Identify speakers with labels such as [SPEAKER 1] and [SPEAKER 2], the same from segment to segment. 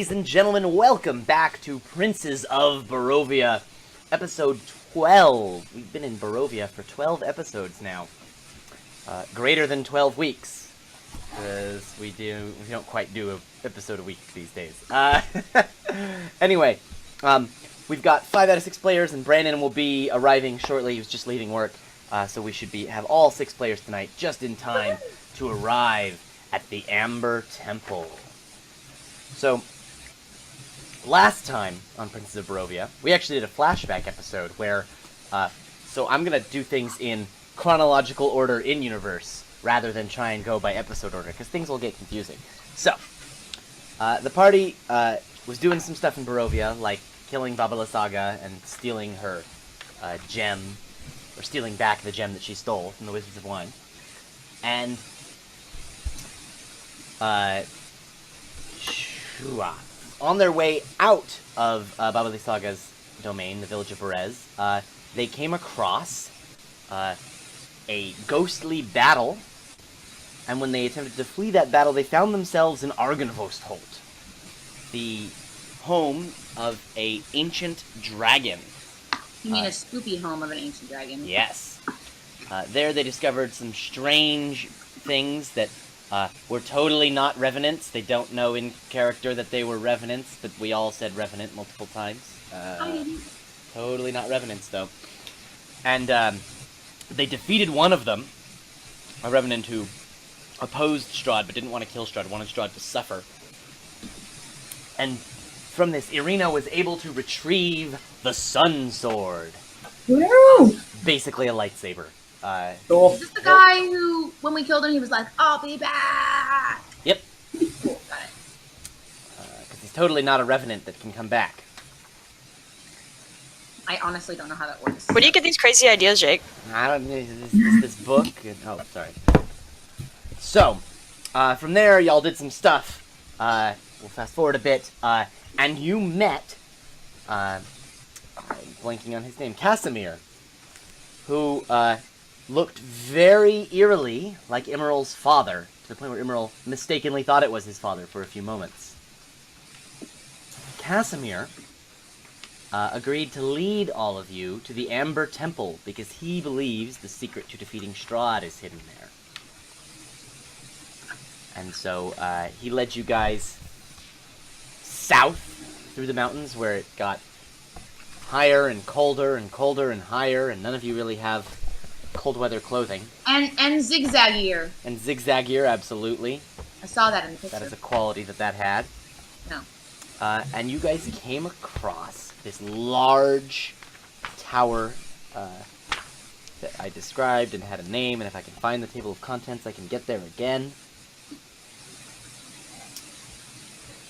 [SPEAKER 1] Ladies and gentlemen, welcome back to Princes of Barovia, episode 12. We've been in Barovia for 12 episodes now. Greater than 12 weeks, because we don't quite do an episode a week these days. Anyway, we've got 5 out of 6 players, and Brandon will be arriving shortly. He was just leaving work, so we should have all 6 players tonight, just in time to arrive at the Amber Temple. So, last time on Princes of Barovia, we actually did a flashback episode where, so I'm gonna do things in chronological order in-universe, rather than try and go by episode order, because things will get confusing. So, the party, was doing some stuff in Barovia, like killing Baba Saga and stealing her, gem, or stealing back the gem that she stole from the Wizards of Wine. And, on their way out of Baba Saga's domain, the village of Berez, they came across a ghostly battle, and when they attempted to flee that battle, they found themselves in Argynvostholt, the home of a ancient dragon.
[SPEAKER 2] You mean a spoopy home of an ancient dragon?
[SPEAKER 1] Yes. There they discovered some strange things that were totally not revenants. They don't know in character that they were revenants, but we all said revenant multiple times. Totally not revenants, though. And they defeated one of them, a revenant who opposed Strahd but didn't want to kill Strahd, wanted Strahd to suffer. And from this, Irina was able to retrieve the Sun Sword.
[SPEAKER 3] Woo!
[SPEAKER 1] Basically a lightsaber.
[SPEAKER 2] Is this the guy who, when we killed him, he was like, "I'll be back"?
[SPEAKER 1] Yep.
[SPEAKER 2] Cool, got it.
[SPEAKER 1] Because he's totally not a revenant that can come back.
[SPEAKER 2] I honestly don't know how that works.
[SPEAKER 4] Where do you get these crazy ideas, Jake?
[SPEAKER 1] I don't know, this book. Oh, sorry. So, from there, y'all did some stuff. We'll fast forward a bit. And you met, I'm blanking on his name, Casimir, who, looked very eerily like Imral's father, to the point where Imral mistakenly thought it was his father for a few moments. Casimir agreed to lead all of you to the Amber Temple, because he believes the secret to defeating Strahd is hidden there. And so, he led you guys south through the mountains, where it got higher and colder and colder and higher, and none of you really have cold weather clothing.
[SPEAKER 2] And zigzaggier.
[SPEAKER 1] And zigzaggier, absolutely.
[SPEAKER 2] I saw that in the picture.
[SPEAKER 1] That is a quality that had.
[SPEAKER 2] No.
[SPEAKER 1] And you guys came across this large tower that I described and had a name, and if I can find the table of contents, I can get there again.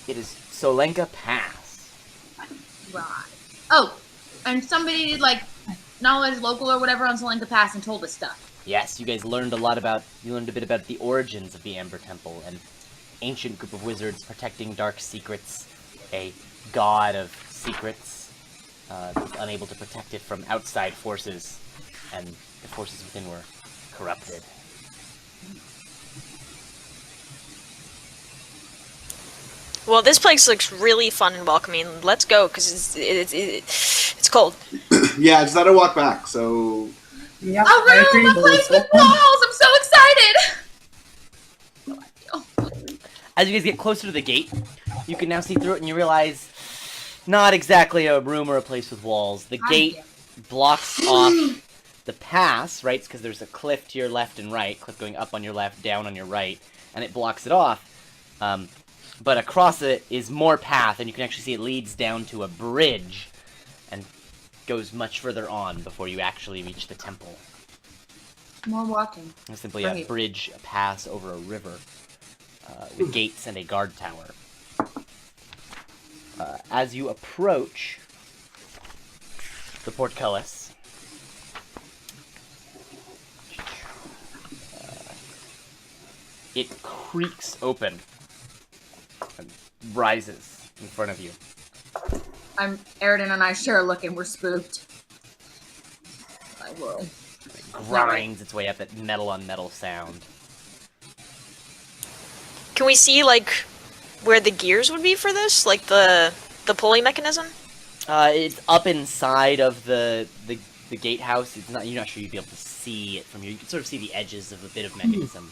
[SPEAKER 1] It is Solenka Pass.
[SPEAKER 2] Right. Oh, and somebody did, like, knowledge local or whatever on Solenka Pass and told us stuff.
[SPEAKER 1] Yes, you guys learned a bit about the origins of the Amber Temple, an ancient group of wizards protecting dark secrets, a god of secrets, that was unable to protect it from outside forces, and the forces within were corrupted.
[SPEAKER 4] Well, this place looks really fun and welcoming. Let's go, because it's cold.
[SPEAKER 3] Yeah, I just had to walk back, so...
[SPEAKER 2] A
[SPEAKER 3] Yep,
[SPEAKER 2] room, a place with walls! I'm so excited!
[SPEAKER 1] As you guys get closer to the gate, you can now see through it, and you realize not exactly a room or a place with walls. The gate blocks off the pass, right? Because there's a cliff to your left and right, cliff going up on your left, down on your right, and it blocks it off. But across it is more path, and you can actually see it leads down to a bridge, and goes much further on before you actually reach the temple.
[SPEAKER 2] More walking.
[SPEAKER 1] It's simply a bridge, a pass over a river, with gates and a guard tower. As you approach the portcullis, it creaks open and rises in front of you.
[SPEAKER 2] Aridin and I share a look and we're spooked. I will.
[SPEAKER 1] It grinds its way up, that metal on metal sound.
[SPEAKER 4] Can we see, like, where the gears would be for this? Like the pulley mechanism?
[SPEAKER 1] It's up inside of the gatehouse. It's not. You're not sure you'd be able to see it from here. You can sort of see the edges of a bit of mechanism,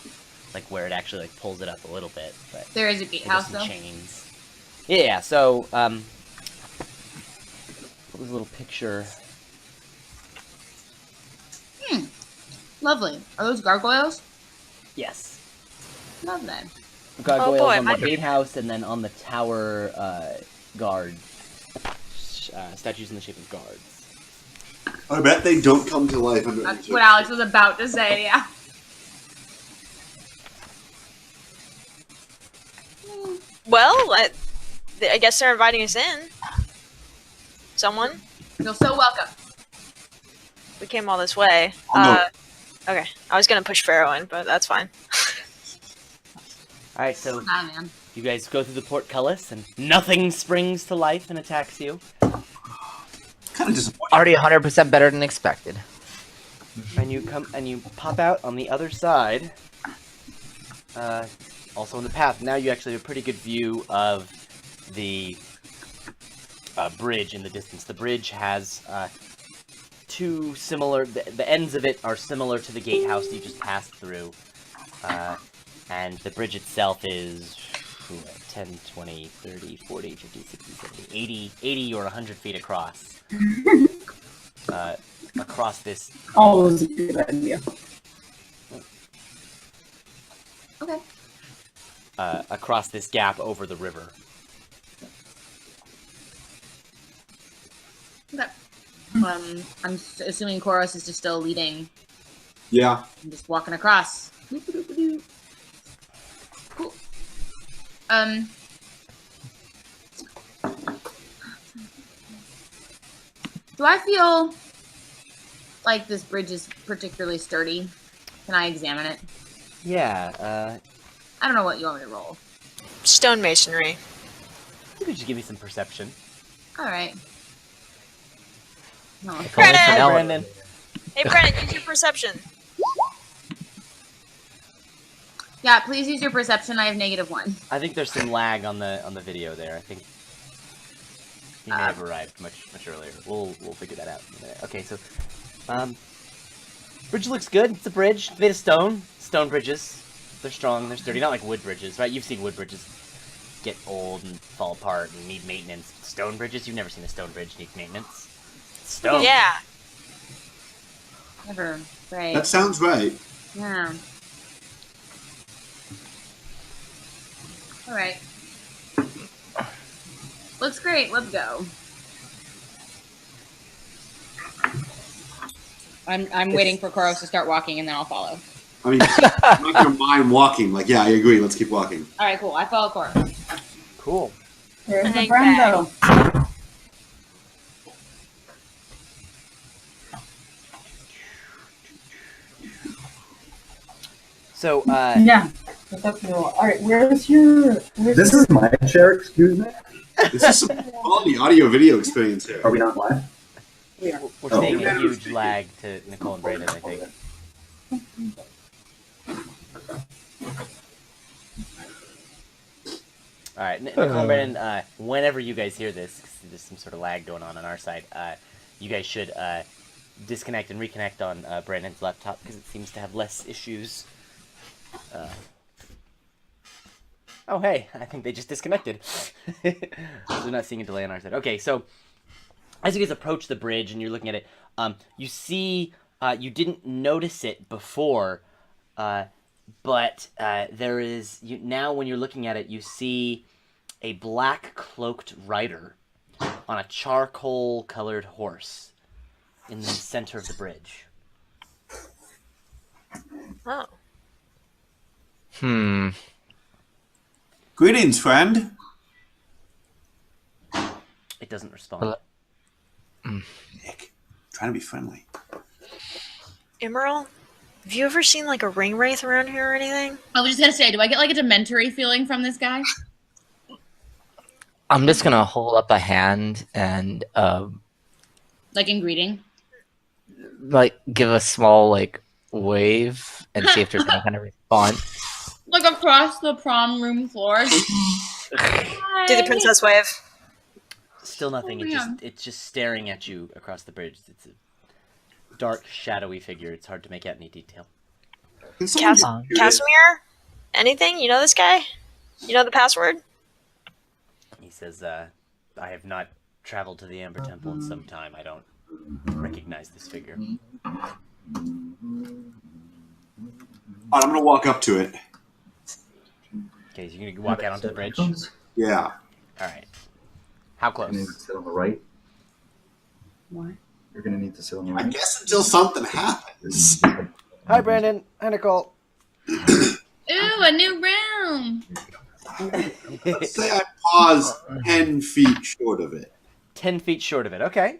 [SPEAKER 1] like where it actually like pulls it up a little bit. But
[SPEAKER 2] There is a
[SPEAKER 1] there's
[SPEAKER 2] gatehouse
[SPEAKER 1] some
[SPEAKER 2] though.
[SPEAKER 1] chains. Yeah. So what was a little picture?
[SPEAKER 2] Lovely. Are those gargoyles?
[SPEAKER 1] Yes.
[SPEAKER 2] Lovely.
[SPEAKER 1] Gargoyles
[SPEAKER 4] boy,
[SPEAKER 1] on
[SPEAKER 4] my-
[SPEAKER 1] the gatehouse, and then on the tower, guard statues in the shape of guards.
[SPEAKER 3] I bet they don't come to life under
[SPEAKER 2] That's what Alex was about to say, yeah.
[SPEAKER 4] Well, I guess they're inviting us in. Someone?
[SPEAKER 2] You're so welcome.
[SPEAKER 4] We came all this way.
[SPEAKER 3] Oh,
[SPEAKER 4] Okay, I was gonna push Pharaoh in, but that's fine.
[SPEAKER 1] All right, so
[SPEAKER 2] Hi, man.
[SPEAKER 1] you guys go through the portcullis, and nothing springs to life and attacks you.
[SPEAKER 3] Kind of disappointing.
[SPEAKER 5] Already 100% better than expected.
[SPEAKER 1] And you pop out on the other side. Also on the path. Now you actually have a pretty good view of the bridge in the distance. The bridge has two similar. The ends of it are similar to the gatehouse you just passed through. And the bridge itself is 10, 20, 30, 40, 50, 60, 70, 80 or 100 feet across. Across this.
[SPEAKER 6] Always a good idea.
[SPEAKER 2] Okay.
[SPEAKER 1] Across this gap over the river.
[SPEAKER 2] Okay. I'm assuming Koros is just still leading.
[SPEAKER 3] Yeah.
[SPEAKER 2] I'm just walking across. Doop-a-doop-a-doo. Cool. Do I feel like this bridge is particularly sturdy? Can I examine it?
[SPEAKER 1] Yeah,
[SPEAKER 2] I don't know what you want me to roll.
[SPEAKER 4] Stonemasonry.
[SPEAKER 1] you could just give me some perception.
[SPEAKER 2] Alright. No.
[SPEAKER 5] If only
[SPEAKER 4] Brennan!
[SPEAKER 5] for
[SPEAKER 1] Hi,
[SPEAKER 5] now.
[SPEAKER 1] Brandon.
[SPEAKER 4] Hey, Brennan, use your perception.
[SPEAKER 2] Yeah, please use your perception. I have -1.
[SPEAKER 1] I think there's some lag on the video there. I think he may have arrived much earlier. We'll figure that out in a minute. Okay, so bridge looks good. It's a bridge. It's made of stone. Stone bridges. They're strong. They're sturdy. Not like wood bridges, right? You've seen wood bridges get old and fall apart and need maintenance. Stone bridges. You've never seen a stone bridge need maintenance. It's stone.
[SPEAKER 4] Yeah.
[SPEAKER 2] Never. Right.
[SPEAKER 3] That sounds right.
[SPEAKER 2] Yeah. Alright. Looks great. Let's go. I'm waiting for Koros to start walking and then I'll follow.
[SPEAKER 3] I mean, I'm not gonna mind walking. Like, yeah, I agree. Let's keep walking.
[SPEAKER 2] Alright, cool. I follow Koros.
[SPEAKER 1] Cool.
[SPEAKER 6] Where's the
[SPEAKER 4] Hang
[SPEAKER 6] Brando?
[SPEAKER 1] So
[SPEAKER 6] Yeah. Alright, where's your...
[SPEAKER 7] This is my chair, excuse me.
[SPEAKER 3] This is some quality audio video experience here.
[SPEAKER 7] Are we not live?
[SPEAKER 6] Yeah.
[SPEAKER 1] we're
[SPEAKER 7] Oh.
[SPEAKER 1] seeing a huge lag to Nicole and Brandon, I think. All right, Nicole and Brandon. Whenever you guys hear this, 'cause there's some sort of lag going on our side. You guys should disconnect and reconnect on Brandon's laptop because it seems to have less issues. Oh, hey, I think they just disconnected. We're not seeing a delay on our side. Okay, so as you guys approach the bridge and you're looking at it, you see, you didn't notice it before, but there is, now when you're looking at it, you see a black cloaked rider on a charcoal colored horse in the center of the bridge.
[SPEAKER 4] Oh.
[SPEAKER 3] Greetings, friend.
[SPEAKER 1] It doesn't respond.
[SPEAKER 3] Nick, trying to be friendly.
[SPEAKER 4] Emerald, have you ever seen like a ring wraith around here or anything?
[SPEAKER 2] I was just gonna say, do I get like a dementory feeling from this guy?
[SPEAKER 5] I'm just gonna hold up a hand and
[SPEAKER 2] Like in greeting?
[SPEAKER 5] like give a small like wave and see if there's any kind of response.
[SPEAKER 2] Like across the prom room floor?
[SPEAKER 4] Do the princess wave.
[SPEAKER 1] Still nothing.
[SPEAKER 2] Oh, man.
[SPEAKER 1] It's just staring at you across the bridge. It's a dark, shadowy figure. It's hard to make out any detail.
[SPEAKER 3] Can someone
[SPEAKER 4] Cas-
[SPEAKER 3] do it?
[SPEAKER 4] Casimir? Anything? You know this guy? You know the password?
[SPEAKER 1] He says, I have not traveled to the Amber Temple in some time. I don't recognize this figure.
[SPEAKER 3] Alright, I'm gonna walk up to it.
[SPEAKER 1] Okay, so you're gonna walk out onto the bridge?
[SPEAKER 3] Yeah.
[SPEAKER 1] Alright. How
[SPEAKER 7] You're gonna need
[SPEAKER 1] close?
[SPEAKER 7] to sit on the right.
[SPEAKER 6] Why?
[SPEAKER 7] You're gonna need to sit on the
[SPEAKER 3] I
[SPEAKER 7] right.
[SPEAKER 3] guess until something happens.
[SPEAKER 1] Hi, Brandon. Hi, Nicole.
[SPEAKER 2] Ooh, a new room.
[SPEAKER 3] Let's say I pause 10 feet short of it.
[SPEAKER 1] 10 feet short of it. Okay.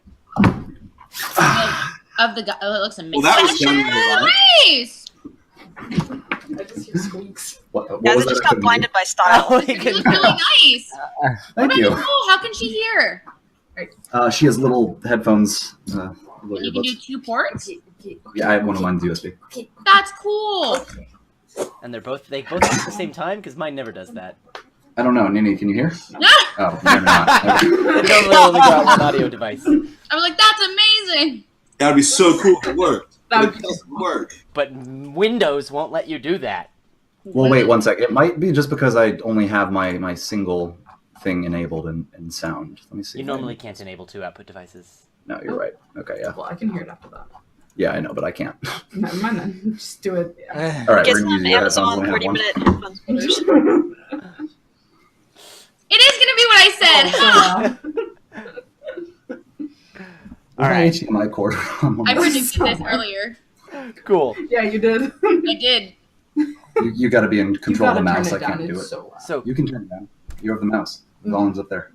[SPEAKER 2] Of the guy. Oh, it looks amazing.
[SPEAKER 3] Well, that was done in the
[SPEAKER 2] Nice.
[SPEAKER 6] I just hear squeaks.
[SPEAKER 7] What
[SPEAKER 4] Guys,
[SPEAKER 7] was
[SPEAKER 4] I just
[SPEAKER 7] that?
[SPEAKER 4] got blinded by style.
[SPEAKER 1] Oh,
[SPEAKER 2] You look really nice. What
[SPEAKER 7] Thank
[SPEAKER 2] about
[SPEAKER 7] you.
[SPEAKER 2] Nicole? How can she hear?
[SPEAKER 7] She has little headphones. Little
[SPEAKER 2] And you can do
[SPEAKER 7] earbuds.
[SPEAKER 2] 2 ports?
[SPEAKER 7] Yeah, I have one of mine's USB.
[SPEAKER 2] That's cool.
[SPEAKER 1] And they both speak at the same time? Because mine never does that.
[SPEAKER 7] I don't know, Nini, can you hear?
[SPEAKER 2] Yeah.
[SPEAKER 7] Oh, maybe not.
[SPEAKER 1] They normally only got one audio device.
[SPEAKER 2] I was like, that's amazing.
[SPEAKER 3] That would be so cool if it worked.
[SPEAKER 6] That
[SPEAKER 3] But
[SPEAKER 6] would
[SPEAKER 3] it doesn't work.
[SPEAKER 1] But Windows won't let you do that.
[SPEAKER 7] Well, wait one sec. It might be just because I only have my single thing enabled in sound. Let me see.
[SPEAKER 1] You
[SPEAKER 7] if
[SPEAKER 1] normally can't enable 2 output devices.
[SPEAKER 7] No, you're right. Okay, yeah.
[SPEAKER 6] Well, I can hear it after that.
[SPEAKER 7] Yeah, I know, but I can't.
[SPEAKER 6] Never mind then. Just do it. Yeah.
[SPEAKER 7] All right,
[SPEAKER 4] Get
[SPEAKER 7] we're gonna
[SPEAKER 4] some
[SPEAKER 7] use your headphones.
[SPEAKER 4] Amazon
[SPEAKER 7] Let me have one.
[SPEAKER 4] 30-minute headphones.
[SPEAKER 2] It is going to be what I said. Huh?
[SPEAKER 1] All right.
[SPEAKER 7] HDMI cord. on one
[SPEAKER 2] I
[SPEAKER 7] of those.
[SPEAKER 2] predicted this earlier.
[SPEAKER 1] Cool.
[SPEAKER 6] Yeah, you did.
[SPEAKER 2] I did.
[SPEAKER 7] You got to be in control of the
[SPEAKER 6] gotta
[SPEAKER 7] mouse.
[SPEAKER 6] turn
[SPEAKER 7] I
[SPEAKER 6] it down.
[SPEAKER 7] can't do
[SPEAKER 6] It's
[SPEAKER 7] it.
[SPEAKER 6] so loud.
[SPEAKER 1] So,
[SPEAKER 7] You can turn it down. You have the mouse. The volume's up there.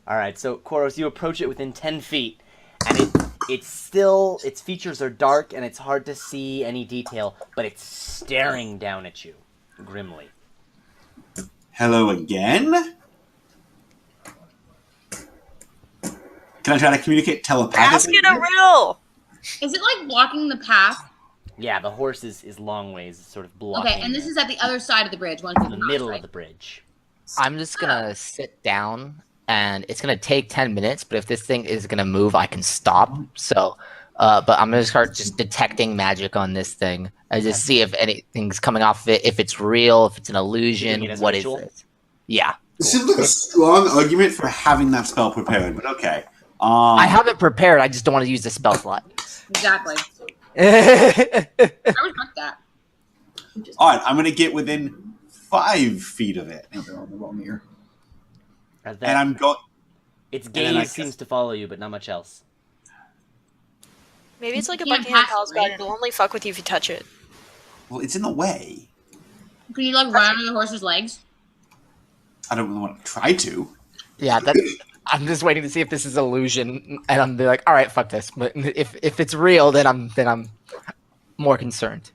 [SPEAKER 1] all right. So, Koros, you approach it within 10 feet, and its features are dark, and it's hard to see any detail, but it's staring down at you grimly.
[SPEAKER 3] Hello again? Can I try to communicate
[SPEAKER 4] Ask
[SPEAKER 3] telepathically?
[SPEAKER 4] it a riddle!
[SPEAKER 2] Is it like blocking the path?
[SPEAKER 1] Yeah, the horse is long ways, sort of blocking.
[SPEAKER 2] Okay, and this is at the other side of the bridge. One
[SPEAKER 1] the middle of the bridge.
[SPEAKER 5] I'm just gonna sit down, and it's gonna take 10 minutes. But if this thing is gonna move, I can stop. So, but I'm gonna start just detecting magic on this thing and just see if anything's coming off of it. If it's real, if it's an illusion,
[SPEAKER 1] it as a
[SPEAKER 5] what is
[SPEAKER 1] ritual?
[SPEAKER 5] it? Yeah.
[SPEAKER 3] It seems like a strong argument for having that spell prepared, but okay.
[SPEAKER 5] I have it prepared. I just don't want to use the spell slot.
[SPEAKER 2] Exactly. I respect that.
[SPEAKER 3] Alright, I'm gonna get within 5 feet of it.
[SPEAKER 7] Oh, they're on the wrong ear.
[SPEAKER 1] At
[SPEAKER 3] And
[SPEAKER 1] that,
[SPEAKER 3] I'm going.
[SPEAKER 1] its
[SPEAKER 3] then I
[SPEAKER 1] gaze seems to follow you, but not much else.
[SPEAKER 4] Maybe it's like a
[SPEAKER 2] You can't
[SPEAKER 4] Buckingham
[SPEAKER 2] pass
[SPEAKER 4] Palace
[SPEAKER 2] it,
[SPEAKER 4] guard.
[SPEAKER 2] right?
[SPEAKER 4] It'll only fuck with you if you touch it.
[SPEAKER 3] Well, it's in the way.
[SPEAKER 2] Can you like run under the horse's legs?
[SPEAKER 3] I don't really want to try to.
[SPEAKER 5] Yeah, I'm just waiting to see if this is illusion, and I'm like, all right, fuck this. But if it's real, then I'm more concerned.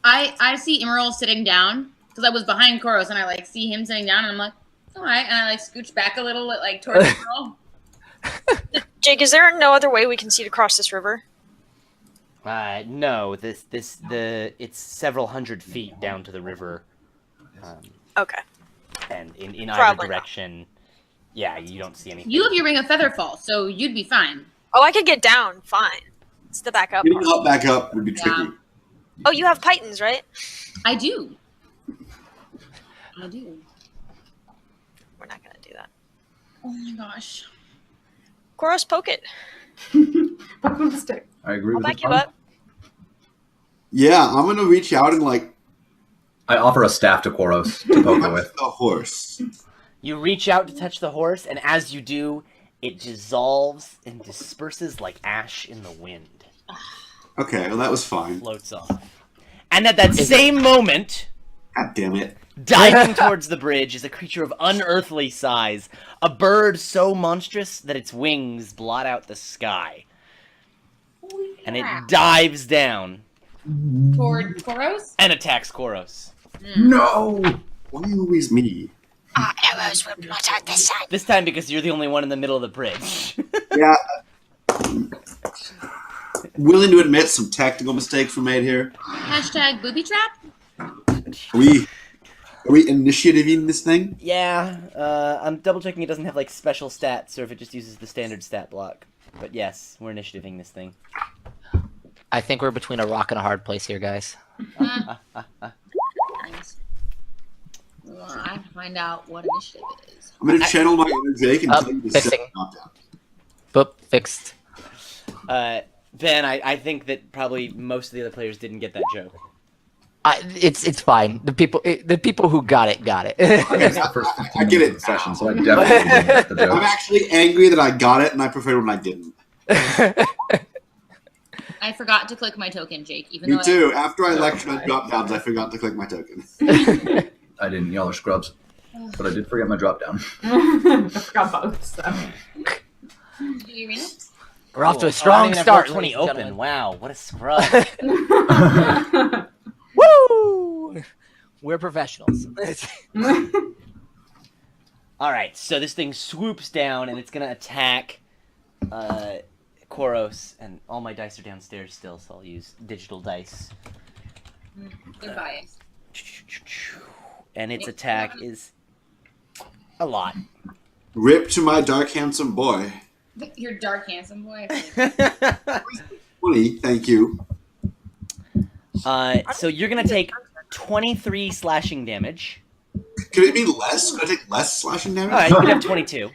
[SPEAKER 2] I see Emerald sitting down because I was behind Koros and I like see him sitting down and I'm like, all right, and I like scooch back a little like towards Emerald.
[SPEAKER 4] Jake, is there no other way we can see to cross this river?
[SPEAKER 1] No. It's several hundred feet down to the river,
[SPEAKER 4] Okay.
[SPEAKER 1] and in either
[SPEAKER 4] Probably not.
[SPEAKER 1] direction. Yeah, you don't see anything.
[SPEAKER 2] You have your ring of Featherfall, so you'd be fine.
[SPEAKER 4] Oh, I could get down. Fine. It's the back up
[SPEAKER 3] Getting
[SPEAKER 4] part.
[SPEAKER 3] up back up would be
[SPEAKER 2] Yeah.
[SPEAKER 3] tricky.
[SPEAKER 4] Oh, you have pythons, right?
[SPEAKER 2] I do. I do.
[SPEAKER 4] We're not gonna do that.
[SPEAKER 2] Oh my gosh.
[SPEAKER 4] Koros, poke it.
[SPEAKER 6] Poke with a stick.
[SPEAKER 7] I agree
[SPEAKER 4] I'll
[SPEAKER 7] with
[SPEAKER 4] back
[SPEAKER 7] this
[SPEAKER 4] you
[SPEAKER 7] one.
[SPEAKER 4] up.
[SPEAKER 3] Yeah, I'm gonna reach out and like
[SPEAKER 7] I offer a staff to Koros to poke it
[SPEAKER 3] touch
[SPEAKER 7] with.
[SPEAKER 3] the horse.
[SPEAKER 1] You reach out to touch the horse, and as you do, it dissolves and disperses like ash in the wind.
[SPEAKER 3] Okay, well that was fine.
[SPEAKER 1] Floats off. And at that same moment,
[SPEAKER 3] God damn it.
[SPEAKER 1] diving towards the bridge is a creature of unearthly size. A bird so monstrous that its wings blot out the sky.
[SPEAKER 2] Holy
[SPEAKER 1] And it
[SPEAKER 2] crap.
[SPEAKER 1] dives down
[SPEAKER 2] Toward Koros?
[SPEAKER 1] and attacks Koros.
[SPEAKER 7] No!
[SPEAKER 3] Why always me?
[SPEAKER 4] Arrows will blot out the sun.
[SPEAKER 1] This time because you're the only one in the middle of the bridge.
[SPEAKER 3] Yeah. Willing to admit some tactical mistakes were made here.
[SPEAKER 2] Hashtag booby trap?
[SPEAKER 3] We Are we initiating this thing?
[SPEAKER 1] Yeah, I'm double checking it doesn't have like special stats or if it just uses the standard stat block. But yes, we're initiativing this thing.
[SPEAKER 5] I think we're between a rock and a hard place here, guys.
[SPEAKER 2] Nice. Well, I have to find out what initiative it is.
[SPEAKER 3] I'm going to channel my inner Jake and tell you to set
[SPEAKER 5] fixing.
[SPEAKER 3] the knockdown.
[SPEAKER 5] Boop, fixed.
[SPEAKER 1] Ben, I think that probably most of the other players didn't get that joke.
[SPEAKER 5] It's fine. The people who got it.
[SPEAKER 7] It's the first 15
[SPEAKER 3] I get
[SPEAKER 7] minutes
[SPEAKER 3] it
[SPEAKER 7] of the session,
[SPEAKER 3] now.
[SPEAKER 7] so I definitely didn't get the
[SPEAKER 3] I'm
[SPEAKER 7] joke.
[SPEAKER 3] actually angry that I got it, and I prefer when I didn't.
[SPEAKER 2] I forgot to click my token, Jake. Even
[SPEAKER 3] Me
[SPEAKER 2] though
[SPEAKER 3] too. After I lectured on drop downs, I forgot to click my token.
[SPEAKER 7] I didn't. Y'all are scrubs. But I did forget my drop down.
[SPEAKER 6] I forgot both. So.
[SPEAKER 2] Do you read it?
[SPEAKER 5] We're off to
[SPEAKER 1] Cool.
[SPEAKER 5] a strong start.
[SPEAKER 1] 20
[SPEAKER 5] ladies and
[SPEAKER 1] open.
[SPEAKER 5] gentlemen.
[SPEAKER 1] Wow, what a scrub.
[SPEAKER 5] Woo! We're professionals.
[SPEAKER 1] All right, so this thing swoops down and it's gonna attack Koros, and all my dice are downstairs still, so I'll use digital dice.
[SPEAKER 2] Goodbye.
[SPEAKER 1] And its attack is a lot.
[SPEAKER 3] Rip to my dark, handsome boy.
[SPEAKER 2] Your dark, handsome boy.
[SPEAKER 3] 20, thank you.
[SPEAKER 1] So you're gonna take 23 slashing damage.
[SPEAKER 3] Could it be less? Could I take less slashing damage?
[SPEAKER 1] All right, you can have 22.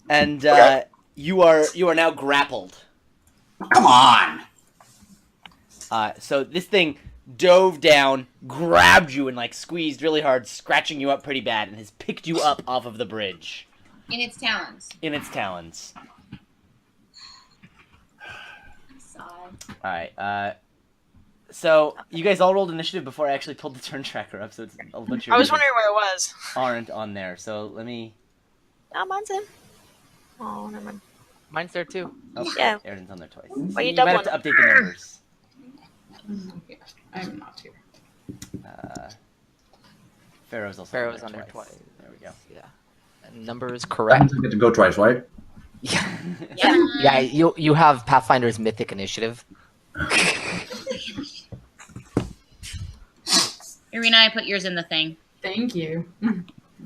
[SPEAKER 1] And you are now grappled.
[SPEAKER 3] Come on!
[SPEAKER 1] So this thing dove down, grabbed you, and like squeezed really hard, scratching you up pretty bad, and has picked you up off of the bridge
[SPEAKER 2] In its talons.
[SPEAKER 1] in its talons.
[SPEAKER 2] Sigh.
[SPEAKER 1] All right. So you guys all rolled initiative before I actually pulled the turn tracker up, so it's a bunch of
[SPEAKER 4] I was
[SPEAKER 1] you
[SPEAKER 4] wondering where it was.
[SPEAKER 1] aren't on there. So let me.
[SPEAKER 4] Oh, mine's in. Oh, never mind.
[SPEAKER 5] Mine's there too.
[SPEAKER 1] Oh,
[SPEAKER 4] Yeah.
[SPEAKER 1] Aaron's on there twice.
[SPEAKER 4] Well, you
[SPEAKER 1] You might have
[SPEAKER 4] doubled.
[SPEAKER 1] to update the numbers.
[SPEAKER 6] Okay, I'm not here.
[SPEAKER 1] Pharaoh's also
[SPEAKER 5] Pharaoh's
[SPEAKER 1] on
[SPEAKER 5] on
[SPEAKER 1] there
[SPEAKER 5] there
[SPEAKER 1] twice.
[SPEAKER 5] twice.
[SPEAKER 1] There we go.
[SPEAKER 5] Yeah. Number is
[SPEAKER 7] That
[SPEAKER 5] correct.
[SPEAKER 7] means I get to go twice, right?
[SPEAKER 5] Yeah.
[SPEAKER 2] Yeah.
[SPEAKER 5] Yeah, you have Pathfinder's Mythic Initiative.
[SPEAKER 2] Irina, I put yours in the thing.
[SPEAKER 6] Thank you.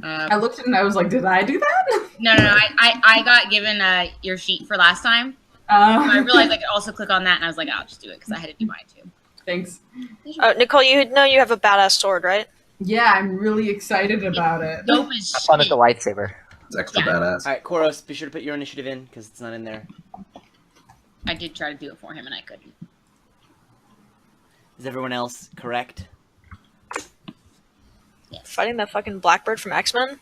[SPEAKER 6] I
[SPEAKER 2] Uh,
[SPEAKER 6] looked at it and I was like, did I do that?
[SPEAKER 2] no. I got given your sheet for last time. I realized I could also click on that, and I was like, I'll just do it because I had to do mine too.
[SPEAKER 6] Thanks.
[SPEAKER 4] Oh, Nicole, you know you have a badass sword, right?
[SPEAKER 6] Yeah, I'm really excited about it.
[SPEAKER 2] Dope as
[SPEAKER 5] Have fun with
[SPEAKER 2] shit.
[SPEAKER 5] the lightsaber.
[SPEAKER 7] It's extra
[SPEAKER 2] Yeah.
[SPEAKER 7] badass.
[SPEAKER 1] All right, Koros, be sure to put your initiative in because it's not in there.
[SPEAKER 2] I did try to do it for him, and I couldn't.
[SPEAKER 1] Is everyone else correct?
[SPEAKER 2] Yes.
[SPEAKER 4] Fighting that fucking Blackbird from X-Men?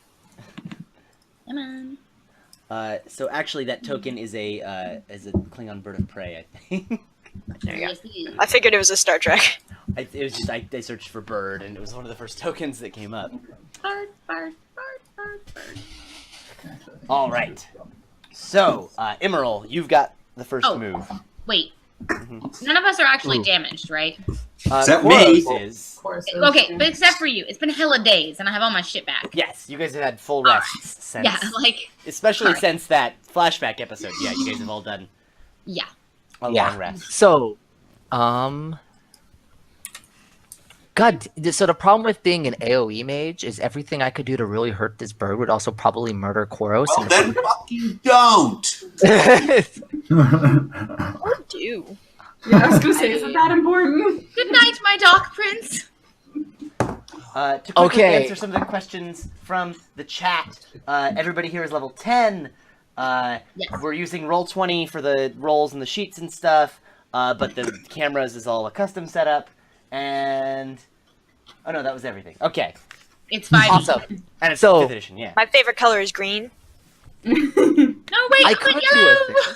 [SPEAKER 2] Come on.
[SPEAKER 1] So actually, that token is a Klingon bird of prey. I think.
[SPEAKER 4] There you go.
[SPEAKER 2] Yes, it is.
[SPEAKER 4] I figured it was a Star Trek.
[SPEAKER 1] It was just I searched for bird, and it was one of the first tokens that came up.
[SPEAKER 2] Bird, bird, bird, bird, bird.
[SPEAKER 1] All right. So, Emerald, you've got the first
[SPEAKER 2] Oh.
[SPEAKER 1] move.
[SPEAKER 2] Wait. None of us are actually
[SPEAKER 5] Ooh.
[SPEAKER 2] damaged, right?
[SPEAKER 3] Except
[SPEAKER 1] Koros
[SPEAKER 3] me.
[SPEAKER 1] is.
[SPEAKER 6] Of course.
[SPEAKER 2] Okay, but except for you. It's been hella days, and I have all my shit back.
[SPEAKER 1] Yes, you guys have had full rests since.
[SPEAKER 2] Yeah, like,
[SPEAKER 1] Especially
[SPEAKER 2] Alright.
[SPEAKER 1] since that flashback episode. Yeah, you guys have all done
[SPEAKER 2] yeah.
[SPEAKER 1] a
[SPEAKER 5] Yeah.
[SPEAKER 1] long rest.
[SPEAKER 5] So, God, so the problem with being an AoE mage is everything I could do to really hurt this bird would also probably murder Koros.
[SPEAKER 3] Well, then fucking don't!
[SPEAKER 4] Or do.
[SPEAKER 6] Yeah, I was gonna say, isn't that important?
[SPEAKER 2] Good night, my Doc Prince.
[SPEAKER 1] To quickly
[SPEAKER 5] Okay.
[SPEAKER 1] answer some of the questions from the chat, everybody here is level 10.
[SPEAKER 2] Yes.
[SPEAKER 1] We're using Roll20 for the rolls and the sheets and stuff, but the cameras is all a custom setup, and... Oh no, that was everything. Okay.
[SPEAKER 2] It's 5
[SPEAKER 5] Awesome.
[SPEAKER 1] And it's
[SPEAKER 5] So-
[SPEAKER 1] 5th edition, yeah.
[SPEAKER 4] My favorite color is green.
[SPEAKER 2] No, wait,
[SPEAKER 5] I
[SPEAKER 2] I
[SPEAKER 5] could
[SPEAKER 2] put
[SPEAKER 5] do
[SPEAKER 2] yellow.
[SPEAKER 5] a thing.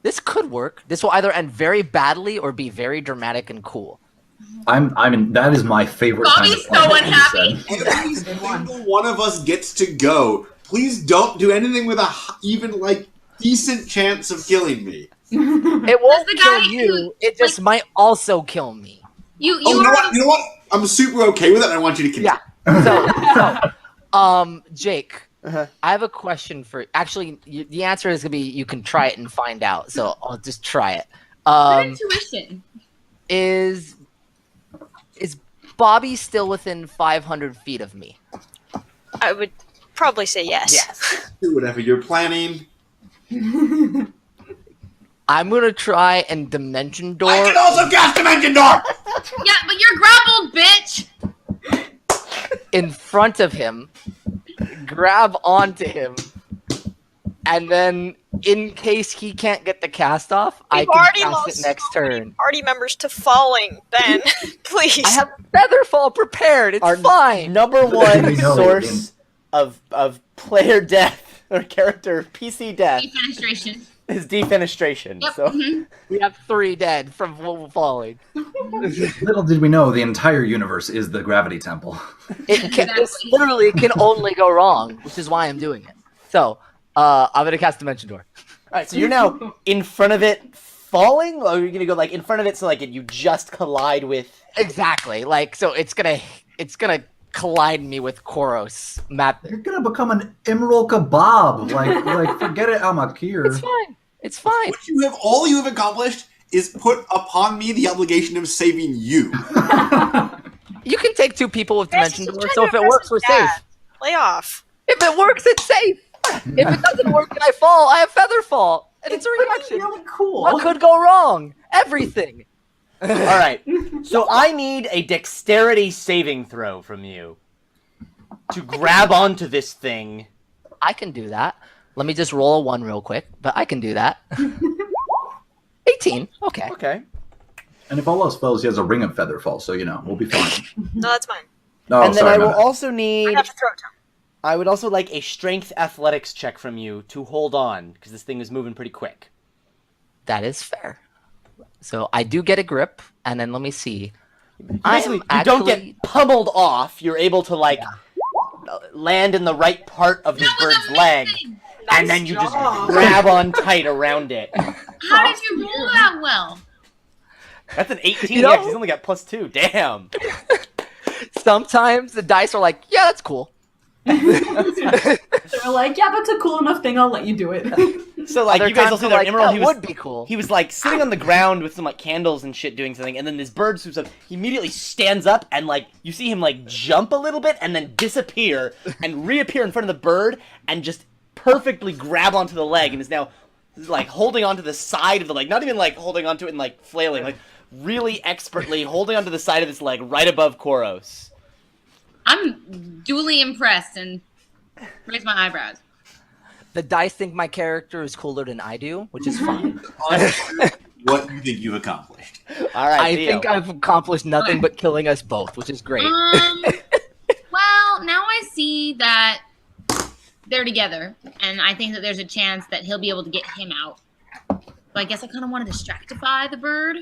[SPEAKER 5] This could work. This will either end very badly or be very dramatic and cool.
[SPEAKER 7] That is my favorite
[SPEAKER 2] Bobby's
[SPEAKER 7] kind of
[SPEAKER 2] so
[SPEAKER 7] play,
[SPEAKER 2] unhappy.
[SPEAKER 7] you said.
[SPEAKER 3] Every
[SPEAKER 6] That's a good one.
[SPEAKER 3] single one of us gets to go. Please don't do anything with even, like, decent chance of killing me.
[SPEAKER 5] It won't
[SPEAKER 2] the
[SPEAKER 5] kill
[SPEAKER 2] guy
[SPEAKER 5] you.
[SPEAKER 2] who,
[SPEAKER 5] It just might also kill me.
[SPEAKER 2] You
[SPEAKER 3] Oh, you know
[SPEAKER 2] already...
[SPEAKER 3] what? You know what? I'm super okay with it, and I want you to continue.
[SPEAKER 5] Yeah. Jake,
[SPEAKER 1] Uh-huh.
[SPEAKER 5] I have a question for. Actually, the answer is gonna be you can try it and find out. So I'll just try it.
[SPEAKER 2] Good intuition.
[SPEAKER 5] Is Bobby's still within 500 feet of me?
[SPEAKER 4] I would probably say yes.
[SPEAKER 1] Yes.
[SPEAKER 3] Do whatever you're planning.
[SPEAKER 5] I'm gonna try and dimension door.
[SPEAKER 3] I can also cast Dimension Door!
[SPEAKER 2] Yeah, but you're grappled, bitch!
[SPEAKER 5] in front of him, grab onto him, and then in case he can't get the cast off, I
[SPEAKER 4] We've
[SPEAKER 5] can
[SPEAKER 4] already
[SPEAKER 5] cast
[SPEAKER 4] lost
[SPEAKER 5] it next
[SPEAKER 4] so many
[SPEAKER 5] turn.
[SPEAKER 4] party members to falling, Ben. Please.
[SPEAKER 5] I have Featherfall prepared. It's
[SPEAKER 1] Our
[SPEAKER 5] fine.
[SPEAKER 1] number one
[SPEAKER 7] We know
[SPEAKER 1] source of player death or character PC death
[SPEAKER 2] Defenestration.
[SPEAKER 1] is defenestration.
[SPEAKER 2] Yep.
[SPEAKER 1] So
[SPEAKER 2] mhm.
[SPEAKER 5] We have 3 dead from falling.
[SPEAKER 7] Little did we know, the entire universe is the gravity temple.
[SPEAKER 5] It can, this
[SPEAKER 2] Exactly.
[SPEAKER 5] literally can only go wrong, which is why I'm doing it. So, I'm gonna cast Dimension Door.
[SPEAKER 1] all right, so you're now in front of it falling, or you're gonna go like in front of it so like you just collide with.
[SPEAKER 5] Exactly. Like, so it's gonna collide me with Koros.
[SPEAKER 7] You're gonna become an emerald kebab. Like forget it, Amakir.
[SPEAKER 5] It's fine. It's fine.
[SPEAKER 3] All you have accomplished is put upon me the obligation of saving you.
[SPEAKER 5] You can take 2 people with
[SPEAKER 4] Guys,
[SPEAKER 5] Dimension
[SPEAKER 4] he's
[SPEAKER 5] Door,
[SPEAKER 4] trying
[SPEAKER 5] so
[SPEAKER 4] to
[SPEAKER 5] if it
[SPEAKER 4] impress
[SPEAKER 5] works,
[SPEAKER 4] his
[SPEAKER 5] we're
[SPEAKER 4] dad.
[SPEAKER 5] safe.
[SPEAKER 4] Lay off.
[SPEAKER 5] If it works, it's safe. If it doesn't work and I fall, I have Featherfall. And it's a reaction.
[SPEAKER 6] really cool.
[SPEAKER 5] What could go wrong? Everything.
[SPEAKER 1] All right, so I need a dexterity saving throw from you to grab onto this thing.
[SPEAKER 5] I can do that. Let me just roll a 1 real quick, but I can do that. 18. Okay.
[SPEAKER 1] Okay.
[SPEAKER 7] And if all else fails, he has a ring of Featherfall, so we'll be fine.
[SPEAKER 4] No, that's mine.
[SPEAKER 7] Oh,
[SPEAKER 1] And then
[SPEAKER 7] sorry,
[SPEAKER 1] I
[SPEAKER 7] my
[SPEAKER 1] will
[SPEAKER 7] bad.
[SPEAKER 1] also
[SPEAKER 4] I
[SPEAKER 1] need.
[SPEAKER 4] have to throw it to him.
[SPEAKER 1] I would also like a strength athletics check from you to hold on because this thing is moving pretty quick.
[SPEAKER 5] That is fair. So I do get a grip, and then let me see.
[SPEAKER 1] Basically, you don't get pummeled off. You're able to land in the right part of this
[SPEAKER 2] That was
[SPEAKER 1] bird's leg,
[SPEAKER 2] amazing!
[SPEAKER 1] and then you just
[SPEAKER 6] job.
[SPEAKER 1] grab on tight around it.
[SPEAKER 2] How did you roll that well?
[SPEAKER 1] That's an 18.
[SPEAKER 5] You know-
[SPEAKER 1] Yeah, 'cause he's only got +2. Damn.
[SPEAKER 5] Sometimes the dice are like, yeah, that's cool.
[SPEAKER 6] They're like, yeah, that's a cool enough thing. I'll let you do it.
[SPEAKER 1] So like
[SPEAKER 5] Other
[SPEAKER 1] you guys will
[SPEAKER 5] times
[SPEAKER 1] see
[SPEAKER 5] they're
[SPEAKER 1] that Emerald.
[SPEAKER 5] that
[SPEAKER 1] He was
[SPEAKER 5] would be cool.
[SPEAKER 1] He was like sitting on the ground with some like candles and shit doing something, and then this bird swoops up. He immediately stands up and like you see him like jump a little bit and then disappear and reappear in front of the bird and just perfectly grab onto the leg and is now like holding onto the side of the leg, not even like holding onto it and like flailing, like really expertly holding onto the side of this leg right above Koros.
[SPEAKER 2] I'm duly impressed and raise my eyebrows.
[SPEAKER 5] The dice think my character is cooler than I do, which is fine.
[SPEAKER 3] What you think you've accomplished?
[SPEAKER 1] All right,
[SPEAKER 5] I
[SPEAKER 1] Theo.
[SPEAKER 5] think I've accomplished nothing but killing us both, which is great.
[SPEAKER 2] Well, now I see that they're together, and I think that there's a chance that he'll be able to get him out. So I guess I kind of want to distractify the bird.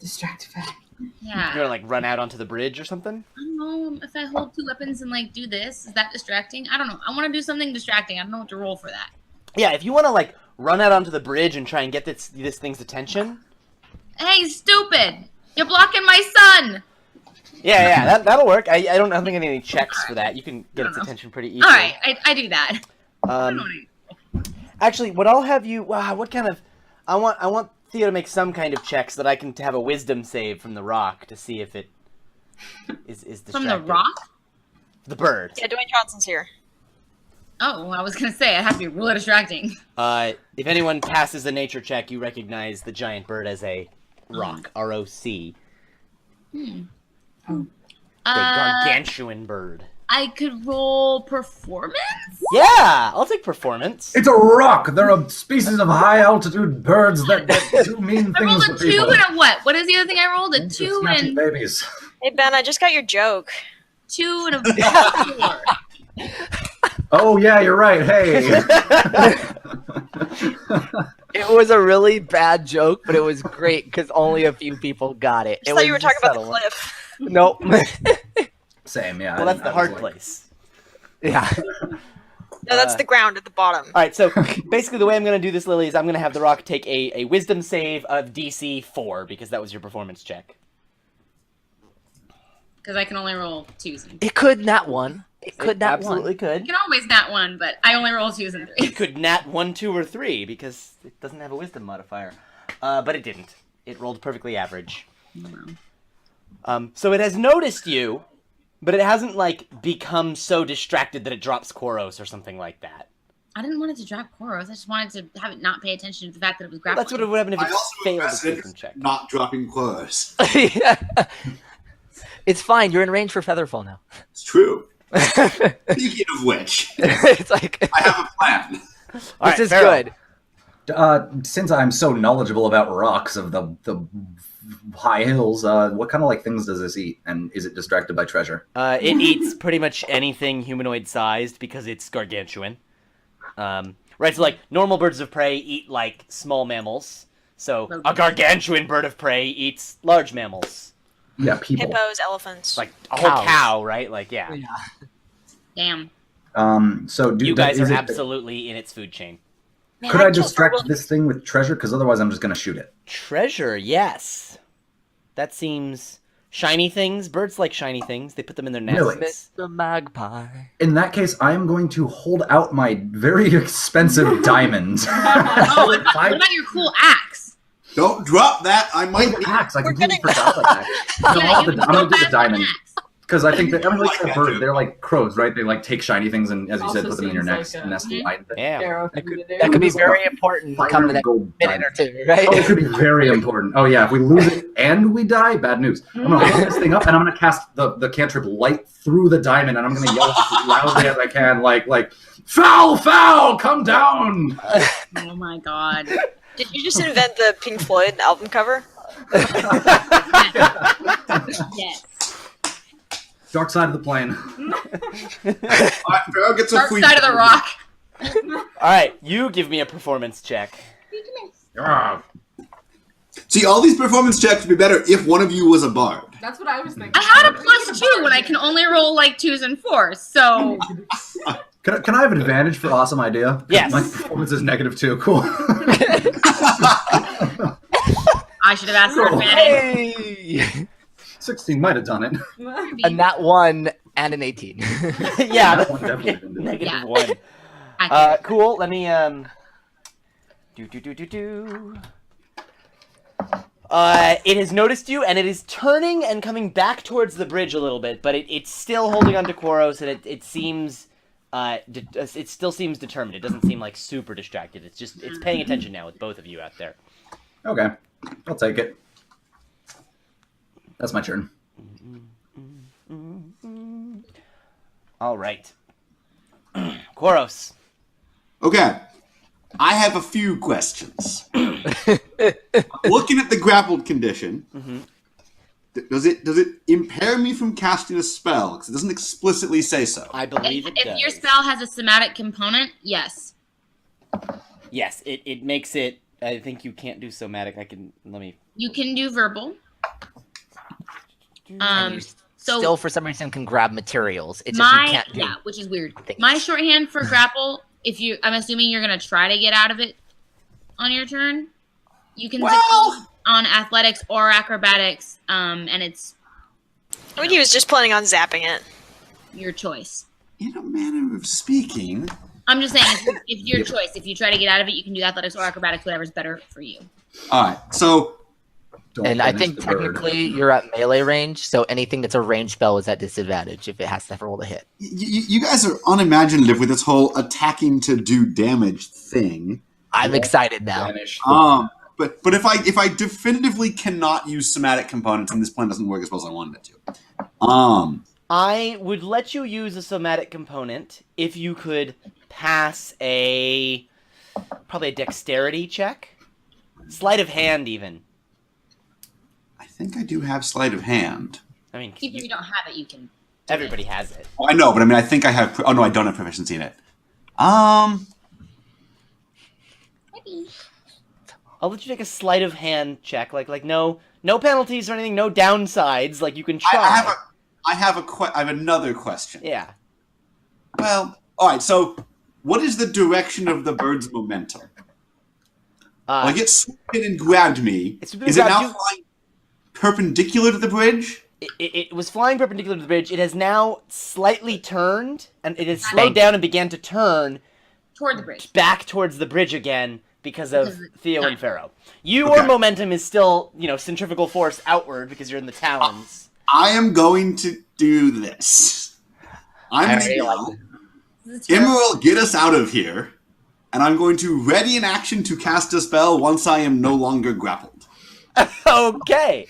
[SPEAKER 6] Distractify.
[SPEAKER 1] You're
[SPEAKER 2] Yeah.
[SPEAKER 1] gonna like run out onto the bridge or something.
[SPEAKER 2] I don't know if I hold 2 weapons and like do this. Is that distracting? I don't know. I want to do something distracting. I don't know what to roll for that.
[SPEAKER 1] Yeah, if you want to like run out onto the bridge and try and get this thing's attention.
[SPEAKER 2] Hey, stupid! You're blocking my son.
[SPEAKER 1] Yeah, that'll work. I don't think I need any checks for that. You can get its attention pretty easily.
[SPEAKER 2] All right, I do that.
[SPEAKER 1] Actually, what I'll have you. Wow, what kind of? I want Theo to make some kind of checks that I can have a wisdom save from the rock to see if it is distracted.
[SPEAKER 2] From the rock?
[SPEAKER 1] The bird.
[SPEAKER 4] Yeah, Dwayne Johnson's here.
[SPEAKER 2] Oh, I was gonna say it has to be really distracting.
[SPEAKER 1] If anyone passes the nature check, you recognize the giant bird as a rock. R-O-C.
[SPEAKER 2] Oh.
[SPEAKER 1] A gargantuan bird.
[SPEAKER 2] I could roll performance.
[SPEAKER 1] Yeah, I'll take performance.
[SPEAKER 7] It's a rock. They're a species of high altitude birds that do mean
[SPEAKER 2] I rolled
[SPEAKER 7] things
[SPEAKER 2] a
[SPEAKER 7] to
[SPEAKER 2] 2
[SPEAKER 7] people.
[SPEAKER 2] and a what? What is the other thing I rolled? A
[SPEAKER 7] They're
[SPEAKER 2] 2
[SPEAKER 7] snatching
[SPEAKER 2] and
[SPEAKER 7] babies.
[SPEAKER 4] Hey, Ben, I just got your joke.
[SPEAKER 2] 2 and a 4.
[SPEAKER 7] Oh yeah, you're right. Hey.
[SPEAKER 5] It was a really bad joke, but it was great because only a few people got it.
[SPEAKER 4] I
[SPEAKER 5] It
[SPEAKER 4] thought you were
[SPEAKER 5] was
[SPEAKER 4] talking about the
[SPEAKER 5] subtle one.
[SPEAKER 4] cliff.
[SPEAKER 5] Nope.
[SPEAKER 7] Same, yeah.
[SPEAKER 1] Well, that's
[SPEAKER 7] I
[SPEAKER 1] the
[SPEAKER 7] was
[SPEAKER 1] hard
[SPEAKER 7] like-
[SPEAKER 1] place.
[SPEAKER 5] Yeah.
[SPEAKER 4] No, that's the ground at the bottom.
[SPEAKER 1] All right, so basically the way I'm going to do this, Lily, is I'm going to have the rock take a wisdom save of DC 4 because that was your performance check.
[SPEAKER 2] Because I can only roll 2s.
[SPEAKER 5] It could nat 1. It could nat
[SPEAKER 1] absolutely
[SPEAKER 5] 1.
[SPEAKER 1] could.
[SPEAKER 2] You can always nat 1, but I only roll 2s and 3s.
[SPEAKER 1] It could nat 1, 2, or 3 because it doesn't have a wisdom modifier. But it didn't. It rolled perfectly average. So it has noticed you, but it hasn't like become so distracted that it drops Koros or something like that.
[SPEAKER 2] I didn't want it to drop Koros. I just wanted to have it not pay attention to the fact that it was grappling.
[SPEAKER 1] That's what would happen if
[SPEAKER 3] I
[SPEAKER 1] it
[SPEAKER 3] also
[SPEAKER 1] failed a
[SPEAKER 3] invested
[SPEAKER 1] wisdom check.
[SPEAKER 3] not dropping clothes.
[SPEAKER 5] Yeah. It's fine. You're in range for Featherfall now.
[SPEAKER 3] It's true. Speaking of which,
[SPEAKER 5] It's like
[SPEAKER 3] I have a plan.
[SPEAKER 1] All
[SPEAKER 5] this
[SPEAKER 1] right,
[SPEAKER 5] is
[SPEAKER 1] Pharaoh.
[SPEAKER 5] good.
[SPEAKER 7] Since I'm so knowledgeable about rocks of the high hills, what kind of like things does this eat, and is it distracted by treasure?
[SPEAKER 1] It eats pretty much anything humanoid-sized because it's gargantuan. Right, so like normal birds of prey eat like small mammals. So a gargantuan bird of prey eats large mammals.
[SPEAKER 7] Yeah, people.
[SPEAKER 4] Hippos, elephants.
[SPEAKER 1] Like a whole
[SPEAKER 5] Cows.
[SPEAKER 1] cow, right? Like, yeah.
[SPEAKER 2] Damn.
[SPEAKER 7] So
[SPEAKER 1] You guys
[SPEAKER 7] is
[SPEAKER 1] are
[SPEAKER 7] it-
[SPEAKER 1] absolutely in its food chain.
[SPEAKER 4] Man,
[SPEAKER 7] Could I
[SPEAKER 4] killed
[SPEAKER 7] distract
[SPEAKER 4] Purple-
[SPEAKER 7] this thing with treasure? Because otherwise, I'm just gonna shoot it.
[SPEAKER 1] Treasure, yes. That seems... Shiny things. Birds like shiny things. They put them in their nests.
[SPEAKER 7] Really?
[SPEAKER 5] Mr. Magpie.
[SPEAKER 7] In that case, I am going to hold out my very expensive diamond.
[SPEAKER 2] Oh, what about your cool axe?
[SPEAKER 3] Don't drop that. I might be.
[SPEAKER 7] Axe. I
[SPEAKER 4] We're
[SPEAKER 7] completely
[SPEAKER 4] gonna-
[SPEAKER 7] forgot about that. No,
[SPEAKER 2] Yeah,
[SPEAKER 7] I'm
[SPEAKER 2] you
[SPEAKER 7] gonna
[SPEAKER 2] can
[SPEAKER 7] do the
[SPEAKER 2] go back
[SPEAKER 7] diamond.
[SPEAKER 2] with an axe.
[SPEAKER 7] Because I think that everyone likes
[SPEAKER 3] like
[SPEAKER 7] a
[SPEAKER 3] that,
[SPEAKER 7] bird.
[SPEAKER 3] too.
[SPEAKER 7] They're like crows, right? They like take shiny things and, as you said,
[SPEAKER 6] Also
[SPEAKER 7] put them in your
[SPEAKER 6] seems
[SPEAKER 7] nest,
[SPEAKER 6] like a-
[SPEAKER 7] nest
[SPEAKER 2] Mhm.
[SPEAKER 7] line.
[SPEAKER 1] Yeah.
[SPEAKER 6] Pharaoh
[SPEAKER 5] That
[SPEAKER 6] for you to do.
[SPEAKER 5] That could be
[SPEAKER 7] It's like
[SPEAKER 5] very
[SPEAKER 7] a
[SPEAKER 5] important
[SPEAKER 7] Fire
[SPEAKER 5] come the next
[SPEAKER 7] gold
[SPEAKER 5] minute
[SPEAKER 7] diamond.
[SPEAKER 5] or two, right?
[SPEAKER 7] Oh, it could be very important. Oh yeah, if we lose it and we die, bad news. I'm gonna hold this thing up and I'm gonna cast the cantrip light through the diamond and I'm gonna yell as loudly as I can, like, foul, foul, come down.
[SPEAKER 2] Oh my god.
[SPEAKER 4] Did you just invent the Pink Floyd album cover?
[SPEAKER 2] Yes.
[SPEAKER 7] Dark side of the plane.
[SPEAKER 3] All right, Pharaoh gets a
[SPEAKER 2] Dark
[SPEAKER 3] free.
[SPEAKER 2] side of the rock.
[SPEAKER 1] Alright, you give me a performance check.
[SPEAKER 7] Ah.
[SPEAKER 3] See, all these performance checks would be better if one of you was a bard.
[SPEAKER 6] That's what I was thinking.
[SPEAKER 2] I had a +2 when I can only roll like 2s and 4s, so
[SPEAKER 7] Can I have advantage for awesome idea? 'Cause
[SPEAKER 1] Yes.
[SPEAKER 7] My performance is -2. Cool.
[SPEAKER 2] I should have asked for advantage.
[SPEAKER 5] Hey!
[SPEAKER 7] 16 might have done it.
[SPEAKER 5] A nat 1 and an 18.
[SPEAKER 1] Yeah,
[SPEAKER 7] That one definitely didn't do it.
[SPEAKER 1] negative
[SPEAKER 2] Yeah.
[SPEAKER 1] 1.
[SPEAKER 2] Accurate.
[SPEAKER 1] Cool, let me, it has noticed you, and it is turning and coming back towards the bridge a little bit, but it's still holding on to Koros, and it seems, it still seems determined. It doesn't seem, like, super distracted. It's paying attention now with both of you out there.
[SPEAKER 7] Okay, I'll take it. That's my turn.
[SPEAKER 1] All right. Koros.
[SPEAKER 3] Okay. I have a few questions. Looking at the grappled condition, does it impair me from casting a spell? Because it doesn't explicitly say so.
[SPEAKER 1] I believe it does.
[SPEAKER 2] If your spell has a somatic component, yes.
[SPEAKER 1] Yes, it makes it... I think you can't do somatic. Let me...
[SPEAKER 2] You can do verbal.
[SPEAKER 5] And you
[SPEAKER 2] So
[SPEAKER 5] still, for some reason, can grab materials. It's just you
[SPEAKER 2] my
[SPEAKER 5] can't do
[SPEAKER 2] which is weird.
[SPEAKER 5] things.
[SPEAKER 2] My shorthand for grapple, I'm assuming you're gonna try to get out of it on your turn. You can
[SPEAKER 3] Well-
[SPEAKER 2] on athletics or acrobatics, and it's
[SPEAKER 4] I mean, he was just planning on zapping it.
[SPEAKER 2] your choice.
[SPEAKER 3] In a manner of speaking,
[SPEAKER 2] I'm just saying, if your choice, if you try to get out of it, you can do athletics or acrobatics, whatever's better for you.
[SPEAKER 3] all right. So
[SPEAKER 7] Don't
[SPEAKER 5] And I
[SPEAKER 7] finish
[SPEAKER 5] think
[SPEAKER 7] the bird.
[SPEAKER 5] technically you're at melee range, so anything that's a ranged spell is at disadvantage if it has to roll to hit.
[SPEAKER 3] you guys are unimaginative with this whole attacking to do damage thing.
[SPEAKER 5] I'm excited now.
[SPEAKER 7] Vanish the-
[SPEAKER 3] But if I definitively cannot use somatic components and this plan doesn't work as well as I wanted it to,
[SPEAKER 1] I would let you use a somatic component if you could pass probably a dexterity check. Sleight of hand, even.
[SPEAKER 3] I think I do have sleight of hand.
[SPEAKER 1] I mean,
[SPEAKER 2] Even if you don't have it, you can.
[SPEAKER 1] everybody has it.
[SPEAKER 3] Oh, I know, but I mean, I think I have. Oh no, I don't have proficiency in it.
[SPEAKER 1] I'll let you take a sleight of hand check. Like no penalties or anything, no downsides. Like you can try.
[SPEAKER 3] I have another question.
[SPEAKER 1] Yeah.
[SPEAKER 3] Well, all right. So, what is the direction of the bird's momentum? Like it swooped in and grabbed me.
[SPEAKER 1] It swooped in
[SPEAKER 3] Is
[SPEAKER 1] and
[SPEAKER 3] it now
[SPEAKER 1] grabbed you.
[SPEAKER 3] flying perpendicular to the bridge?
[SPEAKER 1] It was flying perpendicular to the bridge. It has now slightly turned, and it has slowed down and began to turn
[SPEAKER 2] Toward the bridge.
[SPEAKER 1] back towards the bridge again, because of
[SPEAKER 2] Because of
[SPEAKER 1] Theo
[SPEAKER 2] time.
[SPEAKER 1] and Pharaoh. Your
[SPEAKER 3] Okay.
[SPEAKER 1] momentum is still, centrifugal force outward because you're in the talons.
[SPEAKER 3] I am going to do this. I'm
[SPEAKER 5] I
[SPEAKER 3] going
[SPEAKER 5] already
[SPEAKER 3] to
[SPEAKER 5] like
[SPEAKER 3] yell,
[SPEAKER 2] This is terrible.
[SPEAKER 3] Emerald, get us out of here. And I'm going to ready an action to cast a spell once I am no longer grappled.
[SPEAKER 1] Okay.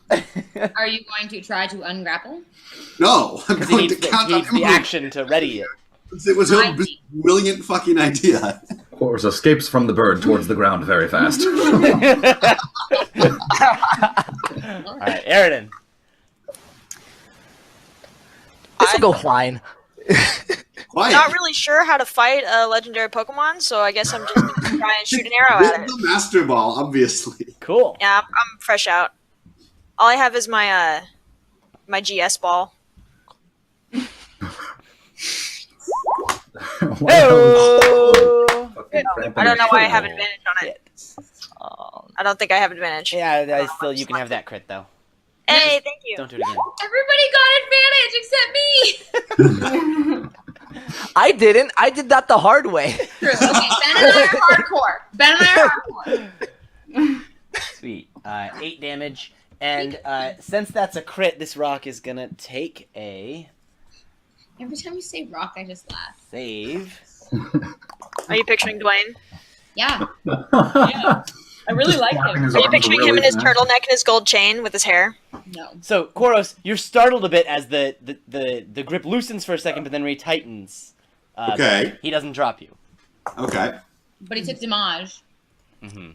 [SPEAKER 2] Are you going to try to ungrapple?
[SPEAKER 3] No, I'm
[SPEAKER 1] Because he
[SPEAKER 3] going
[SPEAKER 1] needs,
[SPEAKER 3] to count
[SPEAKER 1] he
[SPEAKER 3] on
[SPEAKER 1] needs the
[SPEAKER 3] Emerald.
[SPEAKER 1] action to ready it.
[SPEAKER 3] It was a
[SPEAKER 2] I see.
[SPEAKER 3] brilliant fucking idea.
[SPEAKER 7] Horus escapes from the bird towards the ground very fast.
[SPEAKER 1] All right, Aridin.
[SPEAKER 5] This will go fine.
[SPEAKER 3] Quiet.
[SPEAKER 4] Not really sure how to fight a legendary Pokemon, so I guess I'm just gonna try and shoot an arrow at
[SPEAKER 3] With
[SPEAKER 4] it.
[SPEAKER 3] the Master Ball, obviously.
[SPEAKER 1] Cool.
[SPEAKER 4] Yeah, I'm fresh out. All I have is my my GS ball.
[SPEAKER 1] Hey-oh!
[SPEAKER 4] I don't know why I have advantage on it. I don't think I have advantage.
[SPEAKER 1] Yeah, still, you can have that crit, though.
[SPEAKER 4] Hey, thank you.
[SPEAKER 1] Don't do it again.
[SPEAKER 2] Everybody got advantage except me.
[SPEAKER 5] I didn't. I did that the hard way.
[SPEAKER 2] True. Okay, Ben and I are hardcore. Ben and I are hardcore.
[SPEAKER 1] Sweet. 8 damage. And since that's a crit, this rock is going to take a
[SPEAKER 2] Every time you say rock, I just laugh.
[SPEAKER 1] save.
[SPEAKER 4] Are you picturing Dwayne?
[SPEAKER 2] Yeah.
[SPEAKER 6] Yeah. I really like
[SPEAKER 7] Flapping
[SPEAKER 6] him.
[SPEAKER 7] his
[SPEAKER 4] Are you
[SPEAKER 7] arms
[SPEAKER 4] picturing him
[SPEAKER 7] really
[SPEAKER 4] in his
[SPEAKER 7] fast.
[SPEAKER 4] turtleneck and his gold chain with his hair?
[SPEAKER 2] No.
[SPEAKER 1] So, Koros, you're startled a bit as the grip loosens for a second, but then retightens.
[SPEAKER 3] Okay.
[SPEAKER 1] He doesn't drop you.
[SPEAKER 3] Okay.
[SPEAKER 2] But he took damage.
[SPEAKER 1] Mm-hmm.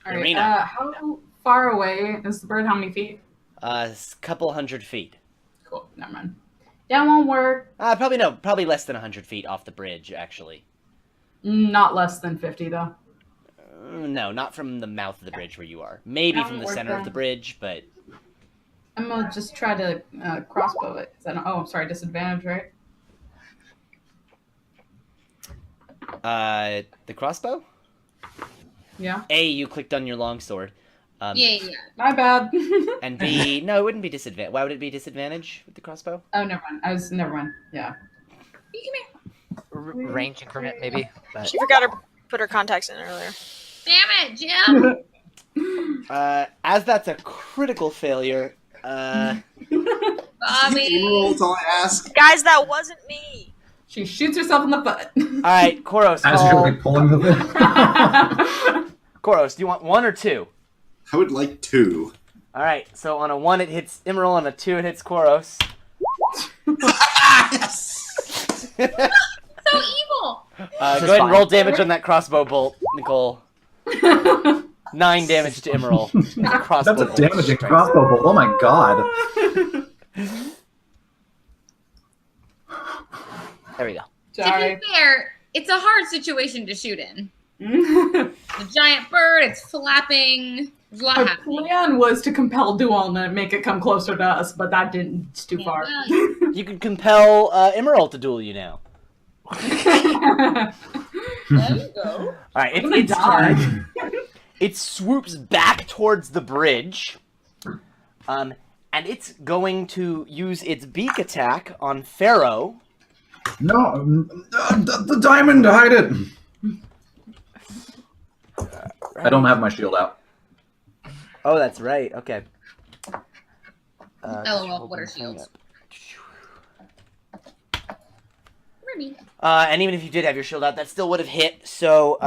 [SPEAKER 6] All right.
[SPEAKER 1] Arena.
[SPEAKER 6] How far away is the bird? How many feet?
[SPEAKER 1] Couple 100 feet.
[SPEAKER 6] Cool. Never mind. That won't work.
[SPEAKER 1] Probably less than 100 feet off the bridge, actually.
[SPEAKER 6] Not less than 50 though.
[SPEAKER 1] No, not from the mouth of the bridge where you are. Maybe
[SPEAKER 6] That
[SPEAKER 1] from the
[SPEAKER 6] would work
[SPEAKER 1] center of
[SPEAKER 6] then.
[SPEAKER 1] the bridge, but
[SPEAKER 6] I'm gonna just try to crossbow it. Oh, sorry, disadvantage, right?
[SPEAKER 1] the crossbow?
[SPEAKER 6] Yeah.
[SPEAKER 1] A, you clicked on your longsword.
[SPEAKER 2] Yeah.
[SPEAKER 6] My bad.
[SPEAKER 1] And B, no, it wouldn't be disadvantage. Why would it be disadvantage with the crossbow?
[SPEAKER 6] Oh, never mind. Never mind. Yeah.
[SPEAKER 2] You come here.
[SPEAKER 5] Range increment, maybe. But
[SPEAKER 4] She forgot to put her contacts in earlier.
[SPEAKER 2] Damn it, Jim.
[SPEAKER 1] As that's a critical failure,
[SPEAKER 2] Bobby.
[SPEAKER 3] Emerald, all I ask.
[SPEAKER 4] Guys, that wasn't me.
[SPEAKER 6] She shoots herself in the foot.
[SPEAKER 1] alright, Koros,
[SPEAKER 7] As you're
[SPEAKER 1] call...
[SPEAKER 7] like pulling the thing.
[SPEAKER 1] Koros, do you want 1 or 2?
[SPEAKER 3] I would like 2.
[SPEAKER 1] Alright, so on a 1 it hits Emerald, on a 2 it hits Koros.
[SPEAKER 3] Yes!
[SPEAKER 2] So evil.
[SPEAKER 1] Go ahead and roll damage on that crossbow bolt, Nicole. 9 damage to Emerald. Crossbow
[SPEAKER 7] That's a
[SPEAKER 1] bolt
[SPEAKER 7] damaging
[SPEAKER 1] strikes.
[SPEAKER 7] crossbow bolt. Oh my god.
[SPEAKER 5] there we go.
[SPEAKER 2] To
[SPEAKER 6] Sorry.
[SPEAKER 2] be fair, it's a hard situation to shoot in. The giant bird, it's flapping. There's a lot
[SPEAKER 6] Our
[SPEAKER 2] happening.
[SPEAKER 6] plan was to compel Dual and make it come closer to us, but that didn't. It's too far.
[SPEAKER 2] well,
[SPEAKER 1] You can compel Emerald to duel you now.
[SPEAKER 2] there you go.
[SPEAKER 1] Alright,
[SPEAKER 6] I'm gonna
[SPEAKER 1] it's
[SPEAKER 6] die.
[SPEAKER 1] turn. It swoops back towards the bridge. And it's going to use its beak attack on Pharaoh.
[SPEAKER 7] No, the diamond, hide it. I don't have my shield out.
[SPEAKER 1] Oh, that's right. Okay.
[SPEAKER 2] LOL, what are shields? Remy.
[SPEAKER 1] And even if you did have your shield out, that still would have hit. So,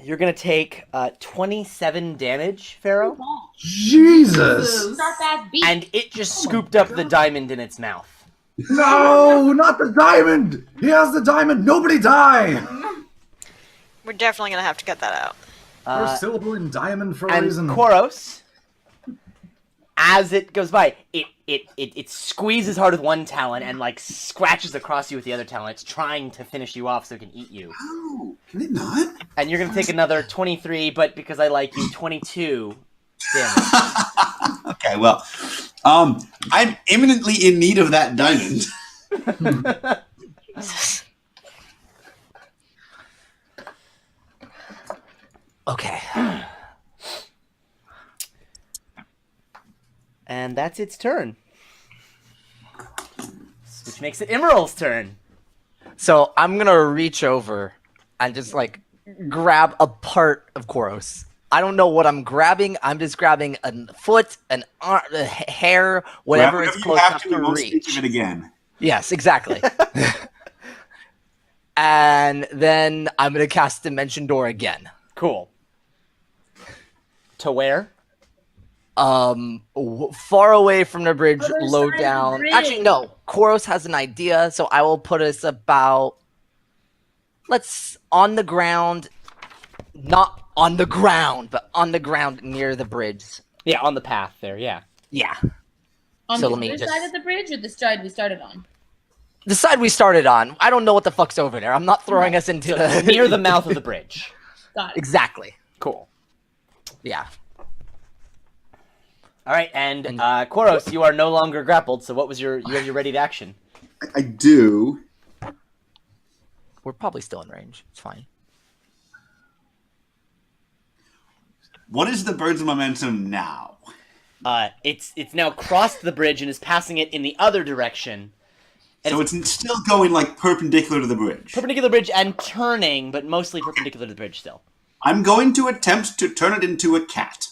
[SPEAKER 1] you're gonna take 27 damage, Pharaoh,
[SPEAKER 7] Jesus!
[SPEAKER 2] Sharp ass beak.
[SPEAKER 1] and it just scooped up the diamond in its mouth.
[SPEAKER 7] No, not the diamond! He has the diamond! Nobody die!
[SPEAKER 4] We're definitely gonna have to cut that out.
[SPEAKER 7] First syllable in diamond for a
[SPEAKER 1] And
[SPEAKER 7] reason.
[SPEAKER 1] Koros, as it goes by, it squeezes hard with one talon and like scratches across you with the other talon. It's trying to finish you off so it can eat you.
[SPEAKER 3] Oh, can it not?
[SPEAKER 1] And you're gonna take another 23, but because I like you, 22 damage.
[SPEAKER 3] Okay, well, I'm imminently in need of that diamond.
[SPEAKER 5] Okay.
[SPEAKER 1] And that's its turn. Which makes it Emerald's turn.
[SPEAKER 5] So I'm gonna reach over and just like grab a part of Koros. I don't know what I'm grabbing. I'm just grabbing a foot, an arm, a hair, whatever is close enough to reach.
[SPEAKER 3] Speak of it again.
[SPEAKER 5] Yes, exactly. And then I'm gonna cast Dimension Door again.
[SPEAKER 1] Cool. To where?
[SPEAKER 5] Far away from the bridge,
[SPEAKER 2] Other
[SPEAKER 5] low
[SPEAKER 2] side of the
[SPEAKER 5] down.
[SPEAKER 2] bridge.
[SPEAKER 5] Actually, no. Koros has an idea, so I will put us about, let's on the ground, not on the ground, but on the ground near the bridge.
[SPEAKER 1] Yeah, on the path there. Yeah.
[SPEAKER 5] Yeah,
[SPEAKER 2] On
[SPEAKER 5] So
[SPEAKER 2] the
[SPEAKER 5] let me
[SPEAKER 2] other
[SPEAKER 5] just-
[SPEAKER 2] side of the bridge or the side we started on?
[SPEAKER 5] the side we started on. I don't know what the fuck's over there. I'm not throwing us into the
[SPEAKER 1] Near the mouth of the bridge.
[SPEAKER 2] Got it.
[SPEAKER 5] Exactly.
[SPEAKER 1] Cool.
[SPEAKER 5] Yeah.
[SPEAKER 1] All right, and Koros, you are no longer grappled. So what was you have your ready to action?
[SPEAKER 3] I do.
[SPEAKER 5] We're probably still in range. It's fine.
[SPEAKER 3] What is the bird's momentum now?
[SPEAKER 1] It's now crossed the bridge and is passing it in the other direction. And
[SPEAKER 3] So it's still going like perpendicular to the bridge.
[SPEAKER 1] perpendicular bridge and turning, but mostly perpendicular to the bridge still.
[SPEAKER 3] I'm going to attempt to turn it into a cat.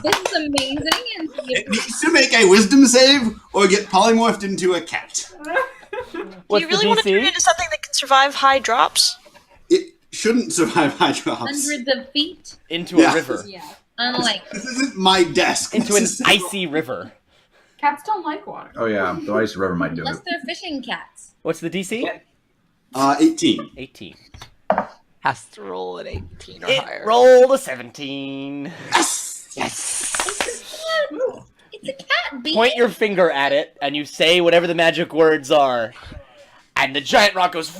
[SPEAKER 2] This is amazing. And
[SPEAKER 3] It needs to make a wisdom save or get polymorphed into a cat.
[SPEAKER 4] Do
[SPEAKER 1] What's
[SPEAKER 4] you really
[SPEAKER 1] the
[SPEAKER 4] want to turn
[SPEAKER 1] DC?
[SPEAKER 4] it into something that can survive high drops?
[SPEAKER 3] It shouldn't survive high drops.
[SPEAKER 2] hundreds of feet.
[SPEAKER 1] Into
[SPEAKER 3] Yeah.
[SPEAKER 1] a river.
[SPEAKER 6] Yeah.
[SPEAKER 2] Unlike
[SPEAKER 3] This isn't my desk.
[SPEAKER 1] Into an
[SPEAKER 3] This is-
[SPEAKER 1] icy river.
[SPEAKER 6] Cats don't like water.
[SPEAKER 7] Oh yeah, the ice river might do
[SPEAKER 2] unless
[SPEAKER 7] it.
[SPEAKER 2] they're fishing cats.
[SPEAKER 1] What's the DC?
[SPEAKER 3] 18.
[SPEAKER 1] 18.
[SPEAKER 5] Has to roll an 18 or
[SPEAKER 1] It
[SPEAKER 5] higher.
[SPEAKER 1] rolled a 17.
[SPEAKER 5] Yes.
[SPEAKER 2] It's a cat, B.
[SPEAKER 1] Point your finger at it, and you say whatever the magic words are. And the giant rock goes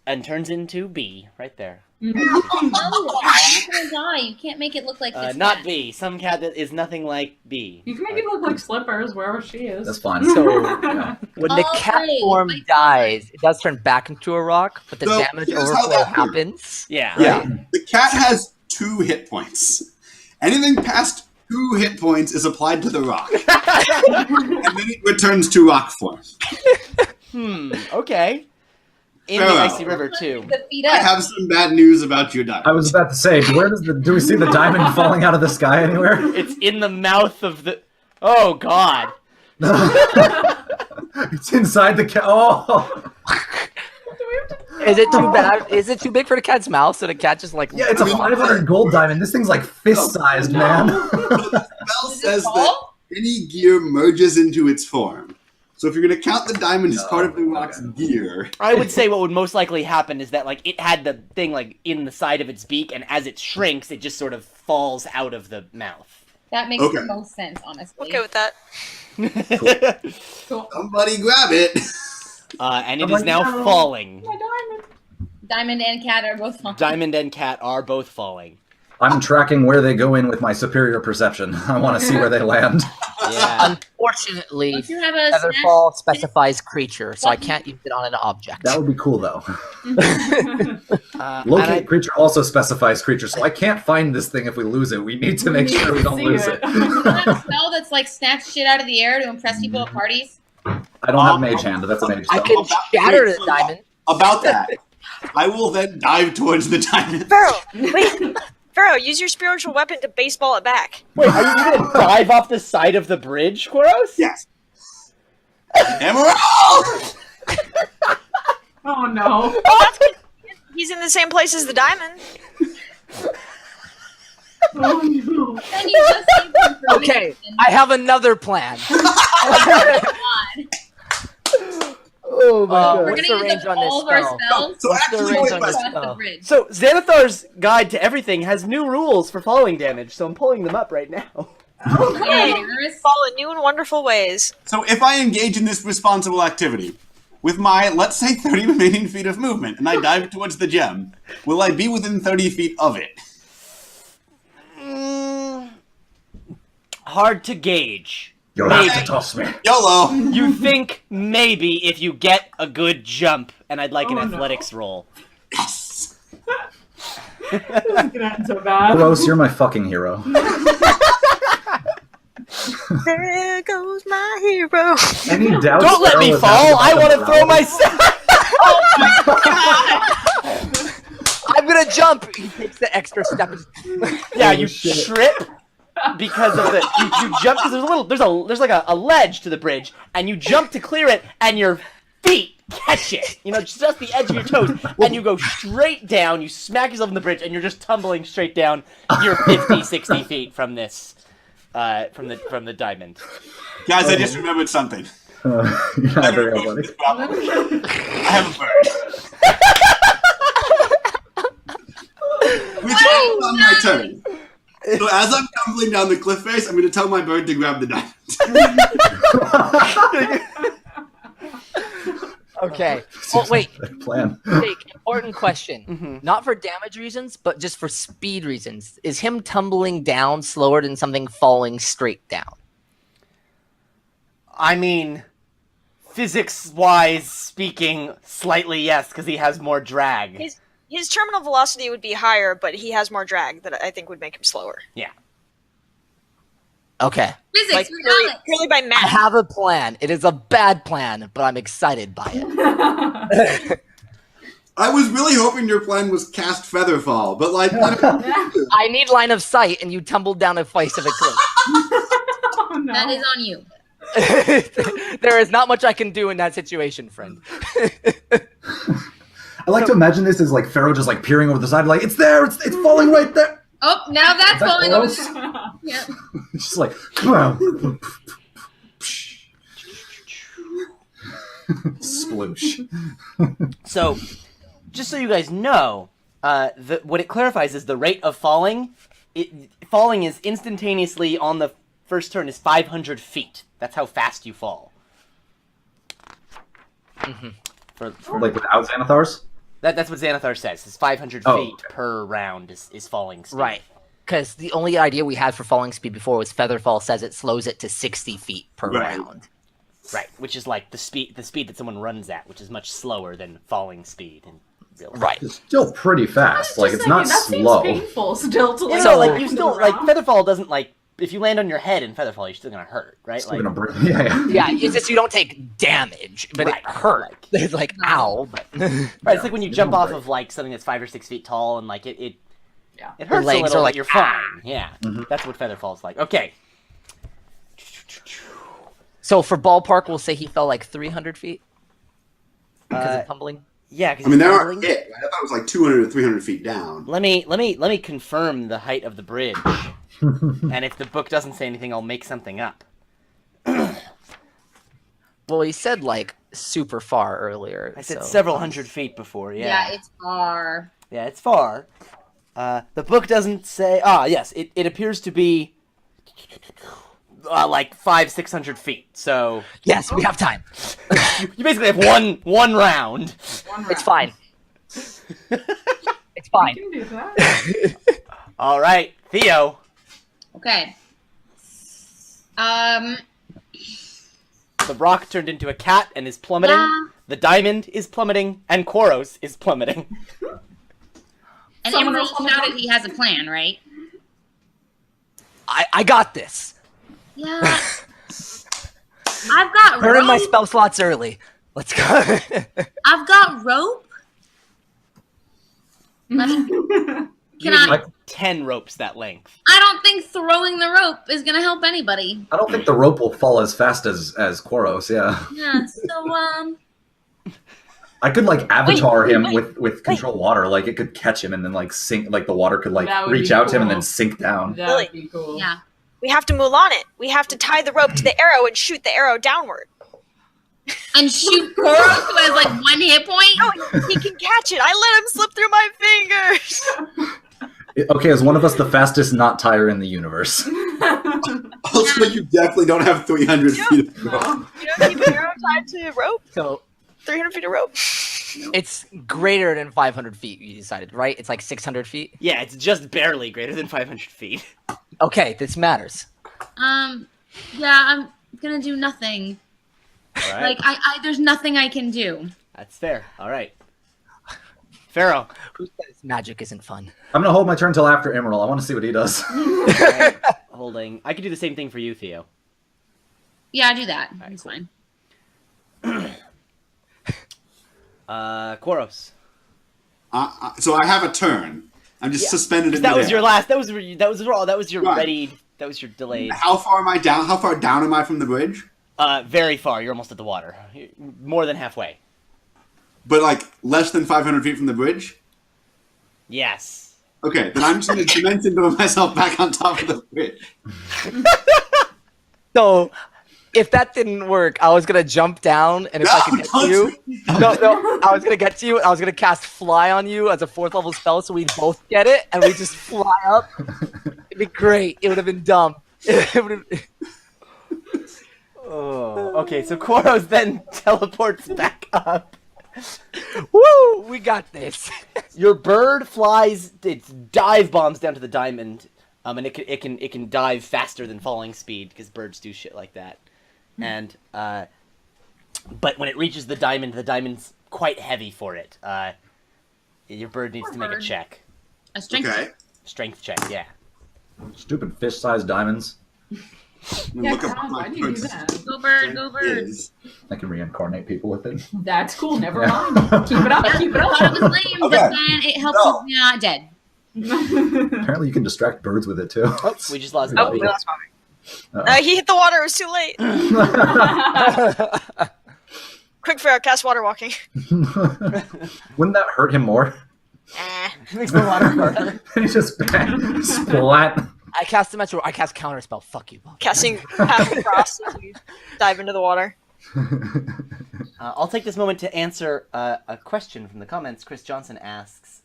[SPEAKER 1] and turns into B right there.
[SPEAKER 2] No, it's not gonna die. You can't make it look like this.
[SPEAKER 1] Not
[SPEAKER 2] cat.
[SPEAKER 1] B. Some cat that is nothing like B.
[SPEAKER 6] You can make it look like Slippers wherever she is.
[SPEAKER 7] That's fine.
[SPEAKER 5] So when the cat
[SPEAKER 2] Okay,
[SPEAKER 5] form
[SPEAKER 2] my
[SPEAKER 5] dies, it does turn back into a rock, but the
[SPEAKER 3] So,
[SPEAKER 5] damage
[SPEAKER 3] here's how
[SPEAKER 5] overflow
[SPEAKER 3] that works.
[SPEAKER 5] happens.
[SPEAKER 1] Yeah.
[SPEAKER 5] Yeah.
[SPEAKER 3] The cat has 2 hit points. Anything past 2 hit points is applied to the rock. And then it returns to rock form.
[SPEAKER 1] Okay. In the
[SPEAKER 3] Farewell.
[SPEAKER 1] icy river too.
[SPEAKER 2] The feet
[SPEAKER 3] I
[SPEAKER 2] up.
[SPEAKER 3] have some bad news about your diamond.
[SPEAKER 7] I was about to say, do we see the diamond falling out of the sky anywhere?
[SPEAKER 1] It's in the mouth of the. Oh God.
[SPEAKER 7] It's inside the cat. Oh,
[SPEAKER 5] Is it too bad? Is it too big for the cat's mouth? So the cat just like
[SPEAKER 7] yeah, it's a 500 gold diamond. This thing's like fist-sized, man.
[SPEAKER 3] The spell
[SPEAKER 2] Does it
[SPEAKER 3] says that
[SPEAKER 2] fall?
[SPEAKER 3] any gear merges into its form. So if you're going to count the diamond as part of the
[SPEAKER 7] Oh,
[SPEAKER 3] rock's
[SPEAKER 7] okay.
[SPEAKER 3] gear,
[SPEAKER 1] I would say what would most likely happen is that like it had the thing like in the side of its beak, and as it shrinks, it just sort of falls out of the mouth.
[SPEAKER 2] That makes
[SPEAKER 3] Okay.
[SPEAKER 2] the most sense, honestly.
[SPEAKER 4] Okay with that.
[SPEAKER 3] somebody grab it.
[SPEAKER 1] And it
[SPEAKER 7] I'm
[SPEAKER 1] is
[SPEAKER 7] like,
[SPEAKER 1] now
[SPEAKER 7] no.
[SPEAKER 1] falling.
[SPEAKER 6] My diamond.
[SPEAKER 2] Diamond and cat are both fine.
[SPEAKER 1] Diamond and Cat are both falling.
[SPEAKER 7] I'm tracking where they go in with my superior perception. I want to see where they land.
[SPEAKER 1] Yeah.
[SPEAKER 5] unfortunately
[SPEAKER 2] Don't you have a
[SPEAKER 5] Featherfall specifies creature, so I can't use it on an object.
[SPEAKER 7] That would be cool, though.
[SPEAKER 1] And
[SPEAKER 7] Locate
[SPEAKER 1] I-
[SPEAKER 7] creature also specifies creature, so I can't find this thing if we lose it. We need to make sure we don't
[SPEAKER 6] See
[SPEAKER 7] lose
[SPEAKER 6] it.
[SPEAKER 7] it.
[SPEAKER 2] Do you have a spell that's like snatch shit out of the air to impress people at parties?
[SPEAKER 7] I don't have mage hand. That's a mage
[SPEAKER 5] I
[SPEAKER 7] spell.
[SPEAKER 5] can shatter the diamond.
[SPEAKER 3] About that, I will then dive towards the diamond.
[SPEAKER 4] Pharaoh, wait. Pharaoh, use your spiritual weapon to baseball it back.
[SPEAKER 1] Wait, are you gonna dive off the side of the bridge, Koros?
[SPEAKER 3] Yes. Emerald!
[SPEAKER 6] Oh no.
[SPEAKER 4] Well, that's good. He's in the same place as the diamond.
[SPEAKER 6] Oh no.
[SPEAKER 2] Then you just saved him from
[SPEAKER 5] Okay,
[SPEAKER 2] me.
[SPEAKER 5] I have another plan.
[SPEAKER 2] God.
[SPEAKER 1] Oh my
[SPEAKER 2] We're
[SPEAKER 5] What's
[SPEAKER 2] gonna
[SPEAKER 5] the
[SPEAKER 2] use
[SPEAKER 5] range
[SPEAKER 2] up
[SPEAKER 5] on this
[SPEAKER 2] all of our
[SPEAKER 5] spell?
[SPEAKER 2] spells
[SPEAKER 3] So
[SPEAKER 5] What's the
[SPEAKER 3] actually,
[SPEAKER 5] range
[SPEAKER 3] wait,
[SPEAKER 5] on
[SPEAKER 3] but-
[SPEAKER 5] this
[SPEAKER 2] across the
[SPEAKER 5] spell?
[SPEAKER 2] bridge.
[SPEAKER 1] So Xanathar's Guide to Everything has new rules for falling damage, so I'm pulling them up right now.
[SPEAKER 2] Yeah, generous.
[SPEAKER 4] Fall in new and wonderful ways.
[SPEAKER 3] So if I engage in this responsible activity, with my, let's say, 30 remaining feet of movement, and I dive towards the gem, will I be within 30 feet of it?
[SPEAKER 1] Hard to gauge.
[SPEAKER 7] You'll have to toss me.
[SPEAKER 3] YOLO!
[SPEAKER 1] You think maybe if you get a good jump, and I'd like an
[SPEAKER 6] Oh, no.
[SPEAKER 1] athletics roll.
[SPEAKER 3] Yes!
[SPEAKER 6] This is gonna end so bad.
[SPEAKER 7] Gross, you're my fucking hero.
[SPEAKER 4] There goes my hero.
[SPEAKER 7] Any doubts?
[SPEAKER 1] Don't let me
[SPEAKER 7] Pharaoh is
[SPEAKER 1] fall!
[SPEAKER 7] having
[SPEAKER 1] I
[SPEAKER 7] about
[SPEAKER 1] want to
[SPEAKER 7] the
[SPEAKER 1] throw
[SPEAKER 7] rally?
[SPEAKER 1] myself!
[SPEAKER 4] Oh my
[SPEAKER 5] I'm gonna jump. He takes the extra step.
[SPEAKER 1] Yeah, you trip because of the you jump because there's like a ledge to the bridge, and you jump to clear it, and your feet catch it. You know, just the edge of your toes, and you go straight down. You smack yourself in the bridge, and you're just tumbling straight down. You're 50, 60 feet from this, from the diamond.
[SPEAKER 3] Guys, I just remembered something.
[SPEAKER 7] You're not very athletic.
[SPEAKER 3] I have a bird. Which is on my turn. So as I'm tumbling down the cliff face, I'm going to tell my bird to grab the diamond.
[SPEAKER 5] Okay. Oh wait.
[SPEAKER 7] Plan.
[SPEAKER 5] Jake, important question.
[SPEAKER 1] Mm-hmm.
[SPEAKER 5] Not for damage reasons, but just for speed reasons. Is him tumbling down slower than something falling straight down?
[SPEAKER 1] I mean, physics-wise speaking, slightly yes, because he has more drag.
[SPEAKER 4] His terminal velocity would be higher, but he has more drag that I think would make him slower.
[SPEAKER 1] Yeah.
[SPEAKER 5] Okay.
[SPEAKER 2] Physics,
[SPEAKER 4] Like
[SPEAKER 2] for
[SPEAKER 4] purely,
[SPEAKER 2] Alex.
[SPEAKER 4] purely by
[SPEAKER 5] I
[SPEAKER 4] math.
[SPEAKER 5] have a plan. It is a bad plan, but I'm excited by it.
[SPEAKER 3] I was really hoping your plan was cast Featherfall, but like, you know,
[SPEAKER 5] I need line of sight, and you tumbled down a face of a cliff.
[SPEAKER 6] Oh, no.
[SPEAKER 2] That is on you.
[SPEAKER 5] There is not much I can do in that situation, friend.
[SPEAKER 7] I like to imagine this as like Pharaoh just like peering over the side, like it's there, it's falling right there.
[SPEAKER 2] Oh, now that's
[SPEAKER 7] Is that
[SPEAKER 2] falling over.
[SPEAKER 7] close?
[SPEAKER 2] Yeah.
[SPEAKER 7] It's just like sploosh.
[SPEAKER 1] So, just so you guys know, what it clarifies is the rate of falling. Falling is instantaneously on the first turn is 500 feet. That's how fast you fall.
[SPEAKER 5] Mhm.
[SPEAKER 1] For
[SPEAKER 7] Like without Xanathars?
[SPEAKER 1] that's what Xanathar says. Is 500
[SPEAKER 7] Oh,
[SPEAKER 1] feet
[SPEAKER 7] okay.
[SPEAKER 1] per round is falling speed.
[SPEAKER 5] Right. Because the only idea we had for falling speed before was Featherfall says it slows it to 60 feet per
[SPEAKER 3] Right.
[SPEAKER 5] round.
[SPEAKER 1] Right, which is like the speed that someone runs at, which is much slower than falling speed in real life.
[SPEAKER 5] Right.
[SPEAKER 7] It's still pretty fast. Like it's not
[SPEAKER 6] that
[SPEAKER 7] slow.
[SPEAKER 6] seems painful still to
[SPEAKER 1] Yeah,
[SPEAKER 6] like.
[SPEAKER 1] no, like
[SPEAKER 6] land
[SPEAKER 1] you still
[SPEAKER 6] around.
[SPEAKER 1] like Featherfall doesn't like if you land on your head in Featherfall, you're still gonna hurt, right?
[SPEAKER 7] Still
[SPEAKER 1] Like
[SPEAKER 7] gonna breathe. Yeah.
[SPEAKER 5] Yeah, it's just you don't take damage, but
[SPEAKER 1] Right,
[SPEAKER 5] it hurt.
[SPEAKER 1] like-
[SPEAKER 5] It's like, ow. But
[SPEAKER 1] right, it's like when you
[SPEAKER 7] you
[SPEAKER 1] jump
[SPEAKER 7] don't
[SPEAKER 1] off
[SPEAKER 7] break.
[SPEAKER 1] of like something that's 5 or 6 feet tall and like it
[SPEAKER 6] Yeah.
[SPEAKER 1] it hurts a
[SPEAKER 5] legs
[SPEAKER 1] little,
[SPEAKER 5] are
[SPEAKER 1] but
[SPEAKER 5] like,
[SPEAKER 1] you're
[SPEAKER 5] "Ah."
[SPEAKER 1] fine. Yeah,
[SPEAKER 7] Mhm.
[SPEAKER 1] that's what Featherfall's like. Okay,
[SPEAKER 5] so for ballpark, we'll say he fell like 300 feet because
[SPEAKER 1] Uh,
[SPEAKER 5] of tumbling.
[SPEAKER 1] yeah, because
[SPEAKER 3] I mean, there are it. Right? I thought it was like 200 to 300 feet down.
[SPEAKER 1] Let me confirm the height of the bridge, and if the book doesn't say anything, I'll make something up.
[SPEAKER 5] Well, he said like super far earlier.
[SPEAKER 1] I said
[SPEAKER 5] so-
[SPEAKER 1] several hundred feet before.
[SPEAKER 2] Yeah, it's far.
[SPEAKER 1] Yeah, it's far. The book doesn't say. Ah, yes, it appears to be like 500-600 feet. So
[SPEAKER 5] Yes, we have time.
[SPEAKER 1] you basically have one round.
[SPEAKER 5] It's fine. It's fine.
[SPEAKER 6] You can do that.
[SPEAKER 1] All right, Theo.
[SPEAKER 2] Okay.
[SPEAKER 1] The rock turned into a cat and is plummeting.
[SPEAKER 2] Yeah.
[SPEAKER 1] The diamond is plummeting, and Koros is plummeting.
[SPEAKER 2] And
[SPEAKER 6] Someone
[SPEAKER 2] Emerald
[SPEAKER 6] else wanna
[SPEAKER 2] shouted
[SPEAKER 6] go?
[SPEAKER 2] he has a plan, right?
[SPEAKER 5] I got this.
[SPEAKER 2] Yeah. I've got
[SPEAKER 5] Burn my
[SPEAKER 2] rope.
[SPEAKER 5] spell slots early. Let's go.
[SPEAKER 2] I've got rope. Let me,
[SPEAKER 1] You
[SPEAKER 2] can
[SPEAKER 1] need
[SPEAKER 2] I?
[SPEAKER 7] Like-
[SPEAKER 1] 10 ropes that length.
[SPEAKER 2] I don't think throwing the rope is gonna help anybody.
[SPEAKER 7] I don't think the rope will fall as fast as Koros. Yeah.
[SPEAKER 2] Yeah. So
[SPEAKER 7] I could like avatar
[SPEAKER 4] Wait,
[SPEAKER 7] him
[SPEAKER 4] wait,
[SPEAKER 7] with control water. Like it could catch him and then like sink. Like the water could like
[SPEAKER 6] That would
[SPEAKER 7] reach
[SPEAKER 6] be
[SPEAKER 7] out to him and
[SPEAKER 6] cool.
[SPEAKER 7] then sink down.
[SPEAKER 6] That would be cool.
[SPEAKER 2] yeah.
[SPEAKER 4] We have to Mulan it. We have to tie the rope to the arrow and shoot the arrow downward.
[SPEAKER 2] And shoot Koros who has like 1 hit point.
[SPEAKER 4] Oh, he can catch it. I let him slip through my fingers.
[SPEAKER 7] Okay, is one of us the fastest not tire in the universe?
[SPEAKER 3] Also, you definitely don't have 300 feet of rope.
[SPEAKER 6] No.
[SPEAKER 4] You don't keep an arrow tied to a rope?
[SPEAKER 5] So
[SPEAKER 4] 300 feet of rope?
[SPEAKER 5] it's greater than 500 feet. You decided, right? It's like 600 feet.
[SPEAKER 1] Yeah, it's just barely greater than 500 feet.
[SPEAKER 5] Okay, this matters.
[SPEAKER 2] Yeah, I'm gonna do nothing.
[SPEAKER 1] All right,
[SPEAKER 2] Like I there's nothing I can do.
[SPEAKER 1] that's fair. All right, Pharaoh.
[SPEAKER 5] Who says magic isn't fun?
[SPEAKER 7] I'm gonna hold my turn till after Emerald. I want to see what he does.
[SPEAKER 1] All right, holding. I could do the same thing for you, Theo.
[SPEAKER 2] Yeah, I do that.
[SPEAKER 1] Alright,
[SPEAKER 2] It's
[SPEAKER 1] cool.
[SPEAKER 2] fine.
[SPEAKER 1] Quaros.
[SPEAKER 3] So I have a turn. I'm just suspended in
[SPEAKER 1] That was
[SPEAKER 3] midair.
[SPEAKER 1] your last. That was your
[SPEAKER 3] Right.
[SPEAKER 1] ready. That was your delayed.
[SPEAKER 3] How far am I down? How far down am I from the bridge?
[SPEAKER 1] Very far. You're almost at the water. More than halfway.
[SPEAKER 3] But like less than 500 feet from the bridge?
[SPEAKER 1] Yes.
[SPEAKER 3] Okay, then I'm just going to dimension door myself back on top of the bridge.
[SPEAKER 5] So, if that didn't work, I was gonna jump down, and if I could get to you, no, I was gonna get to you. And I was gonna cast Fly on you as a 4th level spell, so we'd both get it, and we just fly up. It'd be great. It would have been dumb.
[SPEAKER 1] Oh. Okay. So Quaros then teleports back up.
[SPEAKER 5] Woo! We got this.
[SPEAKER 1] Your bird flies. It dive bombs down to the diamond. And it can dive faster than falling speed because birds do shit like that. And but when it reaches the diamond's quite heavy for it. Your bird needs to make a check.
[SPEAKER 2] A strength.
[SPEAKER 3] Okay.
[SPEAKER 1] Strength check. Yeah.
[SPEAKER 7] Stupid fish-sized diamonds.
[SPEAKER 6] Yeah,
[SPEAKER 3] Look up
[SPEAKER 6] come on,
[SPEAKER 3] my
[SPEAKER 6] why do you do
[SPEAKER 3] bird's
[SPEAKER 6] that?
[SPEAKER 2] Go bird, go bird.
[SPEAKER 3] is.
[SPEAKER 7] I can reincarnate people with it.
[SPEAKER 6] That's cool. Never
[SPEAKER 7] Yeah.
[SPEAKER 6] mind. Keep it up. Keep it
[SPEAKER 2] I thought it
[SPEAKER 6] up.
[SPEAKER 2] was lame,
[SPEAKER 3] Okay.
[SPEAKER 2] but then it helps
[SPEAKER 3] No.
[SPEAKER 2] you not dead.
[SPEAKER 7] Apparently, you can distract birds with it too.
[SPEAKER 1] Oh, we just lost
[SPEAKER 4] Oh,
[SPEAKER 1] Bobby.
[SPEAKER 4] we lost Bobby.
[SPEAKER 7] Uh-oh.
[SPEAKER 4] He hit the water. It was too late. Quick fire, cast water walking.
[SPEAKER 7] Wouldn't that hurt him more?
[SPEAKER 1] Makes the water harder.
[SPEAKER 7] He just splat.
[SPEAKER 5] I cast Dimensional. I cast Counterspell. Fuck you, Bob.
[SPEAKER 4] Casting half across as we dive into the water.
[SPEAKER 1] I'll take this moment to answer a question from the comments. Chris Johnson asks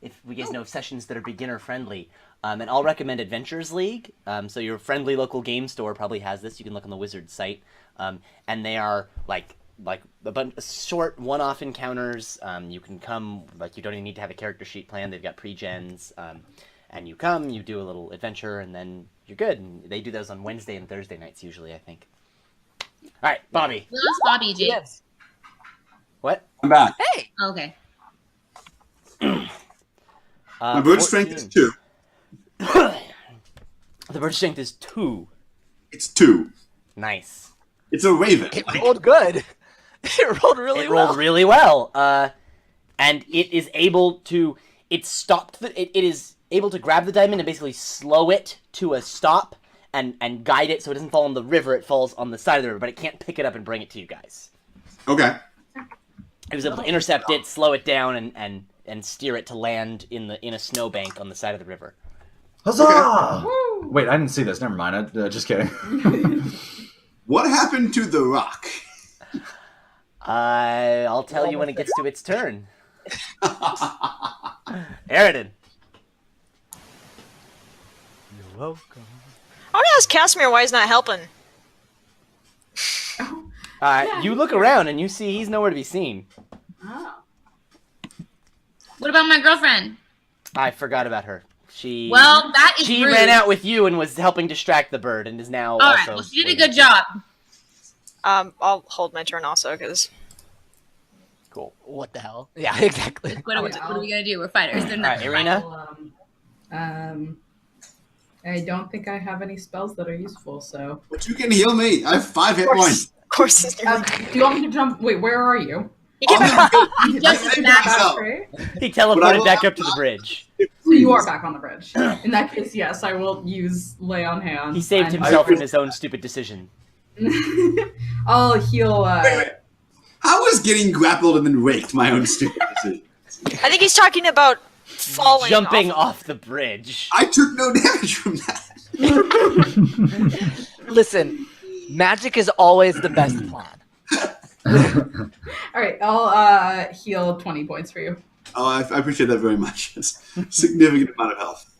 [SPEAKER 1] if we guys know of sessions that are beginner friendly. And I'll recommend Adventures League. So your friendly local game store probably has this. You can look on the Wizards site. And they are like a bunch of short one-off encounters. You can come, you don't even need to have a character sheet planned. They've got pre-gens. And you come, you do a little adventure, and then you're good. And they do those on Wednesday and Thursday nights usually, I think. All right, Bobby.
[SPEAKER 2] We lost Bobby, Jake.
[SPEAKER 5] Yes.
[SPEAKER 1] What?
[SPEAKER 3] I'm back.
[SPEAKER 5] Hey.
[SPEAKER 2] Okay.
[SPEAKER 3] My bird strength is 2.
[SPEAKER 1] The bird strength is 2.
[SPEAKER 3] It's 2.
[SPEAKER 1] Nice.
[SPEAKER 3] It's a raven.
[SPEAKER 5] It rolled good. It rolled really
[SPEAKER 1] It
[SPEAKER 5] well.
[SPEAKER 1] rolled really well. And it is able to. It stopped the. It is able to grab the diamond and basically slow it to a stop and guide it so it doesn't fall in the river. It falls on the side of the river, but it can't pick it up and bring it to you guys.
[SPEAKER 3] Okay.
[SPEAKER 1] It was able to intercept it, slow it down, and steer it to land in a snowbank on the side of the river.
[SPEAKER 7] Huzzah! Wait, I didn't see this. Never mind. Just kidding.
[SPEAKER 3] What happened to the rock?
[SPEAKER 1] I'll tell you when it gets to its turn. Aridin. You're welcome.
[SPEAKER 4] I want to ask Casimir why he's not helping.
[SPEAKER 1] You look around and you see he's nowhere to be seen.
[SPEAKER 6] Oh.
[SPEAKER 2] What about my girlfriend?
[SPEAKER 1] I forgot about her. She
[SPEAKER 2] That is
[SPEAKER 1] she
[SPEAKER 2] rude.
[SPEAKER 1] ran out with you and was helping distract the bird and is now
[SPEAKER 2] All right.
[SPEAKER 1] also.
[SPEAKER 2] Well, she did a good job.
[SPEAKER 4] I'll hold my turn also because
[SPEAKER 1] Cool.
[SPEAKER 5] What the hell? Yeah, exactly.
[SPEAKER 2] What are we gonna do? We're fighters. They're
[SPEAKER 1] All
[SPEAKER 2] not.
[SPEAKER 1] right, Irina.
[SPEAKER 6] Well, I don't think I have any spells that are useful, so.
[SPEAKER 3] But you can heal me. I have 5 hit points.
[SPEAKER 4] of course it's
[SPEAKER 6] Do you want me to jump? Wait, where are you?
[SPEAKER 4] He came back.
[SPEAKER 2] Just
[SPEAKER 3] saved
[SPEAKER 2] back
[SPEAKER 3] myself.
[SPEAKER 6] Right?
[SPEAKER 1] He
[SPEAKER 3] But I
[SPEAKER 1] teleported
[SPEAKER 3] will
[SPEAKER 1] back
[SPEAKER 3] have
[SPEAKER 1] up to the bridge.
[SPEAKER 6] So you are back on the bridge. In that case, yes, I will use Lay on Hands.
[SPEAKER 1] He saved
[SPEAKER 6] and-
[SPEAKER 1] himself from his own stupid decision.
[SPEAKER 6] I'll heal.
[SPEAKER 3] Wait. How was getting grappled and then raked my own stupid decision?
[SPEAKER 4] I think he's talking about falling.
[SPEAKER 1] Jumping
[SPEAKER 4] off.
[SPEAKER 1] off the bridge.
[SPEAKER 3] I took no damage from that.
[SPEAKER 5] Listen, magic is always the best plan.
[SPEAKER 6] All right, I'll heal 20 points for you.
[SPEAKER 3] Oh, I appreciate that very much. It's a significant amount of health.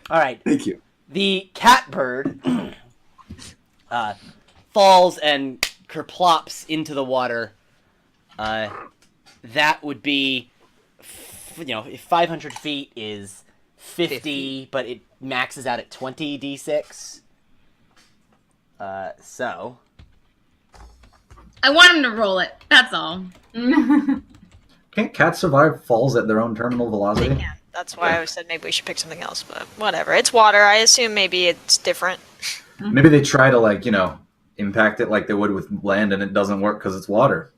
[SPEAKER 1] All right.
[SPEAKER 3] Thank you.
[SPEAKER 1] The catbird falls and kerplops into the water. That would be, if 500 feet is 50, but it maxes out at 20 d6. So.
[SPEAKER 2] I want him to roll it. That's all.
[SPEAKER 7] Can't cats survive falls at their own terminal
[SPEAKER 4] They
[SPEAKER 7] velocity?
[SPEAKER 4] can. That's why I said maybe we should pick something else, but whatever. It's water. I assume maybe it's different.
[SPEAKER 7] Maybe they try to impact it like they would with land, and it doesn't work because it's water.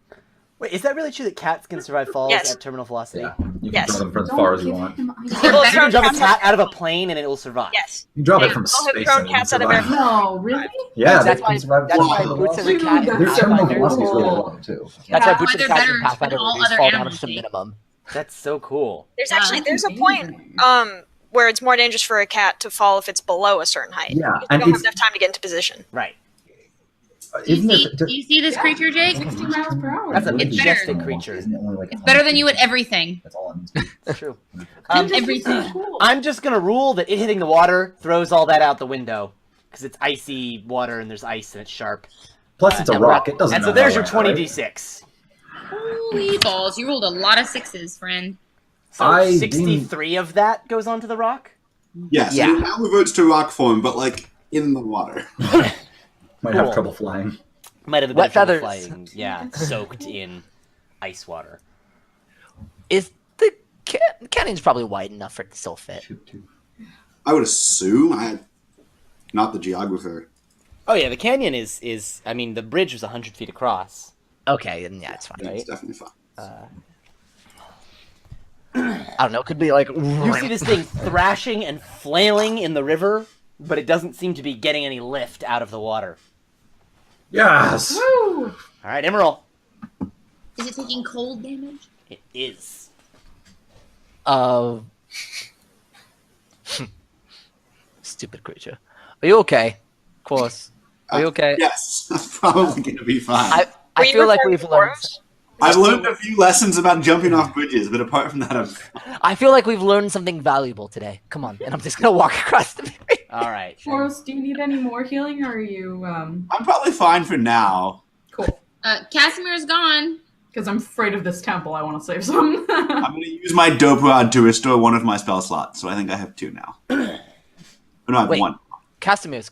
[SPEAKER 1] Wait, is that really true that cats can survive falls
[SPEAKER 4] Yes.
[SPEAKER 1] at terminal velocity?
[SPEAKER 7] Yeah, you can
[SPEAKER 4] Yes.
[SPEAKER 7] throw them for as
[SPEAKER 6] Don't
[SPEAKER 7] far as you
[SPEAKER 6] give
[SPEAKER 7] want.
[SPEAKER 6] him
[SPEAKER 1] So
[SPEAKER 2] They're
[SPEAKER 1] you
[SPEAKER 2] better
[SPEAKER 1] can drop a
[SPEAKER 2] than
[SPEAKER 1] cat out of a plane and it will survive.
[SPEAKER 4] Yes.
[SPEAKER 7] You drop it
[SPEAKER 4] They
[SPEAKER 7] from
[SPEAKER 4] all have
[SPEAKER 7] space.
[SPEAKER 4] thrown
[SPEAKER 7] and it
[SPEAKER 4] cats out of
[SPEAKER 7] survives.
[SPEAKER 4] airplanes.
[SPEAKER 6] No, really?
[SPEAKER 7] Yeah,
[SPEAKER 5] That's
[SPEAKER 7] they
[SPEAKER 5] why-
[SPEAKER 7] can survive.
[SPEAKER 5] that's why
[SPEAKER 3] Wow.
[SPEAKER 5] Boots and the
[SPEAKER 6] Dude,
[SPEAKER 5] Cat
[SPEAKER 6] that's
[SPEAKER 5] and
[SPEAKER 7] Their terminal
[SPEAKER 5] Pathfinder.
[SPEAKER 7] velocity is really
[SPEAKER 6] cool.
[SPEAKER 7] low too.
[SPEAKER 5] That's
[SPEAKER 6] Yeah.
[SPEAKER 5] why
[SPEAKER 2] That's
[SPEAKER 5] Boots
[SPEAKER 2] why
[SPEAKER 5] and
[SPEAKER 2] they're
[SPEAKER 5] the Cat
[SPEAKER 2] better
[SPEAKER 5] and Pathfinder
[SPEAKER 2] than all
[SPEAKER 5] reviews
[SPEAKER 2] other
[SPEAKER 5] fall down
[SPEAKER 2] animals,
[SPEAKER 5] to
[SPEAKER 2] Jake.
[SPEAKER 5] minimum.
[SPEAKER 1] That's so cool.
[SPEAKER 4] There's
[SPEAKER 2] Yeah.
[SPEAKER 4] actually there's a
[SPEAKER 6] That's
[SPEAKER 4] point
[SPEAKER 6] amazing.
[SPEAKER 4] where it's more dangerous for a cat to fall if it's below a certain height.
[SPEAKER 7] Yeah,
[SPEAKER 4] Because
[SPEAKER 7] and
[SPEAKER 4] they don't have
[SPEAKER 7] it's-
[SPEAKER 4] enough time to get into position.
[SPEAKER 1] Right.
[SPEAKER 7] Isn't
[SPEAKER 2] Do
[SPEAKER 7] it?
[SPEAKER 2] you see this
[SPEAKER 6] Yeah.
[SPEAKER 2] creature, Jake?
[SPEAKER 6] 60 miles per hour.
[SPEAKER 1] That's a
[SPEAKER 2] It's
[SPEAKER 1] majestic
[SPEAKER 2] better.
[SPEAKER 1] creature.
[SPEAKER 2] It's better than you at everything.
[SPEAKER 7] That's all I'm
[SPEAKER 1] It's true.
[SPEAKER 6] And just
[SPEAKER 2] everything.
[SPEAKER 6] so cool.
[SPEAKER 1] I'm just gonna rule that it hitting the water throws all that out the window. Because it's icy water and there's ice and it's sharp.
[SPEAKER 7] Plus, it's a
[SPEAKER 1] And
[SPEAKER 7] rock. It doesn't.
[SPEAKER 1] And so
[SPEAKER 7] matter
[SPEAKER 1] there's your
[SPEAKER 7] where,
[SPEAKER 1] 20d6.
[SPEAKER 2] Holy balls! You rolled a lot of sixes, friend.
[SPEAKER 1] So
[SPEAKER 7] I
[SPEAKER 1] 63 of that goes onto the rock?
[SPEAKER 3] Yes,
[SPEAKER 5] Yeah.
[SPEAKER 3] it now reverts to rock form, but like in the water.
[SPEAKER 7] Might
[SPEAKER 1] Cool.
[SPEAKER 7] have trouble flying.
[SPEAKER 1] Might have a bit
[SPEAKER 5] Wet
[SPEAKER 1] of trouble
[SPEAKER 5] feathers.
[SPEAKER 1] flying. Yeah, soaked in ice water.
[SPEAKER 5] Is the canyon's probably wide enough for it to still fit?
[SPEAKER 3] I would assume. Not the geographer.
[SPEAKER 1] Oh yeah, the canyon is I mean, the bridge was 100 feet across.
[SPEAKER 5] Okay, then yeah, it's fine.
[SPEAKER 3] Yeah,
[SPEAKER 1] Right.
[SPEAKER 3] it's definitely fine.
[SPEAKER 5] I don't know. It could be like
[SPEAKER 1] You see this thing thrashing and flailing in the river, but it doesn't seem to be getting any lift out of the water.
[SPEAKER 7] Yes.
[SPEAKER 6] Woo!
[SPEAKER 1] All right, Emerald.
[SPEAKER 2] Is it taking cold damage?
[SPEAKER 1] It is.
[SPEAKER 5] Stupid creature. Are you okay? Of course. Are you okay?
[SPEAKER 3] Yes, that's probably going to be fine.
[SPEAKER 5] I
[SPEAKER 4] Were you
[SPEAKER 5] feel like
[SPEAKER 4] referring
[SPEAKER 5] we've
[SPEAKER 4] to
[SPEAKER 5] learned.
[SPEAKER 4] dwarves?
[SPEAKER 3] I've learned a few lessons about jumping off bridges, but apart from that,
[SPEAKER 5] I feel like we've learned something valuable today. Come on, and I'm just gonna walk across the bridge.
[SPEAKER 1] All right.
[SPEAKER 6] Boros, do you need any more healing, or are you
[SPEAKER 3] I'm probably fine for now.
[SPEAKER 6] cool?
[SPEAKER 2] Casimir's gone.
[SPEAKER 6] Because I'm afraid of this temple. I want to save some.
[SPEAKER 3] I'm going to use my dope rod to restore one of my spell slots, so I think I have 2 now. Oh, no, I have
[SPEAKER 5] Wait.
[SPEAKER 3] 1.
[SPEAKER 5] Casimir's.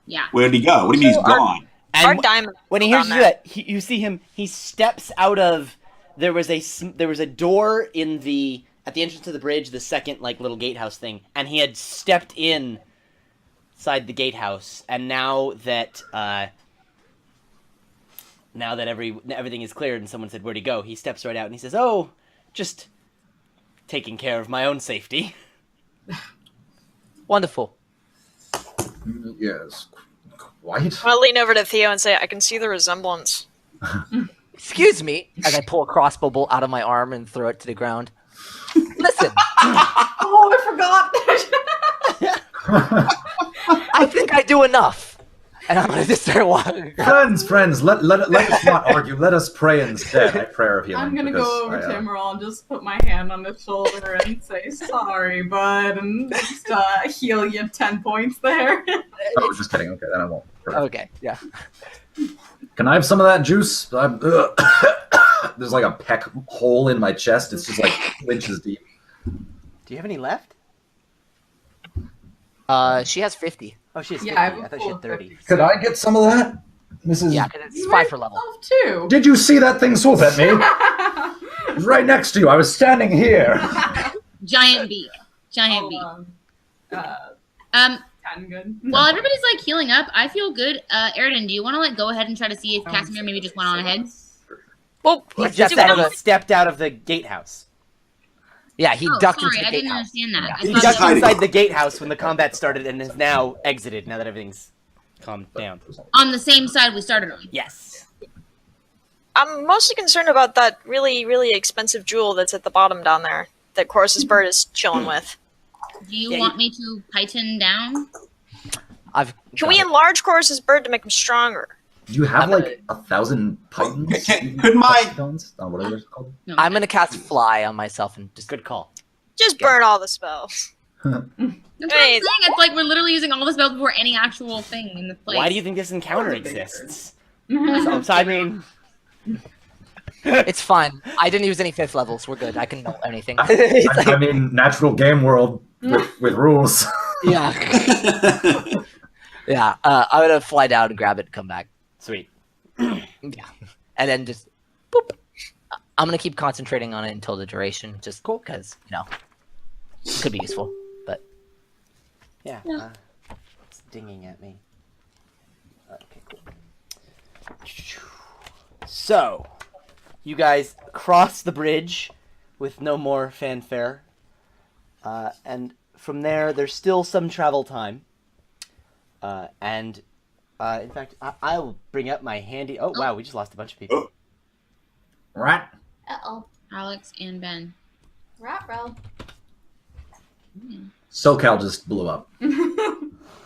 [SPEAKER 2] Yeah.
[SPEAKER 3] Where'd he go? What do you mean he's gone?
[SPEAKER 4] Our
[SPEAKER 1] And
[SPEAKER 4] diamond.
[SPEAKER 1] when he
[SPEAKER 4] down
[SPEAKER 1] hears you do
[SPEAKER 4] there.
[SPEAKER 1] that, you see him. He steps out of. There was a door in the at the entrance to the bridge, the second like little gatehouse thing, and he had stepped inside the gatehouse. And now that everything is cleared, and someone said, "Where'd he go?" He steps right out and he says, "Oh, just taking care of my own safety."
[SPEAKER 5] Wonderful.
[SPEAKER 7] Yes. Quite.
[SPEAKER 4] I'll lean over to Theo and say, I can see the resemblance.
[SPEAKER 5] Excuse me, as I pull a crossbow bolt out of my arm and throw it to the ground. Listen,
[SPEAKER 6] Oh, I forgot.
[SPEAKER 5] I think I do enough, and I'm gonna just start walking.
[SPEAKER 7] friends, let us not argue. Let us pray instead. I prayer of healing.
[SPEAKER 6] I'm gonna
[SPEAKER 7] because
[SPEAKER 6] go over
[SPEAKER 7] I,
[SPEAKER 6] to Emerald and just put my hand on his shoulder and say, "Sorry, bud," and just heal you 10 points there.
[SPEAKER 7] Oh, just kidding. Okay, then I won't. Perfect.
[SPEAKER 5] Okay, yeah.
[SPEAKER 7] Can I have some of that juice? There's like a peck hole in my chest. It's just like 2 inches deep.
[SPEAKER 1] Do you have any left?
[SPEAKER 5] She has 50.
[SPEAKER 1] Oh, she has 50.
[SPEAKER 6] Yeah, I have a
[SPEAKER 1] I thought she
[SPEAKER 6] full
[SPEAKER 1] had 30.
[SPEAKER 7] Could I get some of that? This is.
[SPEAKER 5] Yeah, because it's
[SPEAKER 6] You
[SPEAKER 5] 5 per level.
[SPEAKER 6] Too.
[SPEAKER 7] Did you see that thing swoop at me? It was right next to you. I was standing here.
[SPEAKER 2] Giant beak. Giant
[SPEAKER 6] Hold
[SPEAKER 2] beak.
[SPEAKER 6] on. 10 good.
[SPEAKER 2] While everybody's like healing up, I feel good. Eridan, do you want to like go ahead and try to see if Casimir maybe just went on ahead?
[SPEAKER 4] Well,
[SPEAKER 1] He
[SPEAKER 4] do
[SPEAKER 1] just
[SPEAKER 4] we know-
[SPEAKER 1] stepped out of the gatehouse.
[SPEAKER 5] Yeah, he
[SPEAKER 2] Oh,
[SPEAKER 5] ducked
[SPEAKER 2] sorry,
[SPEAKER 5] into the
[SPEAKER 2] I didn't
[SPEAKER 5] gatehouse.
[SPEAKER 2] understand that. I
[SPEAKER 1] He
[SPEAKER 2] thought
[SPEAKER 1] ducked
[SPEAKER 2] that-
[SPEAKER 1] inside the gatehouse when the combat started and has now exited now that everything's calmed down.
[SPEAKER 2] on the same side we started on.
[SPEAKER 1] Yes.
[SPEAKER 4] I'm mostly concerned about that really, really expensive jewel that's at the bottom down there that Chorus's bird is chilling with.
[SPEAKER 2] Do you
[SPEAKER 1] Yeah,
[SPEAKER 2] want me to tighten down?
[SPEAKER 5] I've
[SPEAKER 4] Can
[SPEAKER 5] got
[SPEAKER 4] we
[SPEAKER 5] it.
[SPEAKER 4] enlarge Chorus's bird to make him stronger?
[SPEAKER 7] Do you have
[SPEAKER 5] I'm
[SPEAKER 7] like 1,000 pythons?
[SPEAKER 3] Could my-
[SPEAKER 7] Pythons? Oh, whatever it's called.
[SPEAKER 2] No.
[SPEAKER 5] I'm gonna cast fly on myself and just
[SPEAKER 1] Good call.
[SPEAKER 4] Just burn all the spells.
[SPEAKER 2] That's what I'm
[SPEAKER 4] Hey.
[SPEAKER 2] saying. It's like we're literally using all the spells before any actual thing in the place.
[SPEAKER 1] Why do you think this encounter exists?
[SPEAKER 6] So,
[SPEAKER 1] So, I mean,
[SPEAKER 5] It's fine. I didn't use any 5th levels. We're good. I can know anything.
[SPEAKER 7] I mean, natural game world with rules.
[SPEAKER 5] Yeah. Yeah. I'm gonna fly down and grab it and come back.
[SPEAKER 1] sweet.
[SPEAKER 5] Yeah. And then just boop. I'm gonna keep concentrating on it until the duration, just cool, because it could be useful. But
[SPEAKER 1] Yeah.
[SPEAKER 2] Yeah.
[SPEAKER 1] It's dinging at me. Okay, cool. So, you guys cross the bridge with no more fanfare. And from there, there's still some travel time. In fact, I'll bring up my handy... Oh, wow, we just lost a bunch of people.
[SPEAKER 7] Right.
[SPEAKER 8] Uh-oh.
[SPEAKER 2] Alex and Ben.
[SPEAKER 8] Ruh-roh.
[SPEAKER 7] SoCal just blew up.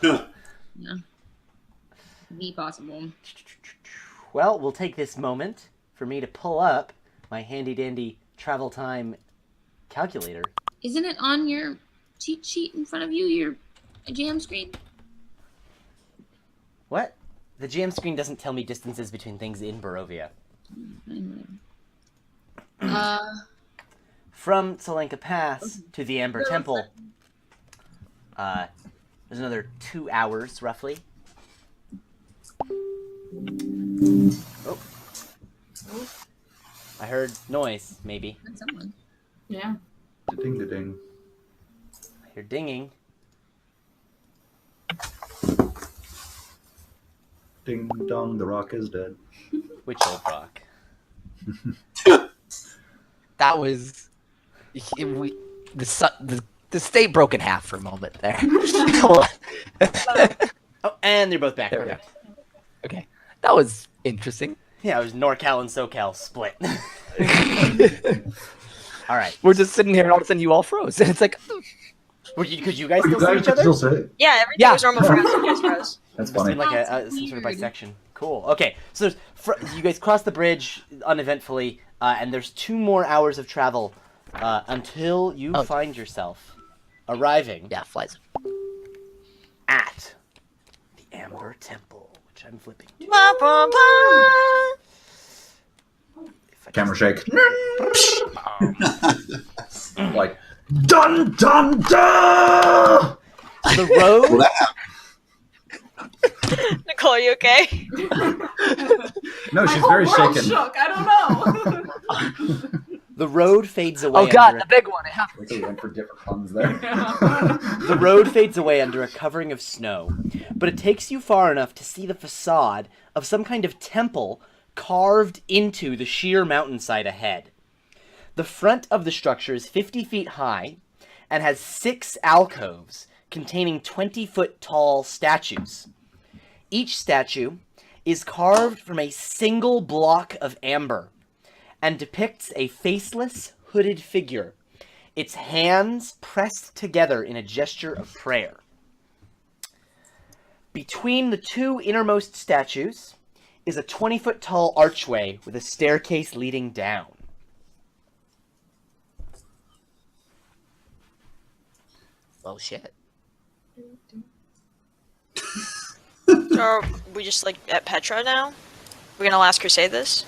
[SPEAKER 2] Yeah. Be possible.
[SPEAKER 1] Well, we'll take this moment for me to pull up my handy-dandy travel time calculator.
[SPEAKER 2] Isn't it on your cheat sheet in front of you, your jam screen?
[SPEAKER 1] What? The jam screen doesn't tell me distances between things in Barovia. From Solenka Pass to the Amber Temple, there's another 2 hours, roughly. Oh. I heard noise, maybe.
[SPEAKER 2] Someone.
[SPEAKER 6] Yeah.
[SPEAKER 7] Ding, ding, ding.
[SPEAKER 1] I hear dinging.
[SPEAKER 7] Ding dong, the rock is dead.
[SPEAKER 1] Which old rock?
[SPEAKER 5] That was the state broke in half for a moment there.
[SPEAKER 1] Oh, and they're both back.
[SPEAKER 5] There we go.
[SPEAKER 1] Perfect.
[SPEAKER 5] Okay, that was interesting.
[SPEAKER 1] Yeah, it was NorCal and SoCal split. All right.
[SPEAKER 5] We're just sitting here, and all of a sudden, you all froze, and it's like,
[SPEAKER 1] Could you guys
[SPEAKER 7] You
[SPEAKER 1] still see
[SPEAKER 7] guys
[SPEAKER 1] each
[SPEAKER 7] can
[SPEAKER 1] other?
[SPEAKER 7] still say it.
[SPEAKER 4] Yeah, everything
[SPEAKER 5] Yeah.
[SPEAKER 4] was normal for us. You guys froze.
[SPEAKER 7] That's
[SPEAKER 1] Must
[SPEAKER 7] funny.
[SPEAKER 1] be like
[SPEAKER 2] That's
[SPEAKER 1] some sort of
[SPEAKER 2] weird.
[SPEAKER 1] bisection. Cool. Okay, so you guys cross the bridge uneventfully, and there's 2 more hours of travel until you find yourself arriving
[SPEAKER 5] yeah, flies.
[SPEAKER 1] at the Amber Temple, which I'm flipping to.
[SPEAKER 4] Ba, ba, ba.
[SPEAKER 1] If I
[SPEAKER 7] Camera
[SPEAKER 1] just-
[SPEAKER 7] shake. Like, dun dun dun!
[SPEAKER 1] The road.
[SPEAKER 3] Well, that
[SPEAKER 4] Nicole, are you okay?
[SPEAKER 7] No,
[SPEAKER 6] My
[SPEAKER 7] she's
[SPEAKER 6] whole
[SPEAKER 7] very
[SPEAKER 6] world
[SPEAKER 7] shaken.
[SPEAKER 6] shook. I don't know.
[SPEAKER 1] The road fades away.
[SPEAKER 5] Oh god,
[SPEAKER 1] under
[SPEAKER 5] the big one! It happened.
[SPEAKER 7] We went for different puns there.
[SPEAKER 1] The road fades away under a covering of snow, but it takes you far enough to see the facade of some kind of temple carved into the sheer mountainside ahead. The front of the structure is 50 feet high and has 6 alcoves containing 20-foot tall statues. Each statue is carved from a single block of amber and depicts a faceless, hooded figure, its hands pressed together in a gesture of prayer. Between the 2 innermost statues is a 20-foot tall archway with a staircase leading down.
[SPEAKER 5] Oh shit.
[SPEAKER 4] Or we just like at Petra now? We're gonna Last Crusade this?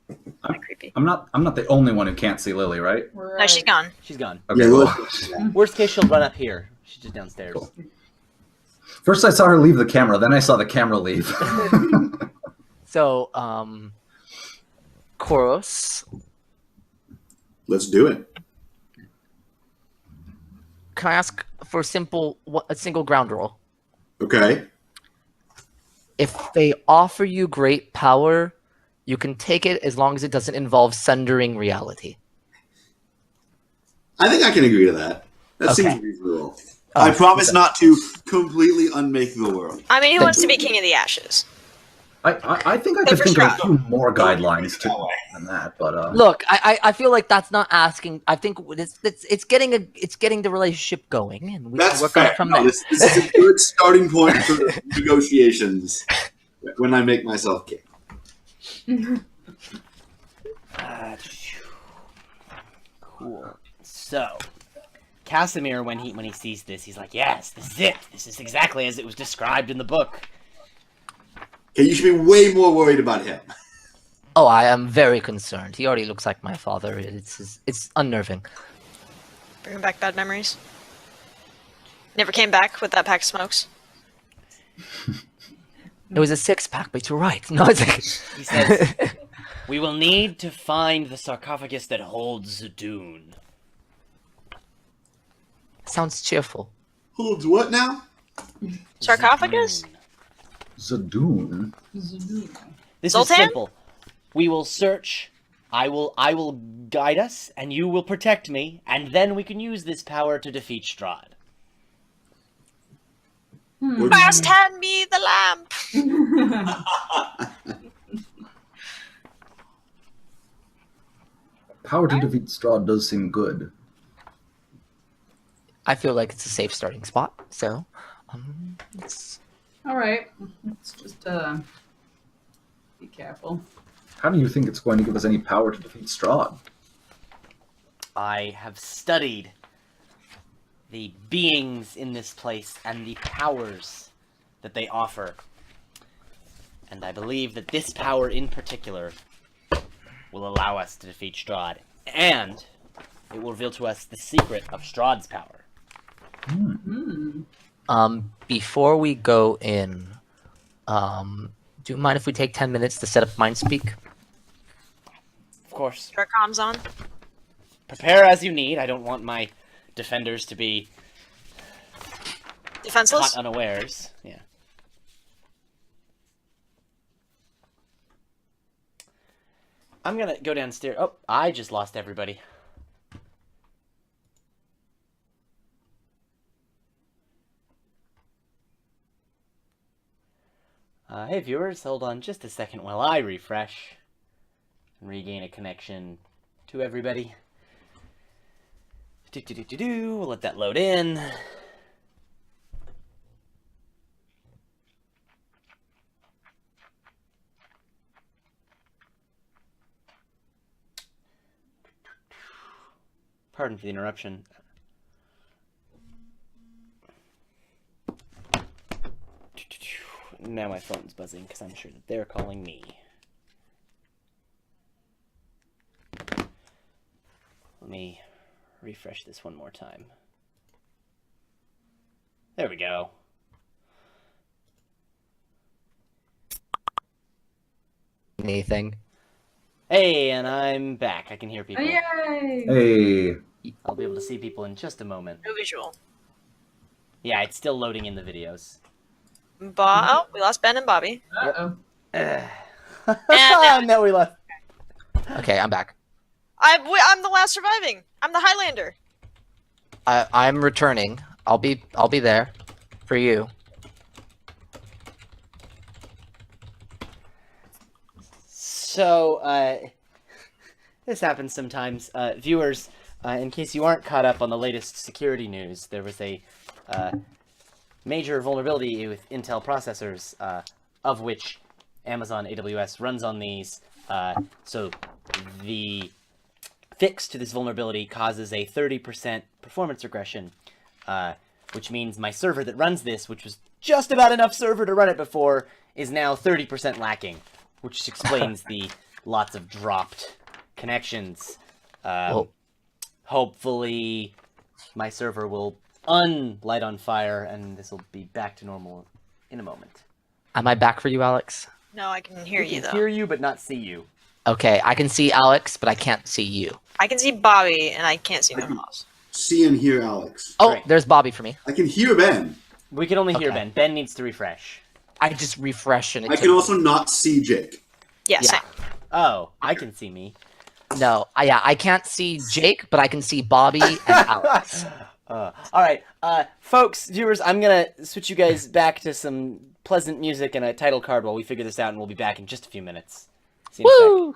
[SPEAKER 4] Kinda creepy.
[SPEAKER 7] I'm not the only one who can't see Lily, right?
[SPEAKER 4] No, she's gone.
[SPEAKER 1] She's gone.
[SPEAKER 7] Okay,
[SPEAKER 3] Yeah,
[SPEAKER 7] cool.
[SPEAKER 3] well,
[SPEAKER 1] Worst case, she'll run up here. She's just downstairs.
[SPEAKER 7] Cool. First I saw her leave the camera, then I saw the camera leave.
[SPEAKER 5] So, Koros,
[SPEAKER 3] let's do it.
[SPEAKER 5] can I ask for a single ground rule?
[SPEAKER 3] Okay.
[SPEAKER 5] If they offer you great power, you can take it as long as it doesn't involve sundering reality.
[SPEAKER 3] I think I can agree to that. That
[SPEAKER 5] Okay.
[SPEAKER 3] seems reasonable. I promise not to completely unmake the world.
[SPEAKER 4] I mean, who wants to be King of the Ashes?
[SPEAKER 7] I think I
[SPEAKER 4] Go
[SPEAKER 7] could
[SPEAKER 4] for
[SPEAKER 7] think of a
[SPEAKER 4] Shroud.
[SPEAKER 7] few more guidelines than that, but
[SPEAKER 5] Look, I feel like that's not asking. I think it's getting the relationship going, and we
[SPEAKER 3] That's
[SPEAKER 5] can work on
[SPEAKER 3] fair.
[SPEAKER 5] it from
[SPEAKER 3] No,
[SPEAKER 5] there.
[SPEAKER 3] this is a good starting point for negotiations when I make myself king.
[SPEAKER 1] Cool. So, Casimir, when he sees this, he's like, "Yes, this is it. This is exactly as it was described in the book."
[SPEAKER 3] Okay, you should be way more worried about him.
[SPEAKER 5] Oh, I am very concerned. He already looks like my father. It's unnerving.
[SPEAKER 4] Bringing back bad memories. Never came back with that pack of smokes.
[SPEAKER 5] It was a 6-pack, but you're right. No, it's like...
[SPEAKER 1] He says, "We will need to find the sarcophagus that holds Zadun."
[SPEAKER 5] Sounds cheerful.
[SPEAKER 3] Holds what now?
[SPEAKER 4] Sarcophagus?
[SPEAKER 7] Zadoon.
[SPEAKER 1] This
[SPEAKER 4] Zoltan?
[SPEAKER 1] is simple. We will search. I will guide us, and you will protect me, and then we can use this power to defeat Strahd.
[SPEAKER 4] First hand me the lamp.
[SPEAKER 7] Power to defeat Strahd does seem good.
[SPEAKER 5] I feel like it's a safe starting spot. So, it's...
[SPEAKER 6] All right, let's just be careful.
[SPEAKER 7] How do you think it's going to give us any power to defeat Strahd?
[SPEAKER 1] I have studied the beings in this place and the powers that they offer. And I believe that this power in particular will allow us to defeat Strahd. And it will reveal to us the secret of Strahd's power.
[SPEAKER 5] Before we go in, do you mind if we take 10 minutes to set up Mindspeak?
[SPEAKER 1] Of course.
[SPEAKER 4] Our comms on.
[SPEAKER 1] Prepare as you need. I don't want my defenders to be
[SPEAKER 4] Defenseless?
[SPEAKER 1] caught unawares. Yeah. I'm gonna go downstairs. Oh, I just lost everybody. Hey viewers, hold on just a second while I refresh and regain a connection to everybody. We'll let that load in. Pardon for the interruption. Now my phone's buzzing because I'm sure that they're calling me. Let me refresh this one more time. There we go.
[SPEAKER 5] Anything?
[SPEAKER 1] Hey, and I'm back. I can hear people.
[SPEAKER 6] Yay!
[SPEAKER 7] Hey,
[SPEAKER 1] I'll be able to see people in just a moment.
[SPEAKER 4] No visual.
[SPEAKER 1] Yeah, it's still loading in the videos.
[SPEAKER 4] Oh, we lost Ben and Bobby.
[SPEAKER 6] Uh-oh.
[SPEAKER 1] No, we left.
[SPEAKER 5] Okay, I'm back.
[SPEAKER 4] I'm the last surviving. I'm the Highlander.
[SPEAKER 5] I'm returning. I'll be there for you.
[SPEAKER 1] So, this happens sometimes. Viewers, in case you aren't caught up on the latest security news, there was a major vulnerability with Intel processors, of which Amazon AWS runs on these. So the fix to this vulnerability causes a 30% performance regression, which means my server that runs this, which was just about enough server to run it before, is now 30% lacking, which explains the lots of dropped connections. Hopefully my server will light on fire and this will be back to normal in a moment.
[SPEAKER 5] Am I back for you, Alex?
[SPEAKER 4] No, I can hear
[SPEAKER 1] We
[SPEAKER 4] you
[SPEAKER 1] can
[SPEAKER 4] though.
[SPEAKER 1] hear you, but not see you.
[SPEAKER 5] Okay, I can see Alex, but I can't see you.
[SPEAKER 4] I can see Bobby, and I can't see no one else.
[SPEAKER 3] See and hear Alex.
[SPEAKER 5] Oh,
[SPEAKER 1] Great.
[SPEAKER 5] there's Bobby for me.
[SPEAKER 3] I can hear Ben.
[SPEAKER 1] We can only hear
[SPEAKER 5] Okay.
[SPEAKER 1] Ben. Ben needs to refresh.
[SPEAKER 5] I just refresh and it
[SPEAKER 3] I can
[SPEAKER 5] takes-
[SPEAKER 3] also not see Jake.
[SPEAKER 4] Yeah,
[SPEAKER 5] Yeah.
[SPEAKER 4] same.
[SPEAKER 1] Oh, I can see me.
[SPEAKER 5] No, I can't see Jake, but I can see Bobby and Alex.
[SPEAKER 1] All right, folks, viewers, I'm gonna switch you guys back to some pleasant music and a title card while we figure this out, and we'll be back in just a few minutes. See you in a sec.
[SPEAKER 5] Woo!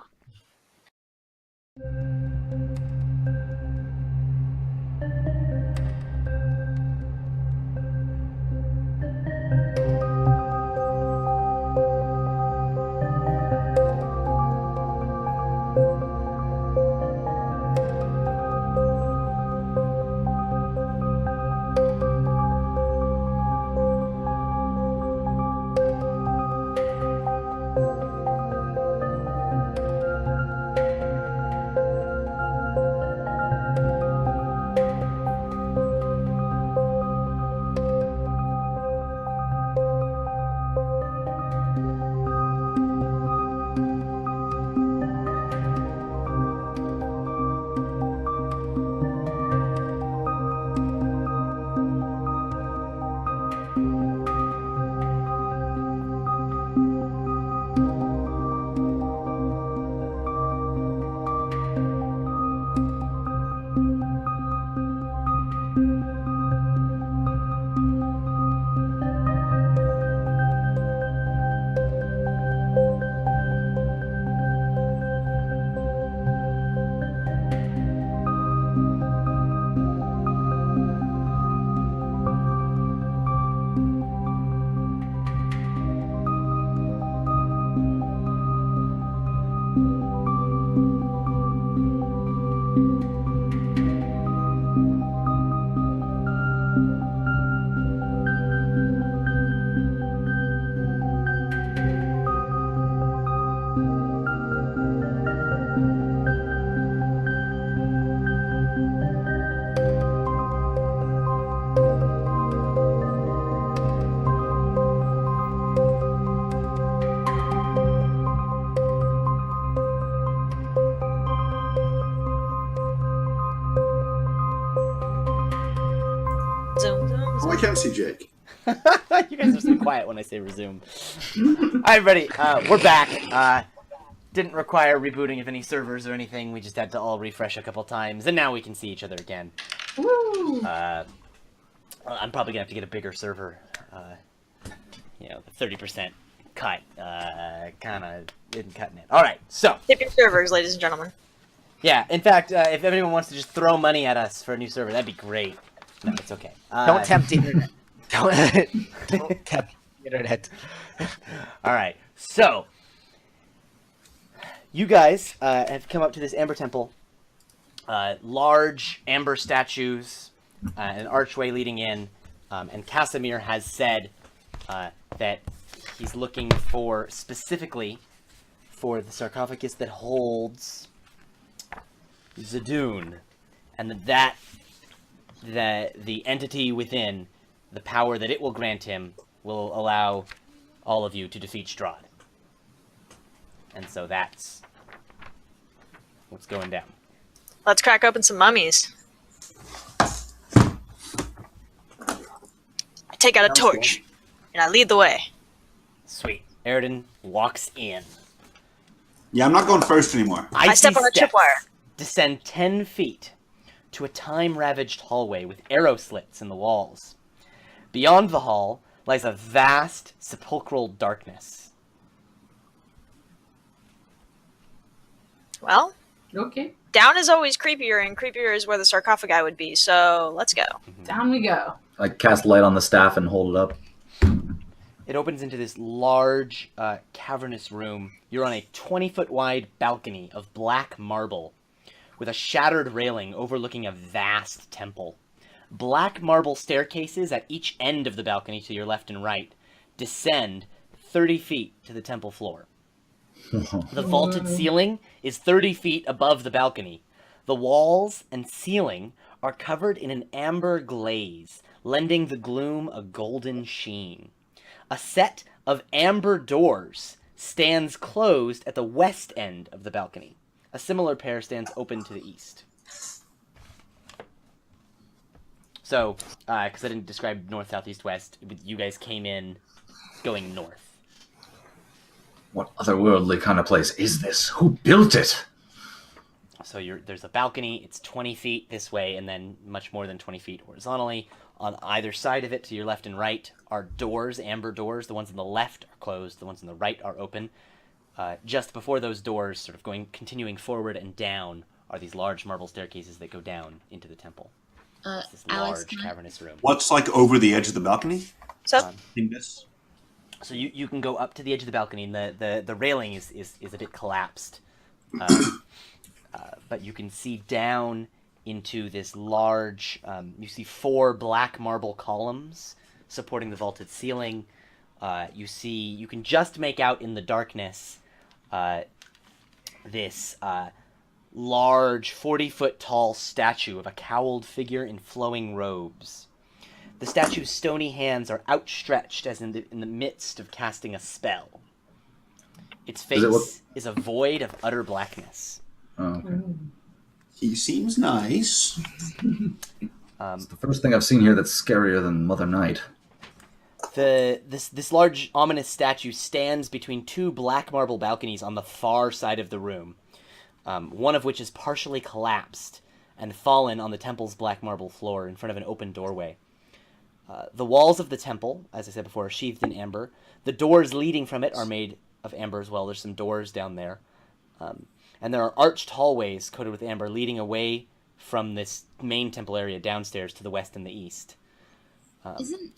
[SPEAKER 3] can't see Jake.
[SPEAKER 1] You guys are so quiet when I say resume. Alright, everybody, we're back. Didn't require rebooting of any servers or anything. We just had to all refresh a couple times, and now we can see each other again.
[SPEAKER 6] Woo!
[SPEAKER 1] I'm probably gonna have to get a bigger server. The 30% cut kind of isn't cutting it. All right, so
[SPEAKER 4] Tip your servers, ladies and gentlemen.
[SPEAKER 1] yeah. In fact, if anyone wants to just throw money at us for a new server, that'd be great. No, it's okay.
[SPEAKER 5] Don't tempt the internet. Don't tempt the internet.
[SPEAKER 1] All right, so you guys have come up to this Amber Temple. Large amber statues, an archway leading in, and Casimir has said that he's looking specifically for the sarcophagus that holds Zadoon, and that the entity within, the power that it will grant him, will allow all of you to defeat Strahd. And so that's what's going down.
[SPEAKER 4] Let's crack open some mummies. I take out a torch, and I lead the way.
[SPEAKER 1] Sweet. Aridin walks in.
[SPEAKER 3] Yeah, I'm not going first anymore.
[SPEAKER 4] I step on a tripwire.
[SPEAKER 1] Descend 10 feet to a time-ravaged hallway with arrow slits in the walls. Beyond the hall lies a vast sepulchral darkness.
[SPEAKER 4] Well,
[SPEAKER 6] Okay,
[SPEAKER 4] down is always creepier, and creepier is where the sarcophagi would be, so let's go.
[SPEAKER 6] down we go.
[SPEAKER 7] I cast light on the staff and hold it up.
[SPEAKER 1] It opens into this large, cavernous room. You're on a 20-foot wide balcony of black marble with a shattered railing overlooking a vast temple. Black marble staircases at each end of the balcony to your left and right descend 30 feet to the temple floor. The vaulted ceiling is 30 feet above the balcony. The walls and ceiling are covered in an amber glaze, lending the gloom a golden sheen. A set of amber doors stands closed at the west end of the balcony. A similar pair stands open to the east. So, because I didn't describe north, south, east, west, you guys came in going north.
[SPEAKER 7] What otherworldly kind of place is this? Who built it?
[SPEAKER 1] So there's a balcony, it's 20 feet this way, and then much more than 20 feet horizontally. On either side of it, to your left and right, are doors, amber doors. The ones on the left are closed, the ones on the right are open. Just before those doors, sort of continuing forward and down, are these large marble staircases that go down into the temple. It's this
[SPEAKER 2] Alex,
[SPEAKER 1] large cavernous room.
[SPEAKER 3] What's like over the edge of the balcony?
[SPEAKER 4] So,
[SPEAKER 3] In this?
[SPEAKER 1] So you can go up to the edge of the balcony, and the railing is a bit collapsed. But you can see down into this large, you see 4 black marble columns supporting the vaulted ceiling. You can just make out in the darkness this large 40-foot tall statue of a cowled figure in flowing robes. The statue's stony hands are outstretched as in the midst of casting a spell. Its face is a void of utter blackness.
[SPEAKER 7] Oh, okay.
[SPEAKER 3] He seems nice.
[SPEAKER 7] It's the first thing I've seen here that's scarier than Mother Night.
[SPEAKER 1] This large ominous statue stands between 2 black marble balconies on the far side of the room, one of which is partially collapsed and fallen on the temple's black marble floor in front of an open doorway. The walls of the temple, as I said before, are sheathed in amber. The doors leading from it are made of amber as well. There's some doors down there. And there are arched hallways coated with amber leading away from this main temple area downstairs to the west and the east.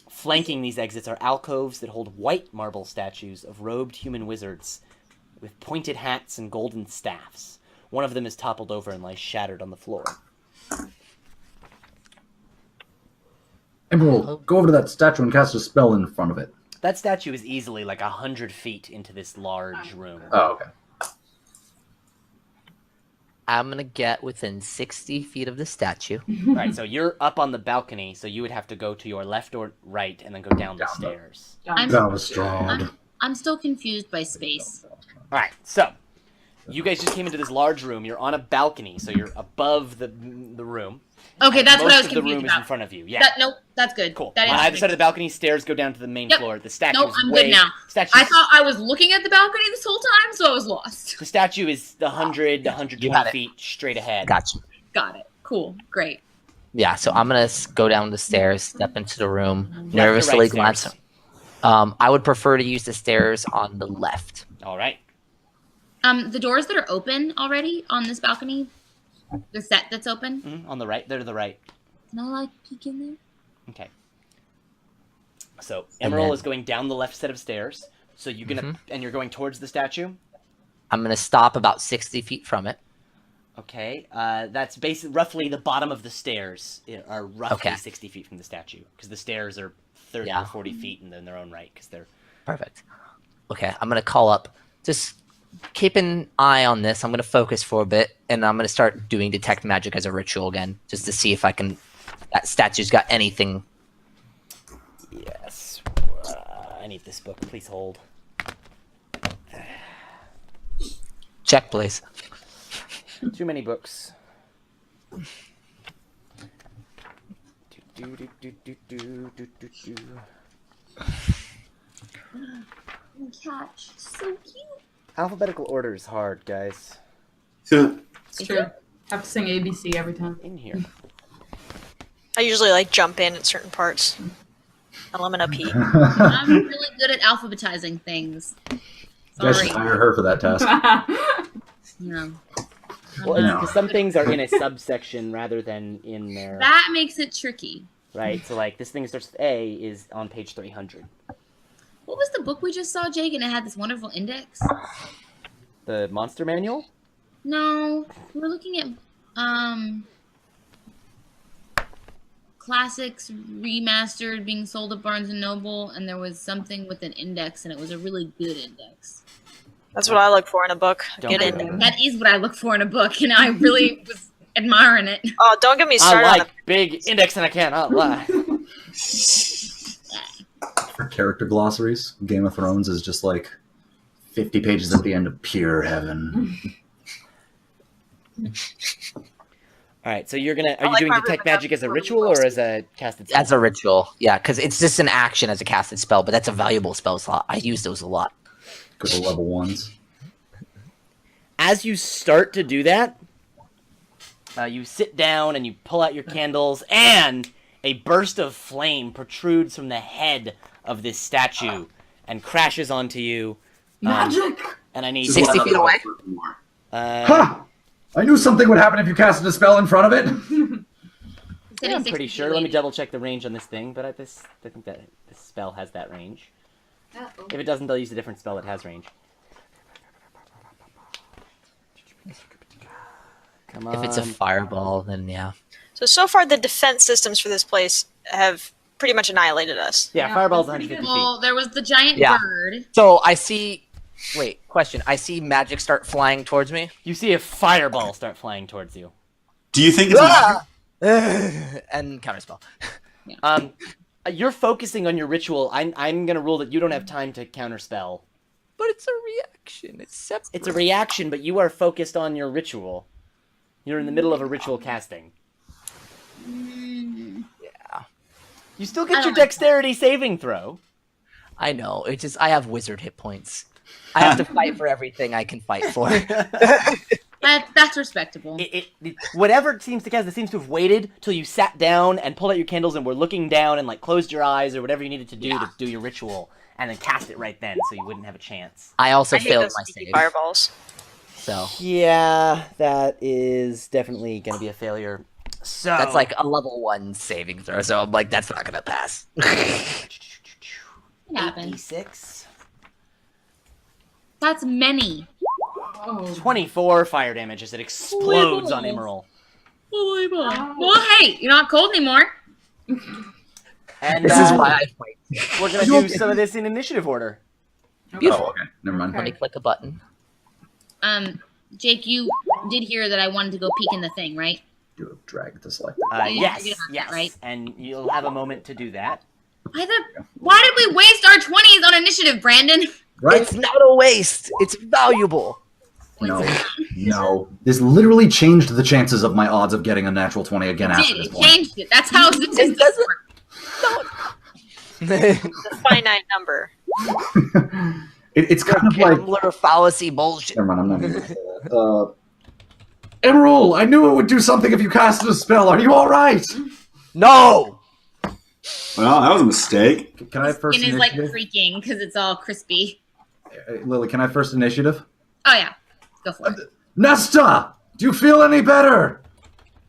[SPEAKER 1] Flanking these exits are alcoves that hold white marble statues of robed human wizards with pointed hats and golden staffs. One of them is toppled over and lies shattered on the floor.
[SPEAKER 7] Emerald, go over to that statue and cast a spell in front of it.
[SPEAKER 1] That statue is easily like 100 feet into this large room.
[SPEAKER 7] Oh, okay.
[SPEAKER 5] I'm going to get within 60 feet of the statue.
[SPEAKER 1] Right, so you're up on the balcony, so you would have to go to your left or right and then go down the stairs.
[SPEAKER 7] That was strong.
[SPEAKER 2] I'm still confused by space.
[SPEAKER 1] Alright, so you guys just came into this large room. You're on a balcony, so you're above the room.
[SPEAKER 2] Okay, that's what I was
[SPEAKER 1] Most of the
[SPEAKER 2] confused
[SPEAKER 1] room is in
[SPEAKER 2] about.
[SPEAKER 1] front of you. Yeah.
[SPEAKER 2] Nope, that's good.
[SPEAKER 1] Cool.
[SPEAKER 2] That
[SPEAKER 1] On either
[SPEAKER 2] answers
[SPEAKER 1] side of
[SPEAKER 2] it.
[SPEAKER 1] the balcony, stairs go down to the main
[SPEAKER 2] Yep.
[SPEAKER 1] floor. The statue
[SPEAKER 2] Nope,
[SPEAKER 1] is
[SPEAKER 2] I'm
[SPEAKER 1] way.
[SPEAKER 2] good now.
[SPEAKER 1] Statue's,
[SPEAKER 2] I thought I was looking at the balcony this whole time, so I was lost.
[SPEAKER 1] the statue is 100,
[SPEAKER 5] You
[SPEAKER 1] 120
[SPEAKER 5] had it.
[SPEAKER 1] feet straight ahead.
[SPEAKER 5] Gotcha.
[SPEAKER 2] Got it. Cool. Great.
[SPEAKER 5] Yeah, so I'm gonna go down the stairs, step into the room,
[SPEAKER 1] Left or
[SPEAKER 5] nervously
[SPEAKER 1] right
[SPEAKER 5] glance.
[SPEAKER 1] stairs?
[SPEAKER 5] I would prefer to use the stairs on the left.
[SPEAKER 1] All right.
[SPEAKER 2] The doors that are open already on this balcony, the set that's open.
[SPEAKER 1] On the right. They're to the right.
[SPEAKER 2] Can I like peek in there?
[SPEAKER 1] Okay. So
[SPEAKER 5] And
[SPEAKER 1] Emerald
[SPEAKER 5] then-
[SPEAKER 1] is going down the left set of stairs. So you're gonna and you're going towards the statue.
[SPEAKER 5] I'm gonna stop about 60 feet from it.
[SPEAKER 1] Okay. That's basically roughly the bottom of the stairs are roughly
[SPEAKER 5] Okay.
[SPEAKER 1] 60 feet from the statue because the stairs are 30
[SPEAKER 5] Yeah.
[SPEAKER 1] or 40 feet in their own right because they're.
[SPEAKER 5] Perfect. Okay, I'm gonna call up. Just keep an eye on this. I'm gonna focus for a bit, and I'm gonna start doing detect magic as a ritual again, just to see if I can. That statue's got anything.
[SPEAKER 1] Yes. I need this book. Please hold.
[SPEAKER 5] Check, please.
[SPEAKER 1] Too many books.
[SPEAKER 2] Catch. So cute.
[SPEAKER 1] Alphabetical order is hard, guys.
[SPEAKER 3] So,
[SPEAKER 6] It's true. Have to sing ABC every time.
[SPEAKER 1] In here.
[SPEAKER 4] I usually like jump in at certain parts. Elimina Pete.
[SPEAKER 2] I'm really good at alphabetizing things.
[SPEAKER 7] You guys
[SPEAKER 2] Sorry.
[SPEAKER 7] should hire her for that task.
[SPEAKER 2] No.
[SPEAKER 1] Well, it's
[SPEAKER 7] No.
[SPEAKER 1] because some things are in a subsection rather than in there.
[SPEAKER 2] That makes it tricky.
[SPEAKER 1] Right? So, like, this thing that starts with A is on page 300.
[SPEAKER 2] What was the book we just saw, Jake? And it had this wonderful index.
[SPEAKER 1] The Monster Manual?
[SPEAKER 2] No, we were looking at classics remastered being sold at Barnes and Noble, and there was something with an index, and it was a really good index.
[SPEAKER 4] That's what I look for in a book.
[SPEAKER 1] Don't
[SPEAKER 4] Get
[SPEAKER 1] remember.
[SPEAKER 4] in.
[SPEAKER 2] That is what I look for in a book, and I really was admiring it.
[SPEAKER 4] Oh, don't get me
[SPEAKER 1] I
[SPEAKER 4] started on
[SPEAKER 1] like big index and I cannot lie.
[SPEAKER 7] For character glossaries, Game of Thrones is just like 50 pages at the end of pure heaven.
[SPEAKER 1] Alright, so you're gonna. Are
[SPEAKER 4] I
[SPEAKER 1] you
[SPEAKER 4] like
[SPEAKER 1] doing
[SPEAKER 4] my
[SPEAKER 1] detect
[SPEAKER 4] Rubik
[SPEAKER 1] magic as a
[SPEAKER 4] Apple
[SPEAKER 1] ritual or as a casted spell?
[SPEAKER 5] As a ritual, yeah, because it's just an action as a casted spell, but that's a valuable spell slot. I use those a lot.
[SPEAKER 7] Go to level ones.
[SPEAKER 1] As you start to do that, you sit down and you pull out your candles, and a burst of flame protrudes from the head of this statue and crashes onto you.
[SPEAKER 6] Magic!
[SPEAKER 1] And I need
[SPEAKER 5] 60 feet away?
[SPEAKER 7] Ha! I knew something would happen if you casted a spell in front of it.
[SPEAKER 1] Yeah, I'm pretty sure. Let me double check the range on this thing, but I think that this spell has that range.
[SPEAKER 8] Uh-oh.
[SPEAKER 1] If it doesn't, they'll use a different spell that has range. Come on.
[SPEAKER 5] If it's a fireball, then yeah.
[SPEAKER 4] So far the defense systems for this place have pretty much annihilated us.
[SPEAKER 1] Yeah,
[SPEAKER 6] Yeah,
[SPEAKER 1] fireball's
[SPEAKER 6] that's pretty
[SPEAKER 1] 150
[SPEAKER 6] good.
[SPEAKER 1] feet.
[SPEAKER 2] Well, there was the giant
[SPEAKER 5] Yeah.
[SPEAKER 2] bird.
[SPEAKER 5] So I see. Wait, question. I see magic start flying towards me.
[SPEAKER 1] You see a fireball start flying towards you.
[SPEAKER 3] do you think it's
[SPEAKER 5] Ah! And counterspell.
[SPEAKER 1] You're focusing on your ritual. I'm gonna rule that you don't have time to counterspell.
[SPEAKER 5] But it's a reaction. It's separate.
[SPEAKER 1] It's a reaction, but you are focused on your ritual. You're in the middle of a ritual casting.
[SPEAKER 5] Yeah.
[SPEAKER 1] You still
[SPEAKER 2] I
[SPEAKER 1] get
[SPEAKER 2] don't
[SPEAKER 1] your
[SPEAKER 2] like
[SPEAKER 1] dexterity saving throw.
[SPEAKER 5] I know. It's just I have wizard hit points. I have to fight for everything I can fight for.
[SPEAKER 2] That's respectable.
[SPEAKER 1] Whatever it seems to cast, it seems to have waited till you sat down and pulled out your candles and were looking down and like closed your eyes or whatever you needed to do to do your ritual, and then cast it right then so you wouldn't have a chance.
[SPEAKER 5] I also
[SPEAKER 4] I hate
[SPEAKER 5] failed
[SPEAKER 4] those
[SPEAKER 5] my
[SPEAKER 4] sneaky
[SPEAKER 5] save.
[SPEAKER 4] fireballs.
[SPEAKER 5] So
[SPEAKER 1] Yeah, that is definitely gonna be a failure. So
[SPEAKER 5] that's like a level 1 saving throw. So I'm like, that's not gonna pass.
[SPEAKER 2] It happens.
[SPEAKER 1] 86.
[SPEAKER 2] That's many.
[SPEAKER 6] Oh.
[SPEAKER 1] 24 fire damage as it explodes on
[SPEAKER 2] Whoa.
[SPEAKER 1] Emerald.
[SPEAKER 2] Well, hey, you're not cold anymore.
[SPEAKER 1] And
[SPEAKER 5] This is why I fight.
[SPEAKER 1] we're gonna do some of this in initiative order.
[SPEAKER 5] Beautiful.
[SPEAKER 7] Oh, okay. Never mind.
[SPEAKER 5] Let me click a button.
[SPEAKER 2] Jake, you did hear that I wanted to go peek in the thing, right?
[SPEAKER 7] Do a drag to select.
[SPEAKER 2] Yeah,
[SPEAKER 1] Yes,
[SPEAKER 2] you have that,
[SPEAKER 1] yes,
[SPEAKER 2] right?
[SPEAKER 1] and you'll have a moment to do that.
[SPEAKER 2] Why did we waste our 20s on initiative, Brandon?
[SPEAKER 7] Right?
[SPEAKER 5] It's not a waste. It's valuable.
[SPEAKER 7] No, no. This literally changed the chances of my odds of getting a natural 20 again after this
[SPEAKER 2] It
[SPEAKER 7] point.
[SPEAKER 2] changed it. That's how statistics
[SPEAKER 5] doesn't-
[SPEAKER 2] work.
[SPEAKER 4] The finite number.
[SPEAKER 7] It's kind of like...
[SPEAKER 5] Gambler fallacy bullshit.
[SPEAKER 7] Never mind, I'm not even gonna say that. Emerald, I knew it would do something if you casted a spell. Are you all right?
[SPEAKER 5] No!
[SPEAKER 3] Well, that was a mistake.
[SPEAKER 7] Can I have first
[SPEAKER 2] Skin is like
[SPEAKER 7] initiative?
[SPEAKER 2] freaking because it's all crispy.
[SPEAKER 7] Lily, can I have first initiative?
[SPEAKER 2] Oh yeah, go for it.
[SPEAKER 7] Nesta, do you feel any better?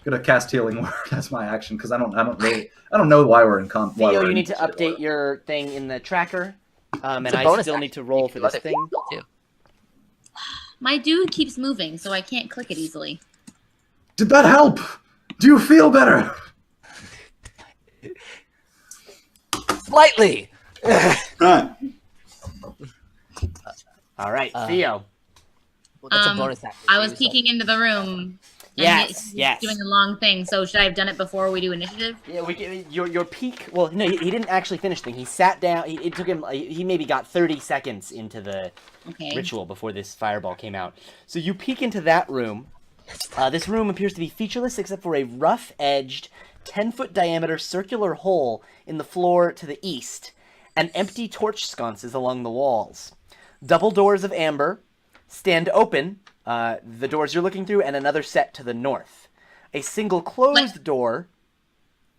[SPEAKER 7] Gonna cast healing word. That's my action because I don't know why we're in comp.
[SPEAKER 1] Theo, you need to update your thing in the tracker, and
[SPEAKER 5] It's a
[SPEAKER 1] I
[SPEAKER 5] bonus
[SPEAKER 1] still
[SPEAKER 5] action.
[SPEAKER 1] need to roll for this thing.
[SPEAKER 2] My dude keeps moving, so I can't click it easily.
[SPEAKER 7] Did that help? Do you feel better?
[SPEAKER 5] Slightly.
[SPEAKER 3] Right.
[SPEAKER 1] All right, Theo.
[SPEAKER 5] Well, that's a bonus action.
[SPEAKER 2] I was peeking into the room. And
[SPEAKER 1] Yes, yes.
[SPEAKER 2] Doing a long thing. So should I have done it before we do initiative?
[SPEAKER 1] Yeah, your peak. Well, no, he didn't actually finish thing. He sat down. It took him. He maybe got 30 seconds into the
[SPEAKER 2] Okay.
[SPEAKER 1] ritual before this fireball came out. So you peek into that room. This room appears to be featureless except for a rough-edged, 10-foot diameter circular hole in the floor to the east, and empty torch sconces along the walls. Double doors of amber stand open, the doors you're looking through, and another set to the north. A single closed door.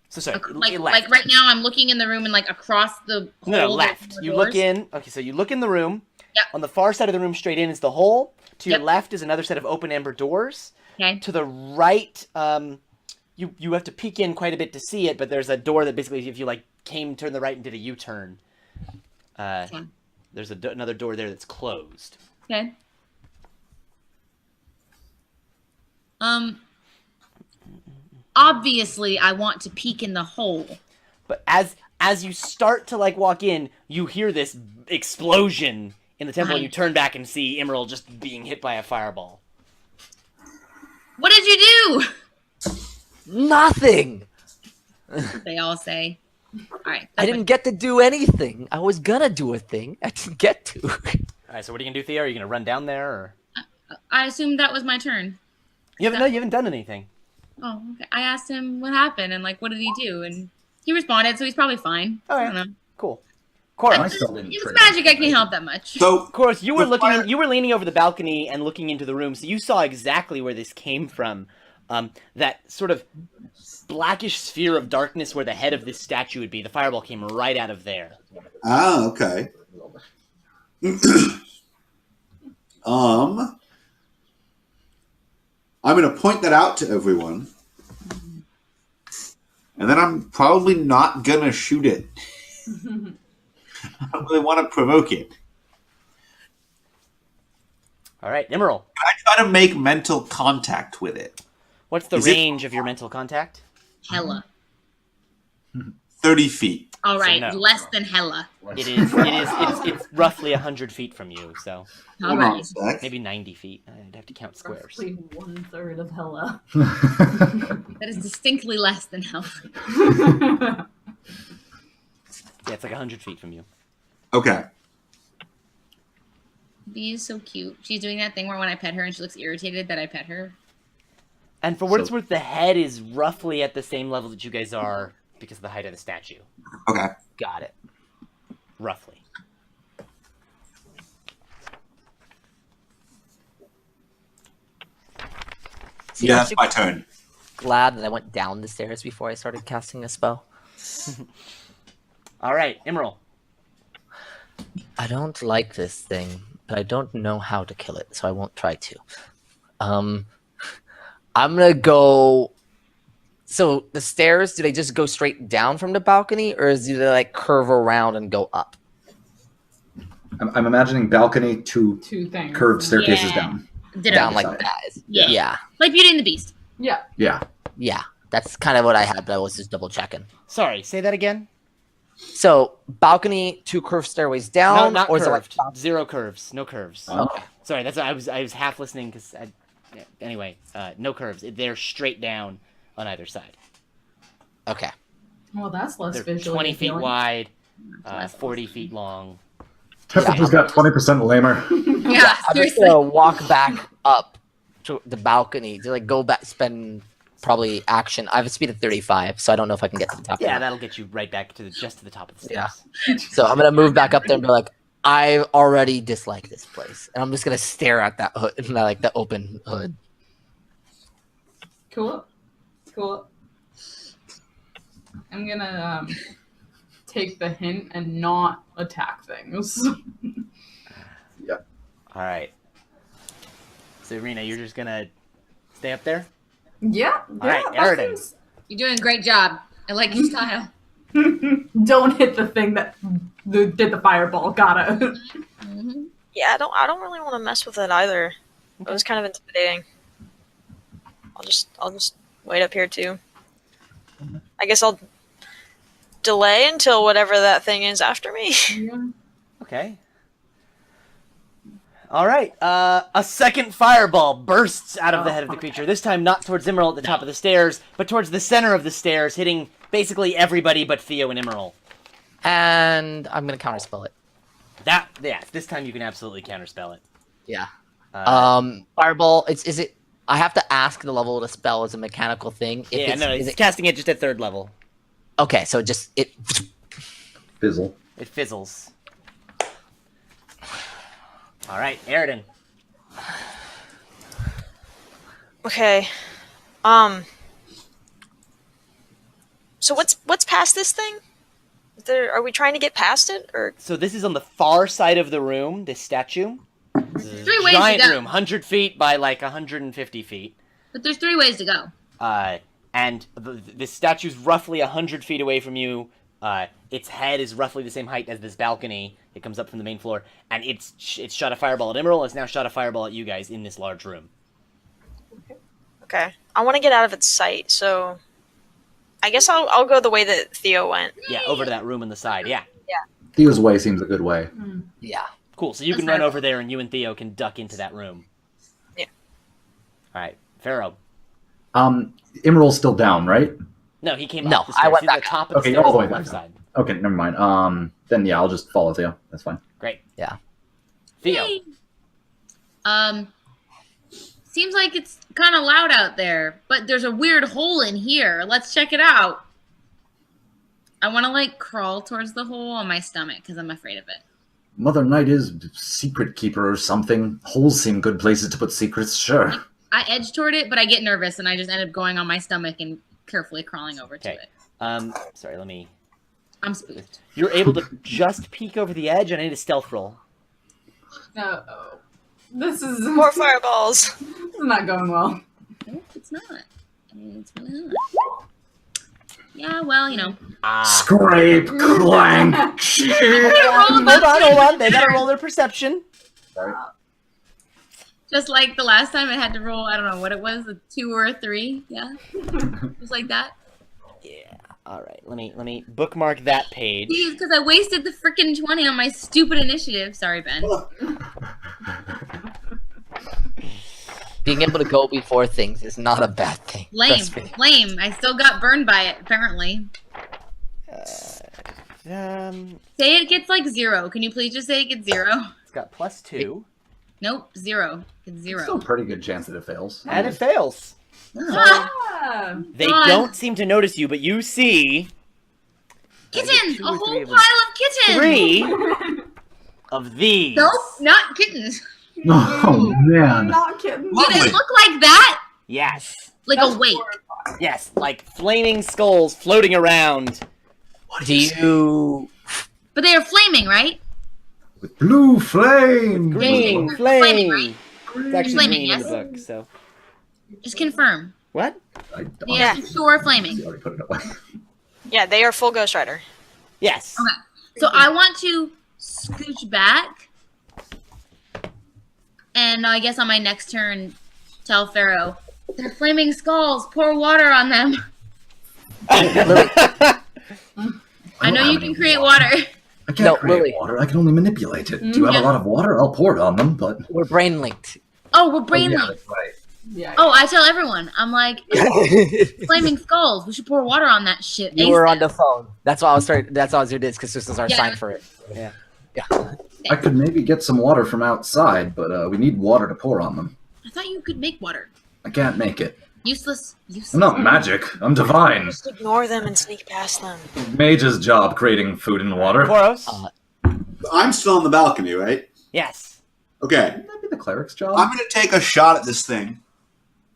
[SPEAKER 1] So sorry,
[SPEAKER 2] Like
[SPEAKER 1] left.
[SPEAKER 2] right now, I'm looking in the room and like across the hole.
[SPEAKER 1] No,
[SPEAKER 2] there's
[SPEAKER 1] left.
[SPEAKER 2] more
[SPEAKER 1] You
[SPEAKER 2] doors.
[SPEAKER 1] look in. Okay, so you look in the room.
[SPEAKER 2] Yep.
[SPEAKER 1] On the far side of the room, straight in, is the hole. To your
[SPEAKER 2] Yep.
[SPEAKER 1] left is another set of open amber doors.
[SPEAKER 2] Okay.
[SPEAKER 1] To the right, you have to peek in quite a bit to see it, but there's a door that basically, if you like turn the right and did a U-turn, there's another door there that's closed.
[SPEAKER 2] Okay. Obviously, I want to peek in the hole.
[SPEAKER 1] But as you start to like walk in, you hear this explosion in the temple, and you turn back and see Emerald just being hit by a fireball.
[SPEAKER 2] What did you do?
[SPEAKER 5] Nothing.
[SPEAKER 2] They all say. All right.
[SPEAKER 5] I didn't get to do anything. I was gonna do a thing. I didn't get to.
[SPEAKER 1] All right, so what are you gonna do, Theo? Are you gonna run down there, or
[SPEAKER 2] I assumed that was my turn.
[SPEAKER 1] you haven't done anything?
[SPEAKER 2] Oh, okay. I asked him what happened and like what did he do, and he responded, so he's probably fine.
[SPEAKER 1] All right.
[SPEAKER 2] I don't know.
[SPEAKER 1] Cool. Cora,
[SPEAKER 7] I still didn't
[SPEAKER 2] It was
[SPEAKER 7] trigger.
[SPEAKER 2] magic. I can't help that much.
[SPEAKER 3] So,
[SPEAKER 1] of course, you were
[SPEAKER 3] The fire-
[SPEAKER 1] you were leaning over the balcony and looking into the room, so you saw exactly where this came from. That sort of blackish sphere of darkness where the head of this statue would be. The fireball came right out of there.
[SPEAKER 3] okay. I'm going to point that out to everyone. And then I'm probably not going to shoot it. I really want to provoke it.
[SPEAKER 1] All right, Emerald.
[SPEAKER 3] I try to make mental contact with it.
[SPEAKER 1] What's the
[SPEAKER 3] Is it-
[SPEAKER 1] range of your mental contact?
[SPEAKER 2] Hella.
[SPEAKER 3] 30 feet.
[SPEAKER 2] All right,
[SPEAKER 1] no.
[SPEAKER 2] less than hella.
[SPEAKER 1] It's roughly 100 feet from you, so
[SPEAKER 2] All
[SPEAKER 3] Hold on a
[SPEAKER 2] right.
[SPEAKER 3] sec.
[SPEAKER 1] maybe 90 feet. I'd have to count squares.
[SPEAKER 6] Roughly 1/3 of hella.
[SPEAKER 2] That is distinctly less than hella.
[SPEAKER 1] Yeah, it's like 100 feet from you.
[SPEAKER 3] Okay.
[SPEAKER 2] Bee is so cute. She's doing that thing where when I pet her and she looks irritated that I pet her.
[SPEAKER 1] And for what it's worth, the head is roughly at the same level that you guys are because of the height of the statue.
[SPEAKER 3] Okay.
[SPEAKER 1] Got it. Roughly.
[SPEAKER 5] See,
[SPEAKER 3] Yeah,
[SPEAKER 5] I'm
[SPEAKER 3] it's
[SPEAKER 5] super
[SPEAKER 3] my turn.
[SPEAKER 5] glad that I went down the stairs before I started casting a spell.
[SPEAKER 1] All right, Emerald.
[SPEAKER 5] I don't like this thing, but I don't know how to kill it, so I won't try to. I'm gonna go. So the stairs, do they just go straight down from the balcony, or do they like curve around and go up?
[SPEAKER 7] I'm imagining balcony to
[SPEAKER 6] Two things.
[SPEAKER 7] curved staircases
[SPEAKER 2] Yeah.
[SPEAKER 7] down.
[SPEAKER 2] Ditto.
[SPEAKER 5] Down like
[SPEAKER 7] Side.
[SPEAKER 5] that.
[SPEAKER 2] Yeah.
[SPEAKER 5] Yeah.
[SPEAKER 2] Like Beauty and the Beast.
[SPEAKER 6] Yeah.
[SPEAKER 7] Yeah.
[SPEAKER 5] Yeah. That's kind of what I had, but I was just double checking.
[SPEAKER 1] Sorry, say that again.
[SPEAKER 5] So balcony, two curved stairways
[SPEAKER 1] No,
[SPEAKER 5] down,
[SPEAKER 1] not
[SPEAKER 5] or is it
[SPEAKER 1] curved.
[SPEAKER 5] like
[SPEAKER 1] Zero curves. No curves.
[SPEAKER 5] Okay.
[SPEAKER 1] Sorry, that's I was half listening because anyway, no curves. They're straight down on either side.
[SPEAKER 5] Okay.
[SPEAKER 6] Well, that's less
[SPEAKER 1] They're
[SPEAKER 6] visually
[SPEAKER 1] 20 feet
[SPEAKER 6] appealing.
[SPEAKER 1] wide,
[SPEAKER 2] Less
[SPEAKER 1] 40 feet long.
[SPEAKER 7] Templeton's got 20% lamer.
[SPEAKER 2] Yeah,
[SPEAKER 5] I'm just
[SPEAKER 2] seriously.
[SPEAKER 5] gonna walk back up to the balcony to like go back, spend probably action. I have a speed of 35, so I don't know if I can get to the top.
[SPEAKER 1] Yeah,
[SPEAKER 5] or not.
[SPEAKER 1] that'll get you right back to just to the top of the
[SPEAKER 5] Yeah.
[SPEAKER 1] stairs.
[SPEAKER 5] So I'm gonna move back up there and be like, I already dislike this place, and I'm just gonna stare at that hood, like the open hood.
[SPEAKER 6] Cool. Cool. I'm gonna take the hint and not attack things.
[SPEAKER 1] All right. So, Irina, you're just gonna stay up there?
[SPEAKER 6] Yeah.
[SPEAKER 1] All right, Aridin.
[SPEAKER 2] You're doing a great job. I like your style.
[SPEAKER 6] Don't hit the thing that did the fireball. Gotta.
[SPEAKER 2] Mm-hmm.
[SPEAKER 4] Yeah, I don't really want to mess with it either. It was kind of intimidating. I'll just wait up here too. I guess I'll delay until whatever that thing is after me.
[SPEAKER 6] Yeah.
[SPEAKER 1] Okay. All right. A second fireball bursts out of the head of the creature. This time not towards Imral at the top of the stairs, but towards the center of the stairs, hitting basically everybody but Theo and Imral.
[SPEAKER 5] And I'm gonna counterspell it.
[SPEAKER 1] This time you can absolutely counterspell it.
[SPEAKER 5] Yeah.
[SPEAKER 1] Uh,
[SPEAKER 5] Fireball. Is it? I have to ask the level of the spell as a mechanical thing. If
[SPEAKER 1] yeah, no,
[SPEAKER 5] is
[SPEAKER 1] it's
[SPEAKER 5] it,
[SPEAKER 1] casting it just at 3rd level.
[SPEAKER 5] okay, so it.
[SPEAKER 7] Fizzle.
[SPEAKER 1] It fizzles. All right, Aridin.
[SPEAKER 4] Okay. So what's past this thing? Are we trying to get past it, or
[SPEAKER 1] So this is on the far side of the room, this statue. This is a
[SPEAKER 2] 3 ways to
[SPEAKER 1] giant
[SPEAKER 2] go.
[SPEAKER 1] room, 100 feet by like 150 feet.
[SPEAKER 2] But there's 3 ways to go.
[SPEAKER 1] And the statue's roughly 100 feet away from you. Its head is roughly the same height as this balcony. It comes up from the main floor, and it's shot a fireball at Emerald. It's now shot a fireball at you guys in this large room.
[SPEAKER 4] okay? I want to get out of its sight, so I guess I'll go the way that Theo went.
[SPEAKER 1] Yeah, over to that room on the side. Yeah,
[SPEAKER 7] Theo's way seems a good way.
[SPEAKER 5] Yeah.
[SPEAKER 1] cool. So you can
[SPEAKER 2] That's
[SPEAKER 1] run
[SPEAKER 2] fair.
[SPEAKER 1] over there, and you and Theo can duck into that room.
[SPEAKER 4] Yeah.
[SPEAKER 1] All right, Pharaoh.
[SPEAKER 7] Emerald's still down, right?
[SPEAKER 1] No, he came
[SPEAKER 5] No,
[SPEAKER 1] up the stairs.
[SPEAKER 5] I went
[SPEAKER 1] He's at
[SPEAKER 5] back
[SPEAKER 1] the top of
[SPEAKER 7] Okay,
[SPEAKER 1] the stairs
[SPEAKER 7] all the
[SPEAKER 1] on
[SPEAKER 7] way
[SPEAKER 1] the left
[SPEAKER 7] back
[SPEAKER 1] side.
[SPEAKER 7] Okay, never mind. Then yeah, I'll just follow Theo. That's fine.
[SPEAKER 1] Great.
[SPEAKER 5] Yeah.
[SPEAKER 1] Theo.
[SPEAKER 2] Yay. Seems like it's kind of loud out there, but there's a weird hole in here. Let's check it out. I want to like crawl towards the hole on my stomach because I'm afraid of it.
[SPEAKER 7] Mother Night is secret keeper or something. Holes seem good places to put secrets, sure.
[SPEAKER 2] I edge toward it, but I get nervous and I just end up going on my stomach and carefully crawling over to
[SPEAKER 1] Okay.
[SPEAKER 2] it.
[SPEAKER 1] Sorry, let me...
[SPEAKER 2] I'm spooked.
[SPEAKER 1] You're able to just peek over the edge, and I need a stealth roll.
[SPEAKER 6] Uh-oh. This is
[SPEAKER 4] More fireballs.
[SPEAKER 6] this is not going well.
[SPEAKER 2] Nope, it's not. It's really not. Yeah, well, you know.
[SPEAKER 7] Scrape, clank,
[SPEAKER 1] Hold on. They gotta roll their perception.
[SPEAKER 2] Just like the last time I had to roll, I don't know what it was, a 2 or a 3. Yeah. Just like that.
[SPEAKER 1] Yeah. All right. Let me bookmark that page.
[SPEAKER 2] Please, because I wasted the freaking 20 on my stupid initiative. Sorry, Ben.
[SPEAKER 5] Being able to go before things is not a bad thing.
[SPEAKER 2] Lame.
[SPEAKER 5] Trust me.
[SPEAKER 2] Lame. I still got burned by it, apparently. Say it gets like 0. Can you please just say it gets 0?
[SPEAKER 1] It's got +2,
[SPEAKER 2] Nope, 0. It's 0.
[SPEAKER 7] Still a pretty good chance that it fails.
[SPEAKER 1] and it fails.
[SPEAKER 6] Ah,
[SPEAKER 1] They
[SPEAKER 2] God.
[SPEAKER 1] don't seem to notice you, but you see
[SPEAKER 2] Kittens!
[SPEAKER 1] Two
[SPEAKER 2] A
[SPEAKER 1] or
[SPEAKER 2] whole
[SPEAKER 1] three
[SPEAKER 2] pile
[SPEAKER 1] of them.
[SPEAKER 2] of kittens!
[SPEAKER 1] 3 of these.
[SPEAKER 2] Nope, not kittens.
[SPEAKER 7] Oh man.
[SPEAKER 6] not kidding.
[SPEAKER 2] Do they look like that?
[SPEAKER 1] Yes.
[SPEAKER 2] Like
[SPEAKER 6] That's
[SPEAKER 2] a weight.
[SPEAKER 6] horrifying.
[SPEAKER 1] Yes. Like flaming skulls floating around.
[SPEAKER 5] Do you?
[SPEAKER 2] But they are flaming, right?
[SPEAKER 7] With blue flame.
[SPEAKER 1] Green
[SPEAKER 2] Flaming,
[SPEAKER 1] flame.
[SPEAKER 2] right?
[SPEAKER 1] It's actually
[SPEAKER 2] Flaming,
[SPEAKER 1] green in
[SPEAKER 2] yes.
[SPEAKER 1] the book. So
[SPEAKER 2] Just confirm.
[SPEAKER 1] what?
[SPEAKER 7] I
[SPEAKER 2] Yeah, sure, flaming.
[SPEAKER 7] already put it away.
[SPEAKER 4] Yeah, they are full Ghost Rider.
[SPEAKER 1] Yes.
[SPEAKER 2] Okay. So I want to scooch back. And I guess on my next turn, tell Pharaoh, they're flaming skulls. Pour water on them. I know you can create water.
[SPEAKER 7] I can't
[SPEAKER 5] No,
[SPEAKER 7] create
[SPEAKER 5] Lily.
[SPEAKER 7] water. I can only manipulate it. Do you have
[SPEAKER 2] Yeah.
[SPEAKER 7] a lot of water? I'll pour it on them, but
[SPEAKER 5] We're brain linked.
[SPEAKER 2] Oh, we're brain
[SPEAKER 7] yeah,
[SPEAKER 2] linked.
[SPEAKER 7] that's right.
[SPEAKER 6] Yeah.
[SPEAKER 2] Oh, I tell everyone. I'm like, flaming skulls. We should pour water on that shit.
[SPEAKER 5] You were
[SPEAKER 2] ASAP.
[SPEAKER 5] on the phone. That's why I was starting. That's why I was doing this because this is our
[SPEAKER 2] Yeah.
[SPEAKER 5] sign for it.
[SPEAKER 1] Yeah.
[SPEAKER 5] Yeah.
[SPEAKER 7] I could maybe get some water from outside, but we need water to pour on them.
[SPEAKER 2] I thought you could make water.
[SPEAKER 7] I can't make it.
[SPEAKER 2] Useless. Useless.
[SPEAKER 7] I'm not magic. I'm divine.
[SPEAKER 4] Just ignore them and sneak past them.
[SPEAKER 7] Mage's job creating food and water.
[SPEAKER 1] Boros?
[SPEAKER 3] I'm still on the balcony, right?
[SPEAKER 1] Yes.
[SPEAKER 3] Okay.
[SPEAKER 7] Wouldn't that be the cleric's job?
[SPEAKER 3] I'm going to take a shot at this thing.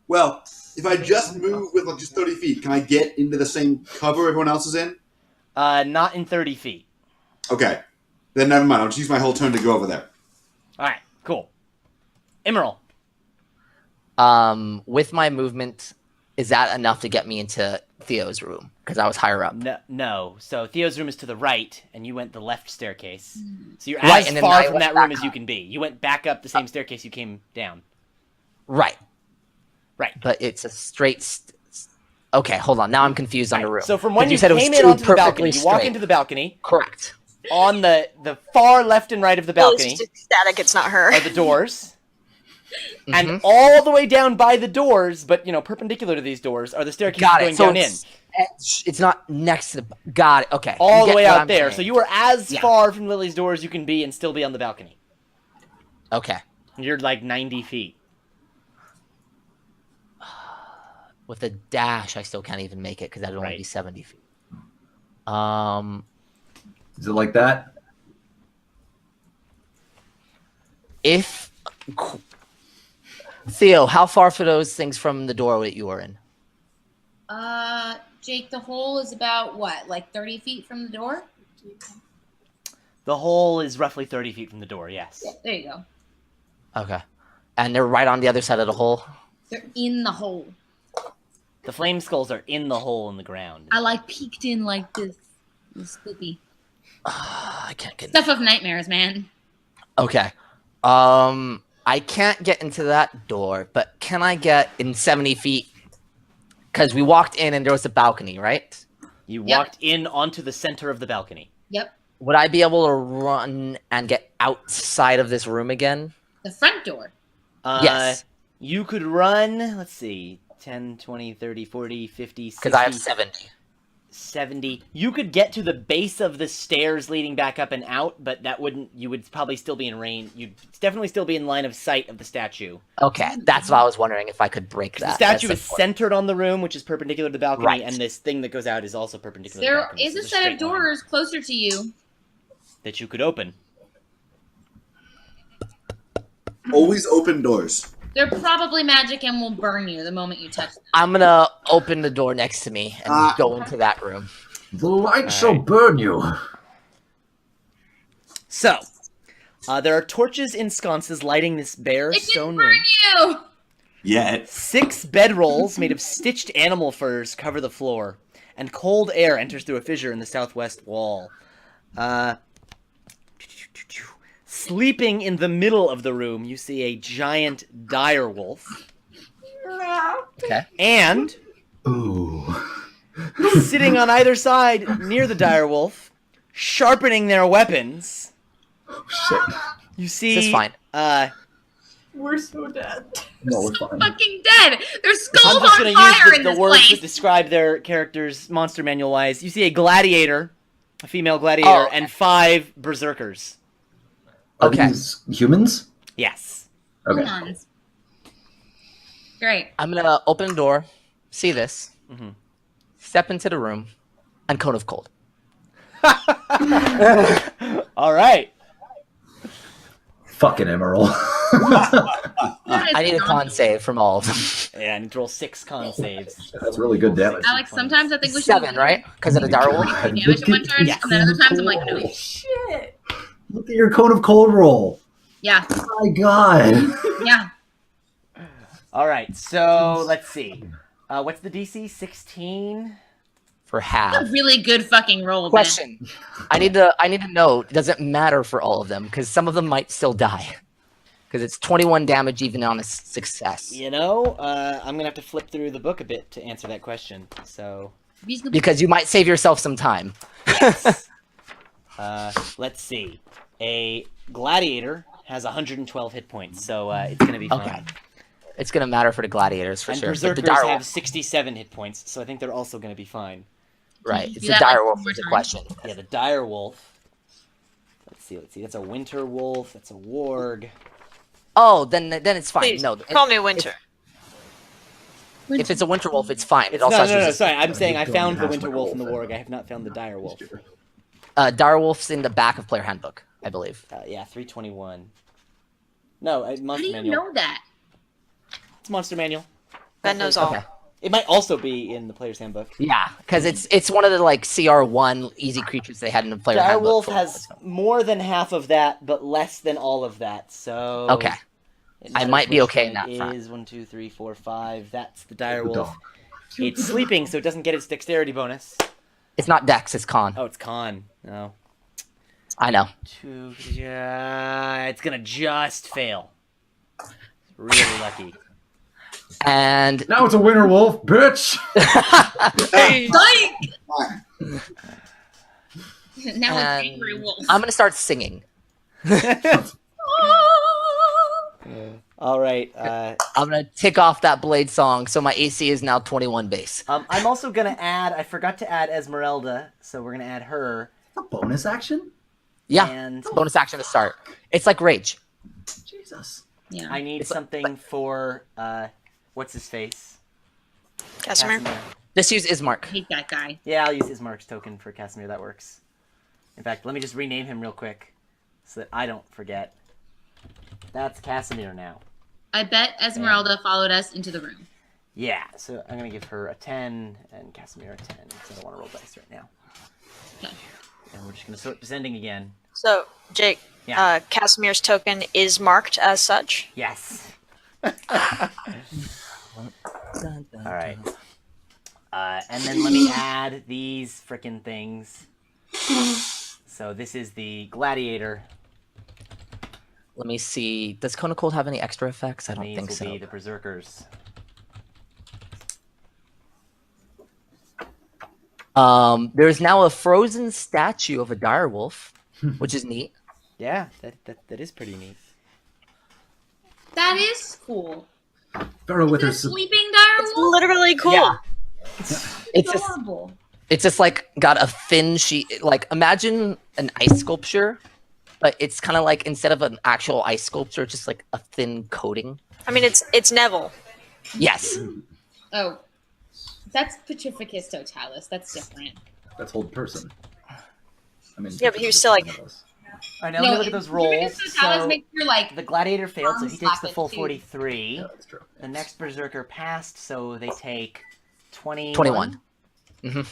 [SPEAKER 3] Well, if I just move with like just 30 feet, can I get into the same cover everyone else is in?
[SPEAKER 1] Not in 30 feet.
[SPEAKER 3] Okay. Then never mind. I'll just use my whole turn to go over there.
[SPEAKER 1] Alright, cool. Emerald.
[SPEAKER 5] With my movement, is that enough to get me into Theo's room? Because I was higher up.
[SPEAKER 1] No. So Theo's room is to the right, and you went the left staircase. So you're
[SPEAKER 5] Right,
[SPEAKER 1] as
[SPEAKER 5] and then
[SPEAKER 1] far
[SPEAKER 5] I
[SPEAKER 1] from
[SPEAKER 5] went
[SPEAKER 1] that room
[SPEAKER 5] back
[SPEAKER 1] as you
[SPEAKER 5] up.
[SPEAKER 1] can be. You went back up the same staircase you came down.
[SPEAKER 5] Right.
[SPEAKER 1] Right.
[SPEAKER 5] But it's a straight... Okay, hold on. Now I'm confused on the room.
[SPEAKER 1] So from when
[SPEAKER 5] 'Cause
[SPEAKER 1] you
[SPEAKER 5] said it was
[SPEAKER 1] came in
[SPEAKER 5] two
[SPEAKER 1] onto the balcony,
[SPEAKER 5] perfectly
[SPEAKER 1] you walk
[SPEAKER 5] straight.
[SPEAKER 1] into the balcony.
[SPEAKER 5] Correct.
[SPEAKER 1] On the far left and right of the balcony
[SPEAKER 4] Lily's just ecstatic it's not her.
[SPEAKER 1] are the doors.
[SPEAKER 5] Mm-hmm.
[SPEAKER 1] And all the way down by the doors, but, perpendicular to these doors, are the staircases
[SPEAKER 5] Got
[SPEAKER 1] going
[SPEAKER 5] it. So
[SPEAKER 1] down in.
[SPEAKER 5] it's not next to the... Got it. Okay.
[SPEAKER 1] All
[SPEAKER 5] You
[SPEAKER 1] the
[SPEAKER 5] get
[SPEAKER 1] way
[SPEAKER 5] what
[SPEAKER 1] out
[SPEAKER 5] I'm
[SPEAKER 1] there.
[SPEAKER 5] saying.
[SPEAKER 1] So you are as
[SPEAKER 5] Yeah.
[SPEAKER 1] far from Lily's doors you can be and still be on the balcony.
[SPEAKER 5] Okay.
[SPEAKER 1] You're like 90 feet.
[SPEAKER 5] With a dash, I still can't even make it because that'd only
[SPEAKER 1] Right.
[SPEAKER 5] be 70 feet.
[SPEAKER 7] Is it like that?
[SPEAKER 5] If... Theo, how far for those things from the door that you were in?
[SPEAKER 2] Jake, the hole is about what, like 30 feet from the door?
[SPEAKER 1] The hole is roughly 30 feet from the door, yes.
[SPEAKER 2] There you go.
[SPEAKER 5] Okay. And they're right on the other side of the hole?
[SPEAKER 2] They're in the hole.
[SPEAKER 1] The flame skulls are in the hole in the ground.
[SPEAKER 2] I like peeked in like this. It's spooky.
[SPEAKER 5] I can't get...
[SPEAKER 2] Stuff of nightmares, man.
[SPEAKER 5] Okay. I can't get into that door, but can I get in 70 feet? Because we walked in and there was a balcony, right?
[SPEAKER 1] You
[SPEAKER 2] Yep.
[SPEAKER 1] walked in onto the center of the balcony.
[SPEAKER 2] Yep.
[SPEAKER 5] Would I be able to run and get outside of this room again?
[SPEAKER 2] The front door.
[SPEAKER 5] Yes.
[SPEAKER 1] You could run, let's see, 10, 20, 30, 40, 50, 60,
[SPEAKER 5] Because I have 70.
[SPEAKER 1] 70. You could get to the base of the stairs leading back up and out, but that wouldn't, you would probably still be in range. You'd definitely still be in line of sight of the statue.
[SPEAKER 5] Okay, that's what I was wondering if I could break that.
[SPEAKER 1] The statue
[SPEAKER 5] That's
[SPEAKER 1] is
[SPEAKER 5] important.
[SPEAKER 1] centered on the room, which is perpendicular to the balcony,
[SPEAKER 5] Right.
[SPEAKER 1] and this thing that goes out is also perpendicular to the
[SPEAKER 2] There
[SPEAKER 1] balcony.
[SPEAKER 2] is
[SPEAKER 1] so
[SPEAKER 2] a
[SPEAKER 1] it's
[SPEAKER 2] set of
[SPEAKER 1] straight line
[SPEAKER 2] doors closer to you.
[SPEAKER 1] that you could open.
[SPEAKER 3] Always open doors.
[SPEAKER 2] They're probably magic and will burn you the moment you touch them.
[SPEAKER 5] I'm gonna open the door next to me and go into that room.
[SPEAKER 7] The light shall burn you.
[SPEAKER 1] So, there are torches in sconces lighting this bare
[SPEAKER 2] It
[SPEAKER 1] stone
[SPEAKER 2] didn't burn
[SPEAKER 1] room.
[SPEAKER 2] you!
[SPEAKER 3] Yeah.
[SPEAKER 1] 6 bedrolls made of stitched animal furs cover the floor, and cold air enters through a fissure in the southwest wall. Sleeping in the middle of the room, you see a giant dire wolf,
[SPEAKER 5] Okay.
[SPEAKER 1] and
[SPEAKER 7] Ooh.
[SPEAKER 1] sitting on either side near the dire wolf, sharpening their weapons,
[SPEAKER 7] Shit.
[SPEAKER 1] you see.
[SPEAKER 5] This is fine.
[SPEAKER 6] We're so dead.
[SPEAKER 7] No, we're fine.
[SPEAKER 2] Fucking dead! Their
[SPEAKER 1] I'm
[SPEAKER 2] skulls
[SPEAKER 1] just
[SPEAKER 2] on
[SPEAKER 1] going
[SPEAKER 2] fire
[SPEAKER 1] to
[SPEAKER 2] in
[SPEAKER 1] use the
[SPEAKER 2] this
[SPEAKER 1] words that
[SPEAKER 2] place!
[SPEAKER 1] describe their characters monster manual wise. You see a gladiator, a female gladiator,
[SPEAKER 5] Oh, okay.
[SPEAKER 1] and 5 berserkers.
[SPEAKER 7] Are
[SPEAKER 5] Okay.
[SPEAKER 7] these humans?
[SPEAKER 1] Yes.
[SPEAKER 7] Okay.
[SPEAKER 2] Humans. Great.
[SPEAKER 5] I'm gonna open the door, see this,
[SPEAKER 1] Mhm.
[SPEAKER 5] step into the room, and cone of cold.
[SPEAKER 1] All right.
[SPEAKER 7] Fucking Emerald.
[SPEAKER 5] I need a con save from all of them.
[SPEAKER 1] Yeah, I need to roll 6 con saves.
[SPEAKER 7] That's really good damage.
[SPEAKER 2] Alex, sometimes I think we should
[SPEAKER 5] 7, right? Because of the dire wolf.
[SPEAKER 2] damage in one turn,
[SPEAKER 1] Yes.
[SPEAKER 2] and then other times I'm like, no.
[SPEAKER 6] Shit.
[SPEAKER 7] Look at your cone of cold roll.
[SPEAKER 2] Yeah,
[SPEAKER 7] My God.
[SPEAKER 2] yeah.
[SPEAKER 1] All right, so let's see. What's the DC? 16?
[SPEAKER 5] For
[SPEAKER 2] That's
[SPEAKER 5] half.
[SPEAKER 2] a really good fucking roll, man.
[SPEAKER 5] Question. I need to know, does it matter for all of them? Because some of them might still die. Because it's 21 damage even on a success.
[SPEAKER 1] You know, I'm going to have to flip through the book a bit to answer that question. So,
[SPEAKER 5] Because you might save yourself some time.
[SPEAKER 1] yes. Let's see. A gladiator has 112 hit points, so it's going to be fine.
[SPEAKER 5] Okay. It's going to matter for the gladiators for
[SPEAKER 1] And
[SPEAKER 5] sure. But
[SPEAKER 1] berserkers
[SPEAKER 5] the dire
[SPEAKER 1] have
[SPEAKER 5] wolf,
[SPEAKER 1] 67 hit points, so I think they're also going to be fine.
[SPEAKER 5] right.
[SPEAKER 2] Do
[SPEAKER 5] It's
[SPEAKER 2] that,
[SPEAKER 5] the dire
[SPEAKER 2] like,
[SPEAKER 5] wolf
[SPEAKER 2] one more
[SPEAKER 5] is the
[SPEAKER 2] time.
[SPEAKER 5] question.
[SPEAKER 1] Yeah, the dire wolf. Let's Let's see. That's a winter wolf. That's a warg.
[SPEAKER 5] Oh, then it's fine.
[SPEAKER 4] Please,
[SPEAKER 5] No,
[SPEAKER 4] call me Winter.
[SPEAKER 5] if it's a winter wolf, it's fine. It also
[SPEAKER 1] No,
[SPEAKER 5] has
[SPEAKER 1] no, no.
[SPEAKER 5] resistance.
[SPEAKER 1] Sorry, I'm saying I
[SPEAKER 7] Going
[SPEAKER 1] found the
[SPEAKER 7] past
[SPEAKER 1] winter
[SPEAKER 7] my
[SPEAKER 1] wolf and the
[SPEAKER 7] wolf
[SPEAKER 1] warg. I have not found the dire wolf.
[SPEAKER 5] Dire wolf's in the back of player handbook, I believe.
[SPEAKER 1] Yeah, 321. No,
[SPEAKER 2] How
[SPEAKER 1] monster
[SPEAKER 2] do you
[SPEAKER 1] manual.
[SPEAKER 2] know that?
[SPEAKER 1] It's monster manual.
[SPEAKER 4] Ben knows all.
[SPEAKER 5] Okay.
[SPEAKER 1] It might also be in the player's handbook.
[SPEAKER 5] Yeah, because it's one of the like CR1 easy creatures they had in the player
[SPEAKER 1] Dire
[SPEAKER 5] handbook.
[SPEAKER 1] wolf
[SPEAKER 5] for-
[SPEAKER 1] has more than half of that, but less than all of that. So
[SPEAKER 5] Okay.
[SPEAKER 1] it
[SPEAKER 5] I
[SPEAKER 1] matters
[SPEAKER 5] might be
[SPEAKER 1] which
[SPEAKER 5] okay
[SPEAKER 1] one
[SPEAKER 5] in that
[SPEAKER 1] it
[SPEAKER 5] front.
[SPEAKER 1] is. 1, 2, 3, 4, 5. That's the dire
[SPEAKER 7] The
[SPEAKER 1] wolf.
[SPEAKER 7] dog.
[SPEAKER 1] It's sleeping, so it doesn't get its dexterity bonus.
[SPEAKER 5] It's not Dex, it's Con.
[SPEAKER 1] Oh, it's con. No.
[SPEAKER 5] I know.
[SPEAKER 1] 2. It's gonna just fail. Really lucky.
[SPEAKER 5] And
[SPEAKER 7] Now it's a winter wolf, bitch.
[SPEAKER 2] Now
[SPEAKER 5] And
[SPEAKER 2] it's angry wolf.
[SPEAKER 5] I'm gonna start singing.
[SPEAKER 1] All right.
[SPEAKER 5] I'm gonna tick off that blade song, so my AC is now 21 base.
[SPEAKER 1] I'm also gonna add. I forgot to add Esmeralda, so we're gonna add her.
[SPEAKER 7] A bonus action?
[SPEAKER 5] Yeah,
[SPEAKER 1] And
[SPEAKER 5] bonus action to start. It's like Rage.
[SPEAKER 7] Jesus.
[SPEAKER 2] Yeah.
[SPEAKER 1] I need
[SPEAKER 5] It's
[SPEAKER 1] something for what's his face?
[SPEAKER 4] Casimir.
[SPEAKER 5] Just use Ismark.
[SPEAKER 2] I hate that guy.
[SPEAKER 1] Yeah, I'll use Ismark's token for Casimir. That works. In fact, let me just rename him real quick so that I don't forget. That's Casimir now.
[SPEAKER 2] I bet Esmeralda followed us into the room.
[SPEAKER 1] Yeah, so I'm gonna give her a 10 and Casimir a 10 because I don't want to roll dice right now.
[SPEAKER 2] Okay.
[SPEAKER 1] And we're just gonna start descending again.
[SPEAKER 4] So, Jake,
[SPEAKER 1] Yeah.
[SPEAKER 4] Casimir's token is marked as such.
[SPEAKER 1] Yes. All right. And then let me add these frickin' things. So this is the gladiator.
[SPEAKER 5] Let me see. Does Cone of Cold have any extra effects? I don't
[SPEAKER 1] These
[SPEAKER 5] think
[SPEAKER 1] will
[SPEAKER 5] so.
[SPEAKER 1] be the berserkers.
[SPEAKER 5] There's now a frozen statue of a dire wolf, which is neat.
[SPEAKER 1] Yeah, that is pretty neat.
[SPEAKER 2] That is cool.
[SPEAKER 7] Pharaoh with
[SPEAKER 2] The
[SPEAKER 7] her.
[SPEAKER 2] sleeping dire
[SPEAKER 4] It's
[SPEAKER 2] wolf?
[SPEAKER 4] literally cool.
[SPEAKER 5] Yeah. It's just
[SPEAKER 2] Adorable.
[SPEAKER 5] it's just like got a thin sheet. Like imagine an ice sculpture, but it's kind of like instead of an actual ice sculpture, just like a thin coating.
[SPEAKER 4] I mean, it's Neville.
[SPEAKER 5] Yes.
[SPEAKER 2] Oh. That's Petrificus totalis. That's different.
[SPEAKER 7] That's hold person. I mean,
[SPEAKER 4] Yeah, but he was still like-
[SPEAKER 1] All right, now let me look at those rolls.
[SPEAKER 2] Petrificus totalis
[SPEAKER 1] So
[SPEAKER 2] makes you like
[SPEAKER 1] the gladiator failed, so he takes the full
[SPEAKER 2] Too.
[SPEAKER 1] 43.
[SPEAKER 7] Yeah, that's true.
[SPEAKER 1] The next berserker passed, so they take 21.
[SPEAKER 5] 21.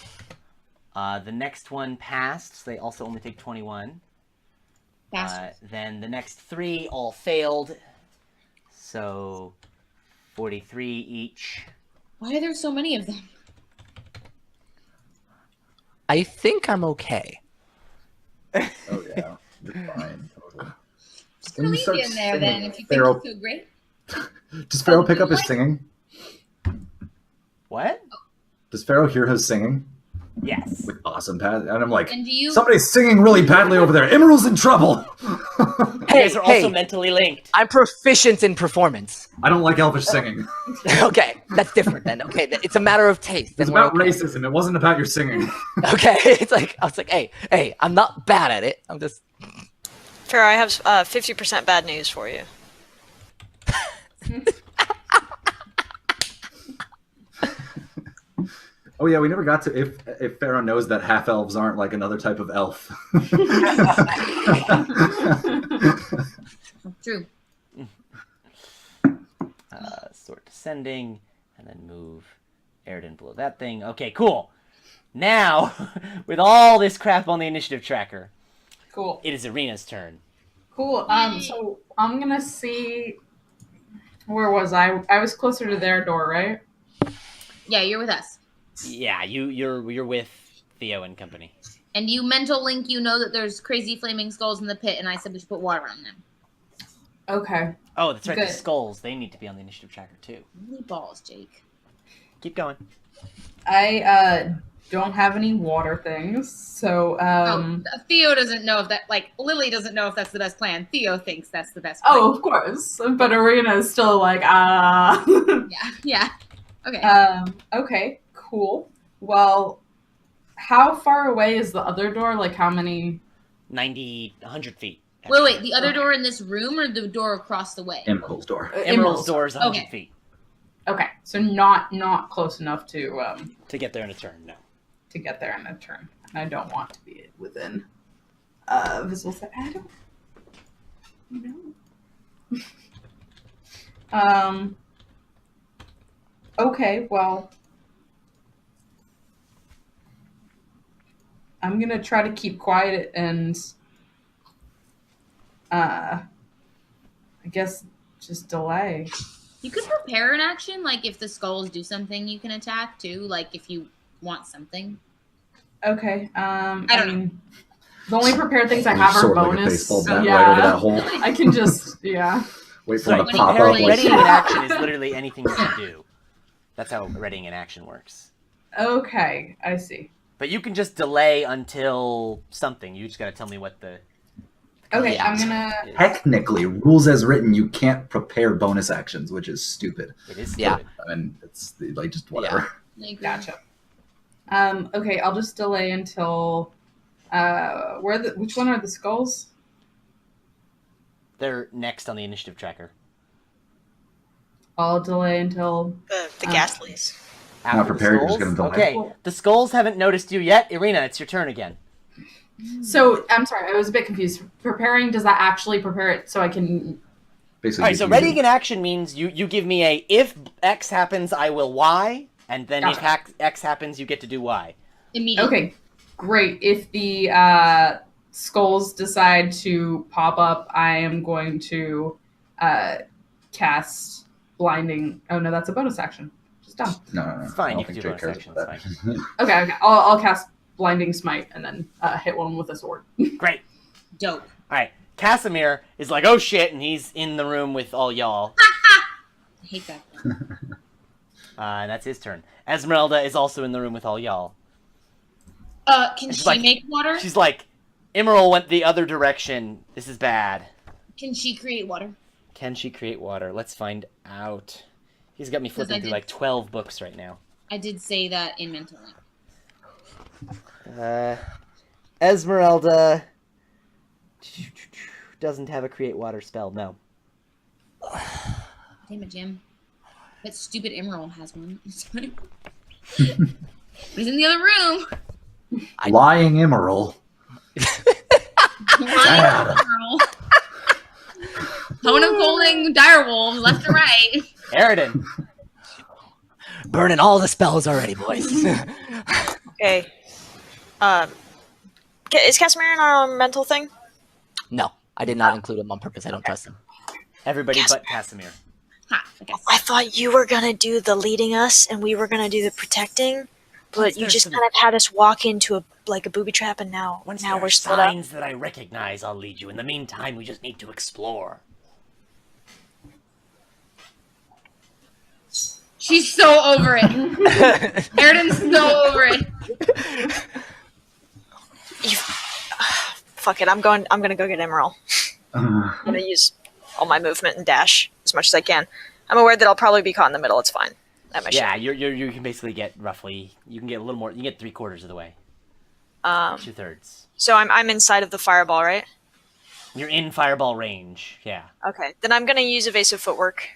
[SPEAKER 1] The next one passed, so they also only take 21.
[SPEAKER 2] bastards.
[SPEAKER 1] Then the next 3 all failed, so 43 each.
[SPEAKER 2] Why are there so many of them?
[SPEAKER 5] I think I'm okay.
[SPEAKER 7] Oh yeah, you're fine. Totally.
[SPEAKER 2] Just
[SPEAKER 7] When you
[SPEAKER 2] leave
[SPEAKER 7] start
[SPEAKER 2] you in there then
[SPEAKER 7] singing,
[SPEAKER 2] if you think
[SPEAKER 7] Pharaoh-
[SPEAKER 2] it's so great.
[SPEAKER 7] Does Pharaoh pick up his singing?
[SPEAKER 1] What?
[SPEAKER 7] Does Pharaoh hear his singing?
[SPEAKER 1] Yes.
[SPEAKER 7] With awesome pad, and I'm like,
[SPEAKER 2] And do you
[SPEAKER 7] somebody's singing really badly over there. Emerald's in trouble.
[SPEAKER 1] You
[SPEAKER 5] Hey,
[SPEAKER 1] guys are also
[SPEAKER 5] hey,
[SPEAKER 1] mentally linked.
[SPEAKER 5] I'm proficient in performance.
[SPEAKER 7] I don't like elvish singing.
[SPEAKER 5] Okay, that's different then. Okay, it's a matter of taste.
[SPEAKER 7] It's
[SPEAKER 5] Then we're
[SPEAKER 7] about
[SPEAKER 5] okay.
[SPEAKER 7] racism. It wasn't about your singing.
[SPEAKER 5] Okay, it's like I was like, hey, I'm not bad at it. I'm just
[SPEAKER 4] Pharaoh, I have 50% bad news for you.
[SPEAKER 7] Oh yeah, we never got to if Pharaoh knows that half elves aren't like another type of elf.
[SPEAKER 2] true.
[SPEAKER 1] Sort descending, and then move Airden below that thing. Okay, cool. Now, with all this crap on the initiative tracker,
[SPEAKER 6] Cool.
[SPEAKER 1] it is Arena's turn.
[SPEAKER 6] Cool. So I'm gonna see. Where was I? I was closer to their door, right?
[SPEAKER 2] Yeah, you're with us.
[SPEAKER 1] Yeah, you're with Theo and company.
[SPEAKER 2] And you mental link, you know that there's crazy flaming skulls in the pit, and I said we should put water on them.
[SPEAKER 6] Okay.
[SPEAKER 1] Oh, that's right.
[SPEAKER 6] Good.
[SPEAKER 1] The skulls, they need to be on the initiative tracker too.
[SPEAKER 2] Holy balls, Jake.
[SPEAKER 1] Keep going.
[SPEAKER 6] I don't have any water things, so
[SPEAKER 2] Theo doesn't know if that, like, Lily doesn't know if that's the best plan. Theo thinks that's the best plan.
[SPEAKER 6] Oh, of course. But Arena is still like,
[SPEAKER 2] Yeah. Okay.
[SPEAKER 6] Okay, cool. Well, how far away is the other door? Like, how many
[SPEAKER 1] 90, 100 feet.
[SPEAKER 2] Wait. The other door in this room or the door across the way?
[SPEAKER 7] Emerald's door.
[SPEAKER 1] Emerald's door is 100
[SPEAKER 2] Okay.
[SPEAKER 1] feet.
[SPEAKER 6] Okay, so not close enough to
[SPEAKER 1] To get there in a turn, no.
[SPEAKER 6] to get there in a turn. And I don't want to be within visible set. I don't know. Okay, well, I'm gonna try to keep quiet and I guess just delay.
[SPEAKER 2] You could prepare an action, like if the skulls do something, you can attack too. Like if you want something.
[SPEAKER 6] Okay.
[SPEAKER 2] I don't know.
[SPEAKER 6] The only prepared things I have are
[SPEAKER 7] Sword like a
[SPEAKER 6] bonus.
[SPEAKER 7] baseball bat
[SPEAKER 6] yeah.
[SPEAKER 7] right over that hole.
[SPEAKER 6] I can just
[SPEAKER 7] Wait for
[SPEAKER 1] So
[SPEAKER 7] him to pop up.
[SPEAKER 1] readying
[SPEAKER 7] Like,
[SPEAKER 1] an action is literally anything you can do. That's how readying an action works.
[SPEAKER 6] Okay, I see.
[SPEAKER 1] But you can just delay until something. You just gotta tell me what the...
[SPEAKER 6] Okay,
[SPEAKER 5] Yeah.
[SPEAKER 6] I'm gonna.
[SPEAKER 7] technically, rules as written, you can't prepare bonus actions, which is stupid.
[SPEAKER 1] It is
[SPEAKER 5] Yeah.
[SPEAKER 1] stupid.
[SPEAKER 7] I mean, it's like just whatever.
[SPEAKER 2] I agree.
[SPEAKER 6] Gotcha. Okay, I'll just delay until. Which one are the skulls?
[SPEAKER 1] They're next on the initiative tracker.
[SPEAKER 6] I'll delay until.
[SPEAKER 4] The Ghastlies.
[SPEAKER 1] After
[SPEAKER 7] Not prepared,
[SPEAKER 1] the
[SPEAKER 7] you're just
[SPEAKER 1] skulls?
[SPEAKER 7] gonna delay.
[SPEAKER 1] Okay, the skulls haven't noticed you yet. Irina, it's your turn again.
[SPEAKER 6] So I'm sorry, I was a bit confused. Preparing, does that actually prepare it so I can?
[SPEAKER 7] Basically,
[SPEAKER 1] Alright,
[SPEAKER 7] just
[SPEAKER 1] so
[SPEAKER 7] use
[SPEAKER 1] readying
[SPEAKER 7] it.
[SPEAKER 1] an action means you give me a if X happens, I will Y, and then if X happens, you get to do Y.
[SPEAKER 2] Immediately.
[SPEAKER 6] Okay, great. If the skulls decide to pop up, I am going to cast blinding. Oh no, that's a bonus action. Just dumb.
[SPEAKER 7] No.
[SPEAKER 1] It's fine,
[SPEAKER 7] I
[SPEAKER 1] you
[SPEAKER 7] don't
[SPEAKER 1] can
[SPEAKER 7] think
[SPEAKER 1] do
[SPEAKER 7] Jake
[SPEAKER 1] bonus
[SPEAKER 7] cares
[SPEAKER 1] action,
[SPEAKER 7] about
[SPEAKER 1] it's
[SPEAKER 7] that.
[SPEAKER 6] Okay. I'll cast blinding smite and then hit one with a sword.
[SPEAKER 1] Great.
[SPEAKER 2] Dope.
[SPEAKER 1] Alright, Casimir is like, oh shit, and he's in the room with all y'all.
[SPEAKER 2] I hate that.
[SPEAKER 1] And that's his turn. Esmeralda is also in the room with all y'all.
[SPEAKER 2] Can
[SPEAKER 1] She's
[SPEAKER 2] she
[SPEAKER 1] like-
[SPEAKER 2] make water?
[SPEAKER 1] She's like, Emerald went the other direction. This is bad.
[SPEAKER 2] Can she create water?
[SPEAKER 1] Can she create water? Let's find out. He's got me
[SPEAKER 2] Because I
[SPEAKER 1] flipping through
[SPEAKER 2] did-
[SPEAKER 1] like 12 books right now.
[SPEAKER 2] I did say that in mental link.
[SPEAKER 1] Esmeralda doesn't have a create water spell, no.
[SPEAKER 2] Damn it, Jim. That stupid Emerald has one. But he's in the other room.
[SPEAKER 7] Lying Emerald.
[SPEAKER 2] Lying Emerald. Totem calling direwolves left and right.
[SPEAKER 1] Aridin.
[SPEAKER 5] Burning all the spells already, boys.
[SPEAKER 4] Okay. Is Casimir in our mental thing?
[SPEAKER 5] No, I did not include him on purpose. I don't trust him.
[SPEAKER 1] Everybody
[SPEAKER 4] Yes.
[SPEAKER 1] but Casimir.
[SPEAKER 2] Ha, okay.
[SPEAKER 4] I thought you were gonna do the leading us, and we were gonna do the protecting, but you
[SPEAKER 1] there's
[SPEAKER 4] just
[SPEAKER 1] some-
[SPEAKER 4] kind of had us walk into a booby trap, and now
[SPEAKER 1] Once
[SPEAKER 4] now
[SPEAKER 1] there
[SPEAKER 4] we're
[SPEAKER 1] are
[SPEAKER 4] split up.
[SPEAKER 1] signs that I recognize, I'll lead you. In the meantime, we just need to explore.
[SPEAKER 2] She's so over it. Eridan's so over it.
[SPEAKER 4] Fuck it, I'm gonna go get Emerald. I'm gonna use all my movement and dash as much as I can. I'm aware that I'll probably be caught in the middle. It's fine. At my
[SPEAKER 1] Yeah, you can basically get roughly. You can get a little more. You can get 3/4 of the way.
[SPEAKER 4] ship.
[SPEAKER 1] 2/3.
[SPEAKER 4] So I'm inside of the fireball, right?
[SPEAKER 1] You're in fireball range. Yeah.
[SPEAKER 4] Okay, then I'm gonna use evasive footwork.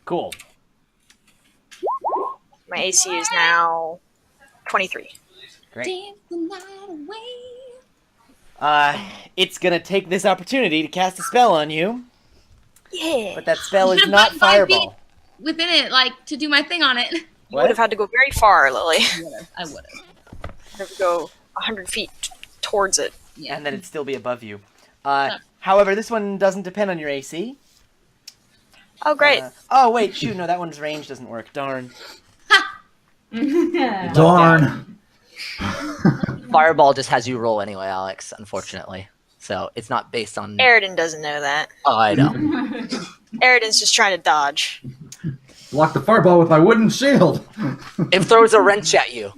[SPEAKER 1] Cool.
[SPEAKER 4] My AC is now 23.
[SPEAKER 1] Great.
[SPEAKER 2] Dance the night away.
[SPEAKER 1] It's gonna take this opportunity to cast a spell on you,
[SPEAKER 4] Yeah.
[SPEAKER 1] but that spell is
[SPEAKER 2] Should've
[SPEAKER 1] not
[SPEAKER 2] put 5 feet
[SPEAKER 1] fireball.
[SPEAKER 2] within it, like, to do my thing on it.
[SPEAKER 4] You would have had to go very far, Lily.
[SPEAKER 2] I would have.
[SPEAKER 4] Have to go 100 feet towards it.
[SPEAKER 2] Yeah.
[SPEAKER 1] And then it'd still be above you. However, this one doesn't depend on your AC.
[SPEAKER 4] Oh, great.
[SPEAKER 1] Oh wait, shoot, no, that one's range doesn't work. Darn.
[SPEAKER 7] Darn.
[SPEAKER 5] Fireball just has you roll anyway, Alex, unfortunately. So it's not based on...
[SPEAKER 4] Aridin doesn't know that.
[SPEAKER 5] Oh, I know.
[SPEAKER 4] Aridin's just trying to dodge.
[SPEAKER 7] Block the fireball with my wooden shield.
[SPEAKER 5] It throws a wrench at you.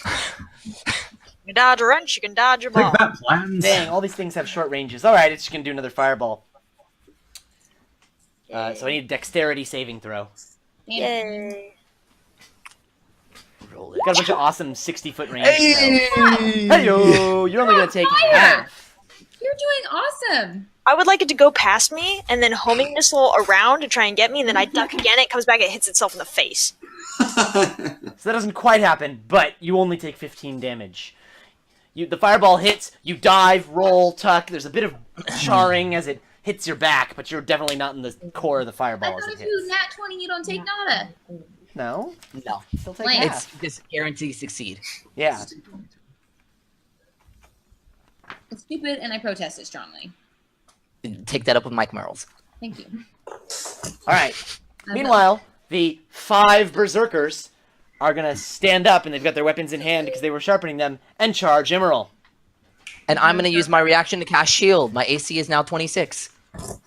[SPEAKER 4] You can dodge a wrench, you can dodge a ball.
[SPEAKER 7] Take that, plans.
[SPEAKER 1] Dang, all these things have short ranges. Alright, it's just gonna do another fireball. So I need a dexterity saving throw.
[SPEAKER 2] Damn it.
[SPEAKER 4] Yay.
[SPEAKER 5] roll it.
[SPEAKER 1] Got a bunch of awesome 60-foot range spells. Hey yo, you're only gonna take half.
[SPEAKER 2] You're doing awesome.
[SPEAKER 4] I would like it to go past me and then homing missile around to try and get me, and then I duck again. It comes back, it hits itself in the face.
[SPEAKER 1] So that doesn't quite happen, but you only take 15 damage. The fireball hits, you dive, roll, tuck. There's a bit of charring as it hits your back, but you're definitely not in the core of the
[SPEAKER 2] I
[SPEAKER 1] fireball as
[SPEAKER 2] thought
[SPEAKER 1] it
[SPEAKER 2] if
[SPEAKER 1] hits.
[SPEAKER 2] you nat 20, you don't take nada.
[SPEAKER 1] No?
[SPEAKER 5] No.
[SPEAKER 1] Still take
[SPEAKER 2] Lame.
[SPEAKER 1] half.
[SPEAKER 5] It's just guaranteed succeed.
[SPEAKER 1] Yeah.
[SPEAKER 2] It's stupid, and I protest it strongly.
[SPEAKER 5] Take that up with Mike Merles.
[SPEAKER 2] Thank you.
[SPEAKER 1] Alright. Meanwhile, the 5 berserkers are gonna stand up, and they've got their weapons in hand because they were sharpening them, and charge Emerald.
[SPEAKER 5] And I'm going to use my reaction to cast shield. My AC is now 26.
[SPEAKER 2] What's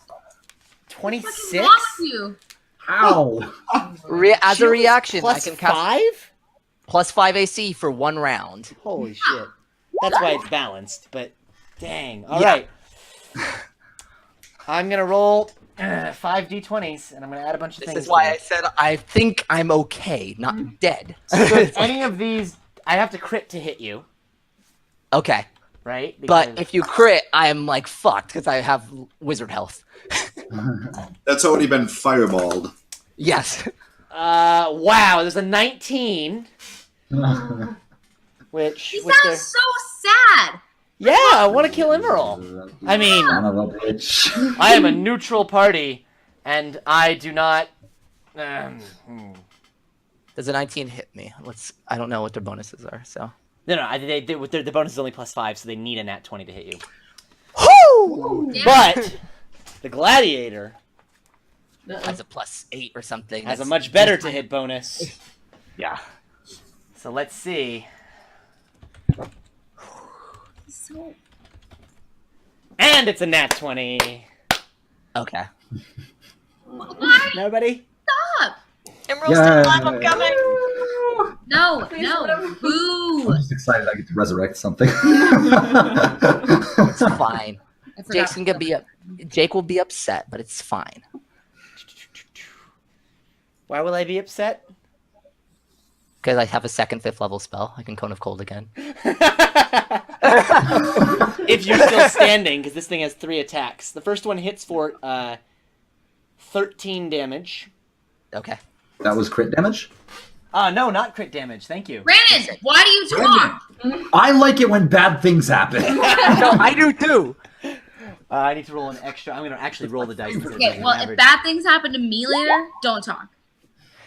[SPEAKER 1] 26?
[SPEAKER 2] wrong with you?
[SPEAKER 7] How?
[SPEAKER 5] As a reaction,
[SPEAKER 1] Plus
[SPEAKER 5] I can cast
[SPEAKER 1] 5?
[SPEAKER 5] plus 5 AC for 1 round.
[SPEAKER 1] Holy shit. That's why it's balanced, but dang. Alright. I'm gonna roll 5 d20s, and I'm gonna add a bunch of
[SPEAKER 5] This
[SPEAKER 1] things.
[SPEAKER 5] is why
[SPEAKER 1] to
[SPEAKER 5] I
[SPEAKER 1] it.
[SPEAKER 5] said I think I'm okay, not dead.
[SPEAKER 1] So if any of these, I have to crit to hit you,
[SPEAKER 5] Okay.
[SPEAKER 1] right?
[SPEAKER 5] But
[SPEAKER 1] Because-
[SPEAKER 5] if you crit, I am like fucked because I have wizard health.
[SPEAKER 3] That's already been fireballed.
[SPEAKER 5] Yes.
[SPEAKER 1] wow, there's a 19, which
[SPEAKER 2] He
[SPEAKER 1] with
[SPEAKER 2] sounds so sad.
[SPEAKER 1] yeah, I want to kill Emerald. I mean,
[SPEAKER 7] Son of a bitch.
[SPEAKER 1] I am a neutral party, and I do not.
[SPEAKER 5] Does a 19 hit me? I don't know what their bonuses are, so.
[SPEAKER 1] No, the bonus is only +5, so they need a nat 20 to hit you.
[SPEAKER 5] Woo!
[SPEAKER 2] Yeah.
[SPEAKER 1] But the gladiator
[SPEAKER 5] That's a +8 or something.
[SPEAKER 1] has a
[SPEAKER 5] That's
[SPEAKER 1] much better to hit bonus.
[SPEAKER 5] Yeah.
[SPEAKER 1] So let's see.
[SPEAKER 2] So
[SPEAKER 1] And it's a nat 20.
[SPEAKER 5] Okay.
[SPEAKER 2] why?
[SPEAKER 1] Nobody?
[SPEAKER 2] Stop.
[SPEAKER 4] Emerald's still alive, I'm coming.
[SPEAKER 2] No,
[SPEAKER 6] Please,
[SPEAKER 2] no.
[SPEAKER 6] whatever.
[SPEAKER 2] Boo.
[SPEAKER 7] I'm just excited I get to resurrect something.
[SPEAKER 5] It's fine.
[SPEAKER 2] I forgot.
[SPEAKER 5] Jake will be upset, but it's fine.
[SPEAKER 1] Why will I be upset?
[SPEAKER 5] Because I have a 2nd, 5th level spell. I can Cone of Cold again.
[SPEAKER 1] If you're still standing, because this thing has 3 attacks. The first one hits for 13 damage.
[SPEAKER 5] Okay.
[SPEAKER 7] That was crit damage?
[SPEAKER 1] No, not crit damage. Thank you.
[SPEAKER 2] Brandon, why do you talk?
[SPEAKER 7] I like it when bad things happen.
[SPEAKER 5] No, I do too.
[SPEAKER 1] I need to roll an extra. I'm going to actually roll the dice. instead of
[SPEAKER 2] Okay,
[SPEAKER 1] doing
[SPEAKER 2] well,
[SPEAKER 1] an
[SPEAKER 2] if
[SPEAKER 1] average.
[SPEAKER 2] bad things happen to me later, don't talk.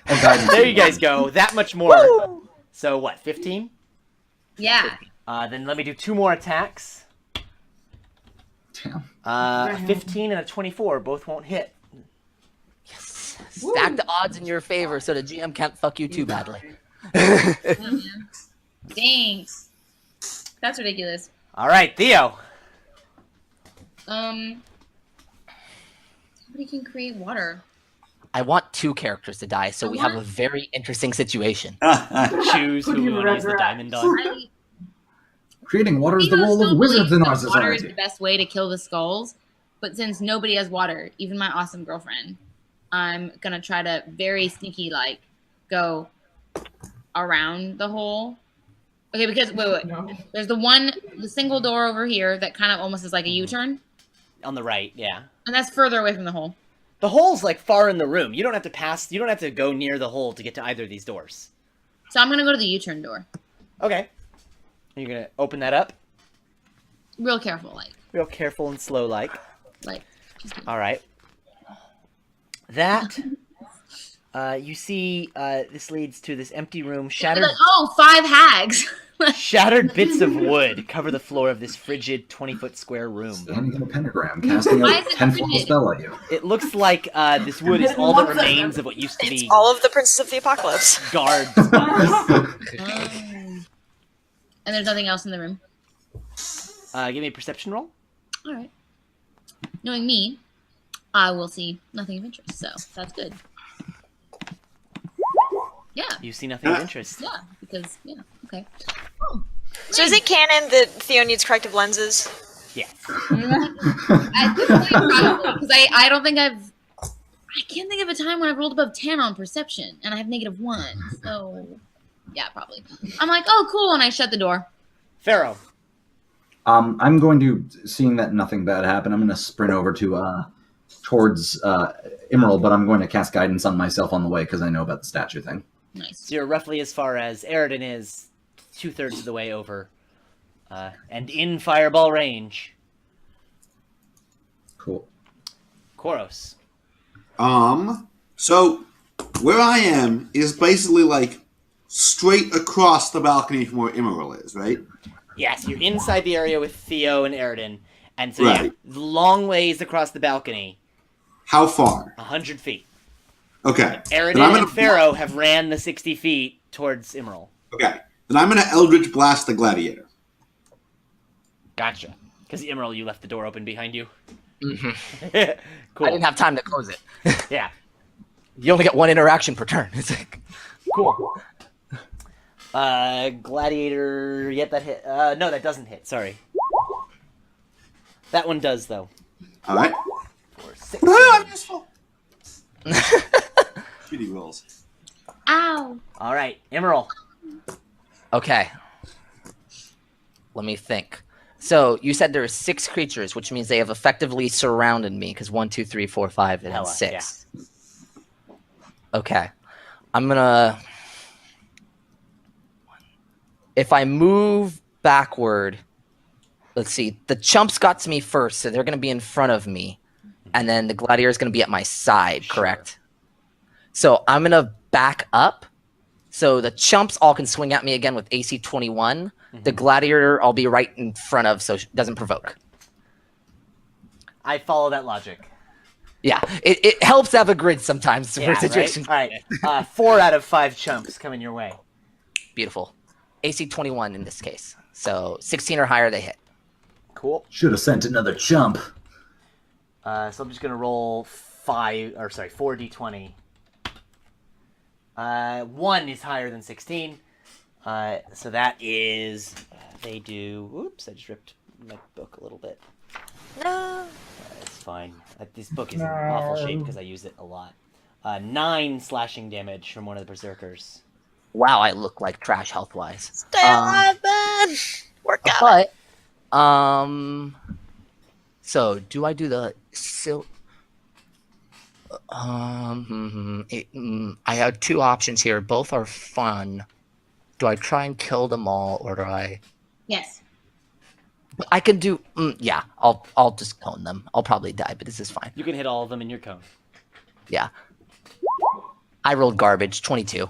[SPEAKER 7] Oh, guidance.
[SPEAKER 1] There you guys go. That much more. So what, 15?
[SPEAKER 2] Yeah.
[SPEAKER 1] Then let me do 2 more attacks.
[SPEAKER 7] Damn.
[SPEAKER 1] A 15 and a 24. Both won't hit.
[SPEAKER 5] Yes. Stack the odds in your favor so the GM can't fuck you too badly.
[SPEAKER 2] Thanks. That's ridiculous.
[SPEAKER 1] All right, Theo.
[SPEAKER 2] Somebody can create water.
[SPEAKER 5] I want 2 characters to die, so we have a very interesting situation.
[SPEAKER 1] Choose who we want to use the diamond on.
[SPEAKER 2] I
[SPEAKER 7] Creating water is the
[SPEAKER 2] People
[SPEAKER 7] role
[SPEAKER 2] still
[SPEAKER 7] of wizards
[SPEAKER 2] believe
[SPEAKER 7] in our
[SPEAKER 2] that water is the
[SPEAKER 7] society.
[SPEAKER 2] best way to kill the skulls, but since nobody has water, even my awesome girlfriend, I'm gonna try to very sneaky go around the hole. Okay, because wait.
[SPEAKER 6] No.
[SPEAKER 2] There's the single door over here that kind of almost is like a U-turn,
[SPEAKER 1] On the right, yeah.
[SPEAKER 2] and that's further away from the hole.
[SPEAKER 1] The hole's like far in the room. You don't have to pass. You don't have to go near the hole to get to either of these doors.
[SPEAKER 2] So I'm gonna go to the U-turn door.
[SPEAKER 1] Okay. You're gonna open that up,
[SPEAKER 2] Real careful,
[SPEAKER 1] real careful and slow, like.
[SPEAKER 2] just
[SPEAKER 1] All right. That. You see, this leads to this empty room. Shattered,
[SPEAKER 2] oh, 5 hags.
[SPEAKER 1] shattered bits of wood cover the floor of this frigid 20-foot square room.
[SPEAKER 7] Standing in a pentagram, casting a
[SPEAKER 2] Why is it
[SPEAKER 7] 10th level
[SPEAKER 2] frigid?
[SPEAKER 7] spell at you.
[SPEAKER 1] It looks like this wood is all that remains of what used to
[SPEAKER 4] It's
[SPEAKER 1] be
[SPEAKER 4] all of the Princes of the Apocalypse.
[SPEAKER 1] guard spots.
[SPEAKER 2] And there's nothing else in the room.
[SPEAKER 1] Give me a perception roll.
[SPEAKER 2] All right. Knowing me, I will see nothing of interest, so that's good. Yeah,
[SPEAKER 1] You see nothing of interest.
[SPEAKER 2] yeah, because, yeah, okay.
[SPEAKER 4] So is it canon that Theo needs corrective lenses?
[SPEAKER 1] Yes.
[SPEAKER 2] At this point, probably, because I don't think I can't think of a time when I've rolled above 10 on perception, and I have -1, so Yeah, probably. I'm like, oh, cool, and I shut the door.
[SPEAKER 1] Pharaoh.
[SPEAKER 7] I'm going to, seeing that nothing bad happened, I'm going to sprint over to towards Emerald, but I'm going to cast guidance on myself on the way because I know about the statue thing.
[SPEAKER 2] Nice.
[SPEAKER 1] So you're roughly as far as Aridin is, 2/3 of the way over, and in fireball range.
[SPEAKER 7] Cool.
[SPEAKER 1] Koros.
[SPEAKER 3] So where I am is basically like straight across the balcony from where Emerald is, right?
[SPEAKER 1] Yes, you're inside the area with Theo and Aridin, and so
[SPEAKER 3] Right.
[SPEAKER 1] long ways across the balcony.
[SPEAKER 3] How far?
[SPEAKER 1] 100 feet.
[SPEAKER 3] Okay.
[SPEAKER 1] Aridin
[SPEAKER 3] Then I'm gonna
[SPEAKER 1] and Pharaoh have ran the 60 feet towards Emerald.
[SPEAKER 3] Okay. Then I'm going to Eldritch Blast the Gladiator.
[SPEAKER 1] Gotcha. Because Emerald, you left the door open behind you.
[SPEAKER 5] Mm-hmm.
[SPEAKER 1] Cool.
[SPEAKER 5] I didn't have time to close it.
[SPEAKER 1] Yeah.
[SPEAKER 5] You only get one interaction per turn. It's like,
[SPEAKER 1] Cool. Gladiator. Yep, that hit. No, that doesn't hit. Sorry. That one does, though.
[SPEAKER 3] All right.
[SPEAKER 1] For 6.
[SPEAKER 3] I'm useful. Shitty rolls.
[SPEAKER 2] Ow.
[SPEAKER 1] All right, Emerald.
[SPEAKER 5] okay. Let me think. So you said there are 6 creatures, which means they have effectively surrounded me because 1, 2, 3, 4, 5, and then
[SPEAKER 1] Hella,
[SPEAKER 5] 6. Okay. I'm gonna. If I move backward, let's see. The chumps got to me first, so they're gonna be in front of me, and then the gladiator is gonna be at my side. Correct. So I'm gonna back up. So the chumps all can swing at me again with AC 21. The gladiator I'll be right in front of, so it doesn't provoke.
[SPEAKER 1] I follow that logic.
[SPEAKER 5] Yeah, it helps to have a grid sometimes for
[SPEAKER 1] Yeah,
[SPEAKER 5] situations.
[SPEAKER 1] right? All right. 4 out of 5 chumps coming your way.
[SPEAKER 5] Beautiful. AC 21 in this case. So 16 or higher, they hit.
[SPEAKER 1] Cool.
[SPEAKER 7] Should have sent another chump.
[SPEAKER 1] So I'm just gonna roll 4d20. 1 is higher than 16. So that is they do. Oops, I just ripped my book a little bit.
[SPEAKER 4] No.
[SPEAKER 1] It's fine. This book is in awful shape because I use it a lot. 9 slashing damage from one of the berserkers.
[SPEAKER 5] Wow, I look like trash health wise.
[SPEAKER 4] Stay alive, man. Work out.
[SPEAKER 5] But so do I do the I have 2 options here. Both are fun. Do I try and kill them all, or do I?
[SPEAKER 2] Yes.
[SPEAKER 5] I can do. Yeah, I'll just cone them. I'll probably die, but this is fine.
[SPEAKER 1] You can hit all of them in your cone.
[SPEAKER 5] Yeah. I rolled garbage. 22.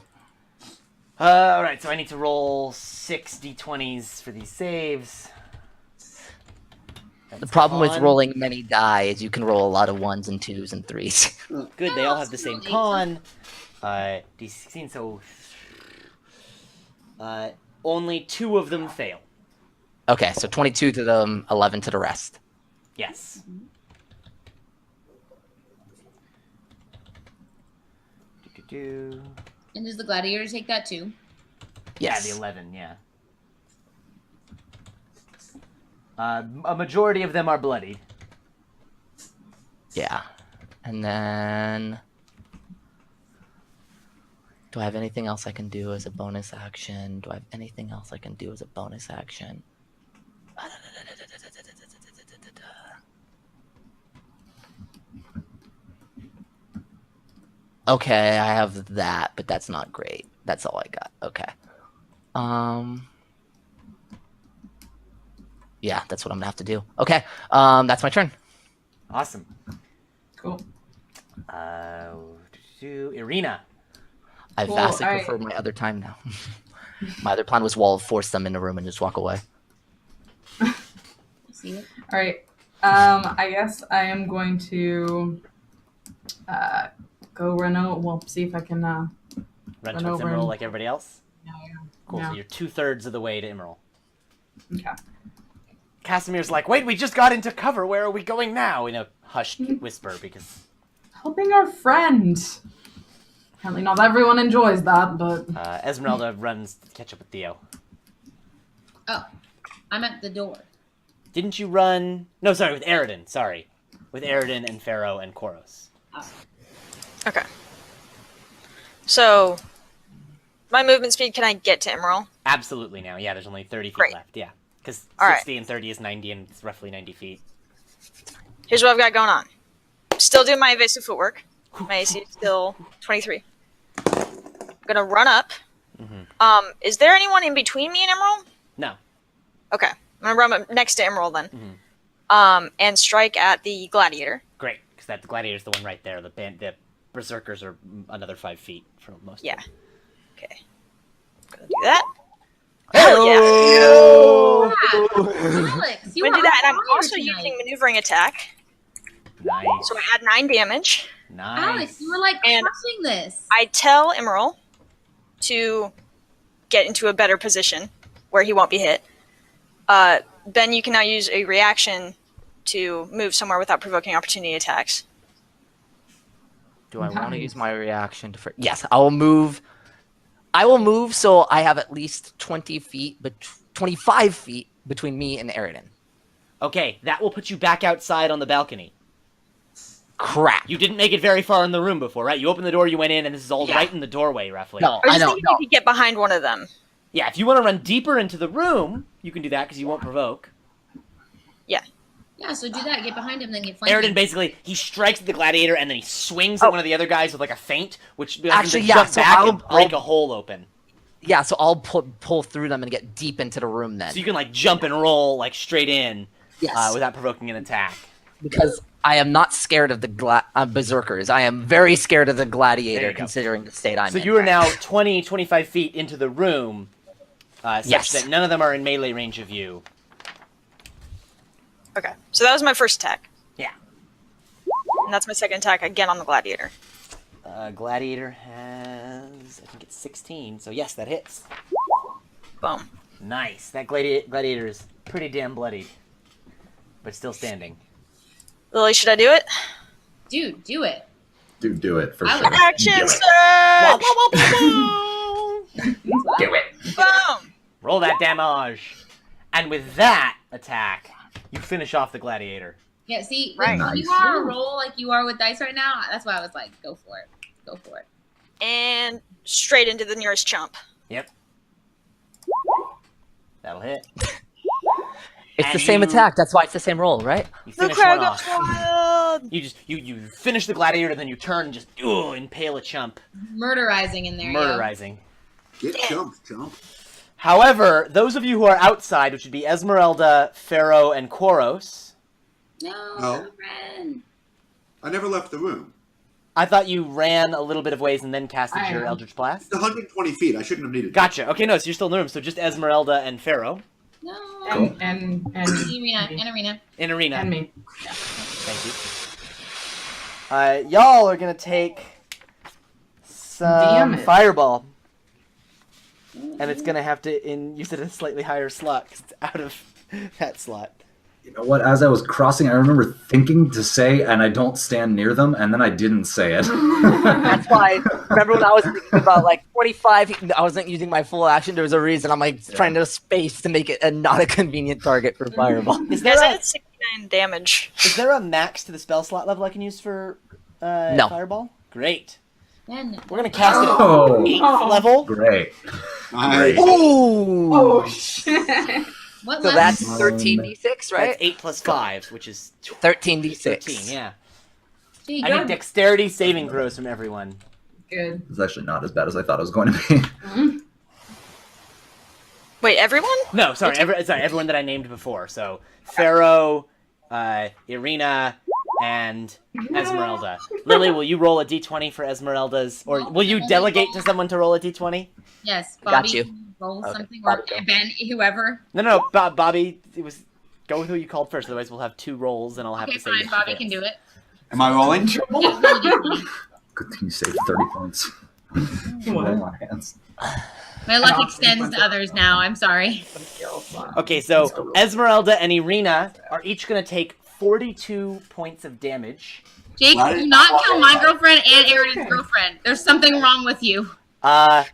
[SPEAKER 1] All right, so I need to roll 6 d20s for these saves.
[SPEAKER 5] The problem with
[SPEAKER 1] con.
[SPEAKER 5] rolling many die is you can roll a lot of 1s and 2s and 3s.
[SPEAKER 1] Good, they all have the same con. D16, so only 2 of them fail.
[SPEAKER 5] Okay, so 22 to them, 11 to the rest.
[SPEAKER 1] Yes. Do-do-do.
[SPEAKER 2] And does the gladiator take that too?
[SPEAKER 5] Yes.
[SPEAKER 1] Yeah, the 11, yeah. A majority of them are bloodied.
[SPEAKER 5] Yeah. And then... Do I have anything else I can do as a bonus action? Do I have anything else I can do as a bonus action? Okay, I have that, but that's not great. That's all I got. Okay. Yeah, that's what I'm gonna have to do. Okay, that's my turn.
[SPEAKER 1] Awesome.
[SPEAKER 6] Cool.
[SPEAKER 1] Irina.
[SPEAKER 5] I
[SPEAKER 6] Cool,
[SPEAKER 5] vastly
[SPEAKER 6] alright.
[SPEAKER 5] prefer my other time now. My other plan was wall force them in a room and just walk away.
[SPEAKER 2] See it?
[SPEAKER 6] All right. I guess I am going to go run out. Well, see if I can.
[SPEAKER 1] Run towards
[SPEAKER 6] over
[SPEAKER 1] Emerald
[SPEAKER 6] and-
[SPEAKER 1] like everybody else.
[SPEAKER 6] Yeah.
[SPEAKER 1] Cool,
[SPEAKER 6] Yeah.
[SPEAKER 1] so you're 2/3 of the way to Emerald.
[SPEAKER 6] Okay.
[SPEAKER 1] Casimir's like, wait, we just got into cover. Where are we going now? In a hushed whisper, because
[SPEAKER 6] Helping our friend. Apparently, not everyone enjoys that, but
[SPEAKER 1] Esmeralda runs to catch up with Theo.
[SPEAKER 2] Oh, I'm at the door.
[SPEAKER 1] Didn't you run? No, sorry, with Aridin. Sorry. With Aridin and Pharaoh and Koros.
[SPEAKER 2] Oh.
[SPEAKER 4] Okay. So, my movement speed, can I get to Emerald?
[SPEAKER 1] Absolutely now. Yeah, there's only 30 feet
[SPEAKER 4] Great.
[SPEAKER 1] left. Yeah. Because
[SPEAKER 4] All
[SPEAKER 1] 60 and 30 is 90, and it's roughly 90 feet.
[SPEAKER 4] Here's what I've got going on. Still doing my evasive footwork. My AC is still 23. I'm gonna run up.
[SPEAKER 1] Mm-hmm.
[SPEAKER 4] Is there anyone in between me and Emerald?
[SPEAKER 1] No.
[SPEAKER 4] Okay. I'm gonna run up next to Emerald then.
[SPEAKER 1] Mm-hmm.
[SPEAKER 4] And strike at the gladiator.
[SPEAKER 1] Great, because that gladiator's the one right there. The berserkers are another 5 feet from most.
[SPEAKER 4] Yeah. Okay. I'm gonna do that. Hell yeah!
[SPEAKER 2] Alex, you
[SPEAKER 4] I'm gonna
[SPEAKER 2] were
[SPEAKER 4] do that, and I'm
[SPEAKER 2] on fire
[SPEAKER 4] also
[SPEAKER 2] tonight.
[SPEAKER 4] using maneuvering attack.
[SPEAKER 1] Nice.
[SPEAKER 4] So I add 9 damage.
[SPEAKER 1] Nice.
[SPEAKER 2] Alex, you were like
[SPEAKER 4] And-
[SPEAKER 2] crushing this.
[SPEAKER 4] I tell Emerald to get into a better position where he won't be hit. Ben, you can now use a reaction to move somewhere without provoking opportunity attacks.
[SPEAKER 5] Do I want to use my reaction to? Yes, I will move. I will move so I have at least 20 feet, but 25 feet between me and Aridin.
[SPEAKER 1] Okay, that will put you back outside on the balcony.
[SPEAKER 5] Crap.
[SPEAKER 1] You didn't make it very far in the room before, right? You opened the door, you went in, and this is all right in the doorway, roughly.
[SPEAKER 5] No,
[SPEAKER 4] I was
[SPEAKER 5] I
[SPEAKER 4] just
[SPEAKER 5] know.
[SPEAKER 4] thinking you could get behind one of them.
[SPEAKER 1] Yeah, if you want to run deeper into the room, you can do that because you won't provoke.
[SPEAKER 2] Yeah, so do that. Get behind him, then get flanked.
[SPEAKER 1] Aridin basically, he strikes at the gladiator, and then he swings at one of the other guys with like a feint, which
[SPEAKER 5] Actually,
[SPEAKER 1] to
[SPEAKER 5] yeah,
[SPEAKER 1] jump
[SPEAKER 5] so
[SPEAKER 1] back
[SPEAKER 5] I'll-
[SPEAKER 1] and break a hole open.
[SPEAKER 5] Yeah, so I'll pull through them and get deep into the room then.
[SPEAKER 1] So you can like jump and roll like straight in
[SPEAKER 5] Yes.
[SPEAKER 1] without provoking an attack.
[SPEAKER 5] Because I am not scared of the berserkers. I am very scared of the
[SPEAKER 1] There
[SPEAKER 5] gladiator,
[SPEAKER 1] you go.
[SPEAKER 5] considering the state I'm
[SPEAKER 1] So
[SPEAKER 5] in.
[SPEAKER 1] you are now 20, 25 feet into the room, such
[SPEAKER 5] Yes.
[SPEAKER 1] that none of them are in melee range of you.
[SPEAKER 4] Okay. So that was my first attack.
[SPEAKER 1] Yeah.
[SPEAKER 4] And that's my second attack again on the gladiator.
[SPEAKER 1] Gladiator has, I think it's 16, so yes, that hits.
[SPEAKER 4] Boom.
[SPEAKER 1] Nice. That gladiator is pretty damn bloodied, but still standing.
[SPEAKER 4] Lily, should I do it?
[SPEAKER 2] Dude, do it.
[SPEAKER 7] Dude, do it for
[SPEAKER 2] I
[SPEAKER 7] sure.
[SPEAKER 2] would-
[SPEAKER 4] Action
[SPEAKER 7] Do it.
[SPEAKER 4] surge!
[SPEAKER 7] Do it.
[SPEAKER 4] Boom!
[SPEAKER 1] Roll that damage. And with that attack, you finish off the gladiator.
[SPEAKER 2] Yeah, see,
[SPEAKER 4] Right.
[SPEAKER 2] when you are a roll like you are with dice right now, that's why I was like, go for it. Go for it.
[SPEAKER 4] And straight into the nearest chump.
[SPEAKER 1] Yep. That'll hit.
[SPEAKER 5] It's the
[SPEAKER 1] And
[SPEAKER 5] same
[SPEAKER 1] you-
[SPEAKER 5] attack. That's why it's the same roll, right?
[SPEAKER 1] You
[SPEAKER 4] The
[SPEAKER 1] finish
[SPEAKER 4] crowd
[SPEAKER 1] one
[SPEAKER 4] goes
[SPEAKER 1] off.
[SPEAKER 4] wild!
[SPEAKER 1] You finish the gladiator, then you turn and just impale a chump,
[SPEAKER 2] Murderizing in there, yo.
[SPEAKER 1] murderizing.
[SPEAKER 3] Get jumped, jump.
[SPEAKER 1] However, those of you who are outside, which would be Esmeralda, Pharaoh, and Koros,
[SPEAKER 3] No.
[SPEAKER 2] Ren.
[SPEAKER 3] I never left the room.
[SPEAKER 1] I thought you ran a little bit of ways and then casted
[SPEAKER 6] I
[SPEAKER 1] your
[SPEAKER 6] am.
[SPEAKER 1] Eldritch Blast.
[SPEAKER 3] It's 120 feet. I shouldn't have needed.
[SPEAKER 1] Gotcha. Okay, no, so you're still in the room. So just Esmeralda and Pharaoh
[SPEAKER 2] No.
[SPEAKER 6] And
[SPEAKER 2] Arena. And Arena.
[SPEAKER 1] in arena.
[SPEAKER 6] and me.
[SPEAKER 1] Thank you. Y'all are gonna take some
[SPEAKER 6] Damn it.
[SPEAKER 1] fireball, and it's gonna have to use it at a slightly higher slot 'cause it's out of that slot.
[SPEAKER 7] You know what? As I was crossing, I remember thinking to say, and I don't stand near them, and then I didn't say it.
[SPEAKER 5] That's why. Remember when I was thinking about like 45? I wasn't using my full action. There was a reason. I'm like trying to space to make it not a convenient target for fireball.
[SPEAKER 1] Is
[SPEAKER 4] Guys,
[SPEAKER 1] there
[SPEAKER 4] I
[SPEAKER 1] a,
[SPEAKER 4] did 69 damage.
[SPEAKER 1] is there a max to the spell slot level I can use for
[SPEAKER 5] No.
[SPEAKER 1] fireball? Great.
[SPEAKER 2] Then.
[SPEAKER 1] We're gonna cast it at
[SPEAKER 7] Oh,
[SPEAKER 1] 8th level.
[SPEAKER 7] great.
[SPEAKER 3] Nice.
[SPEAKER 5] Ooh.
[SPEAKER 6] Oh shit!
[SPEAKER 2] What
[SPEAKER 5] So
[SPEAKER 2] level?
[SPEAKER 5] that's 13d6, right?
[SPEAKER 1] That's 8 plus 5, which is
[SPEAKER 5] 13d6.
[SPEAKER 1] 13. Yeah.
[SPEAKER 2] Gee,
[SPEAKER 1] I
[SPEAKER 2] go.
[SPEAKER 1] need dexterity saving throws from everyone.
[SPEAKER 6] Good.
[SPEAKER 7] It's actually not as bad as I thought it was going to be.
[SPEAKER 4] Wait, everyone?
[SPEAKER 1] No, sorry, everyone that I named before. So Pharaoh, Irina, and Esmeralda. Lily, will you roll a d20 for Esmeralda's, or will you delegate to someone to roll a d20?
[SPEAKER 2] Yes,
[SPEAKER 5] Got
[SPEAKER 2] Bobby.
[SPEAKER 5] you.
[SPEAKER 2] can Roll
[SPEAKER 5] Okay,
[SPEAKER 2] something, or
[SPEAKER 5] Bobby, go.
[SPEAKER 2] Ben, whoever.
[SPEAKER 1] No, Bobby. It was go with who you called first. Otherwise, we'll have 2 rolls, and I'll have
[SPEAKER 2] Okay,
[SPEAKER 1] to say.
[SPEAKER 2] fine. Bobby can do it.
[SPEAKER 3] Am I rolling?
[SPEAKER 2] Yeah, really do.
[SPEAKER 7] Good thing you saved 30 points.
[SPEAKER 6] What?
[SPEAKER 7] On my hands.
[SPEAKER 2] My luck extends to others now. I'm sorry.
[SPEAKER 1] Okay, so Esmeralda and Irina are each going to take 42 points of damage.
[SPEAKER 2] Jake,
[SPEAKER 3] What?
[SPEAKER 2] do not kill my girlfriend and Aaron's girlfriend. There's something wrong with you.
[SPEAKER 1] But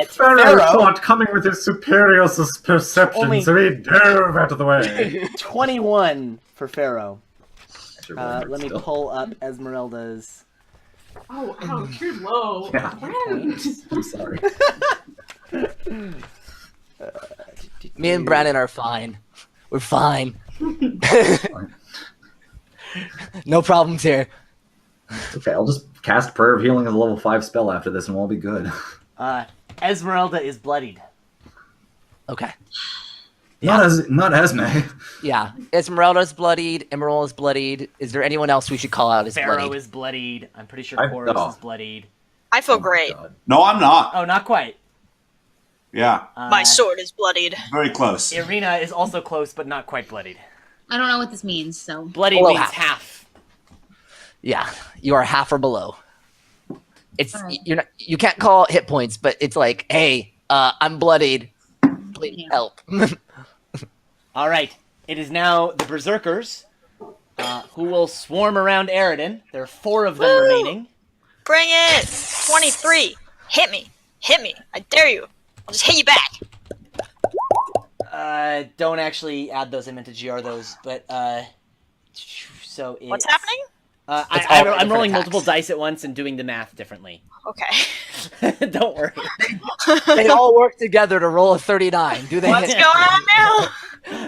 [SPEAKER 1] Pharaoh,
[SPEAKER 9] coming with his superior perception,
[SPEAKER 1] Only-
[SPEAKER 9] so he dove out of the way.
[SPEAKER 1] 21 for Pharaoh.
[SPEAKER 7] Actually, really
[SPEAKER 1] Let me
[SPEAKER 7] still.
[SPEAKER 1] pull up Esmeralda's.
[SPEAKER 6] Oh, ouch, you're low.
[SPEAKER 7] Yeah.
[SPEAKER 6] Friend.
[SPEAKER 7] I'm sorry.
[SPEAKER 5] Me and Brandon are fine. We're fine. No problems here.
[SPEAKER 7] It's okay. I'll just cast Prayer of Healing as a level 5 spell after this, and we'll all be good.
[SPEAKER 1] Esmeralda is bloodied.
[SPEAKER 5] Okay.
[SPEAKER 7] Not Esme.
[SPEAKER 5] Yeah. Esmeralda's bloodied. Emerald is bloodied. Is there anyone else we should call out as
[SPEAKER 1] Pharaoh
[SPEAKER 5] bloodied?
[SPEAKER 1] is bloodied. I'm pretty sure Horus is bloodied.
[SPEAKER 4] I feel great.
[SPEAKER 7] God.
[SPEAKER 3] No, I'm not.
[SPEAKER 1] Oh, not quite.
[SPEAKER 3] Yeah,
[SPEAKER 4] My sword is bloodied.
[SPEAKER 3] very close.
[SPEAKER 1] Irina is also close, but not quite bloodied.
[SPEAKER 2] I don't know what this means, so.
[SPEAKER 1] Bloodied
[SPEAKER 5] Below
[SPEAKER 1] means
[SPEAKER 5] half.
[SPEAKER 1] half.
[SPEAKER 5] Yeah. You are half or below. It's
[SPEAKER 2] Alright.
[SPEAKER 5] you can't call hit points, but it's like, hey, I'm bloodied. Please help.
[SPEAKER 1] All right. It is now the Berserkers who will swarm around Eridan. There are 4 of them remaining.
[SPEAKER 4] Bring it! 23. Hit me. Hit me. I dare you. I'll just hit you back.
[SPEAKER 1] Don't actually add those. I meant to GR those, but so it's,
[SPEAKER 4] What's happening?
[SPEAKER 5] It's all
[SPEAKER 1] I'm
[SPEAKER 5] different
[SPEAKER 1] rolling
[SPEAKER 5] attacks.
[SPEAKER 1] multiple dice at once and doing the math differently.
[SPEAKER 4] Okay.
[SPEAKER 1] Don't worry.
[SPEAKER 5] They all work together to roll a 39. Do they
[SPEAKER 4] What's
[SPEAKER 5] hit?
[SPEAKER 4] going on now?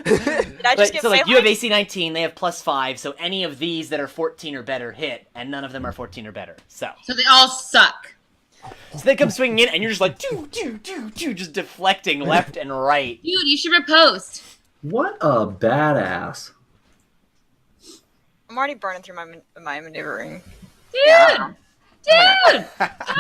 [SPEAKER 4] Did I just
[SPEAKER 1] But,
[SPEAKER 4] get
[SPEAKER 1] so like
[SPEAKER 4] failed?
[SPEAKER 1] you have AC 19, they have +5, so any of these that are 14 or better hit, and none of them are 14 or better. So
[SPEAKER 2] So they all suck.
[SPEAKER 1] they come swinging in, and you're just like just deflecting left and right.
[SPEAKER 2] Dude, you should repost.
[SPEAKER 7] What a badass.
[SPEAKER 4] I'm already burning through my maneuvering.
[SPEAKER 2] Dude! Dude!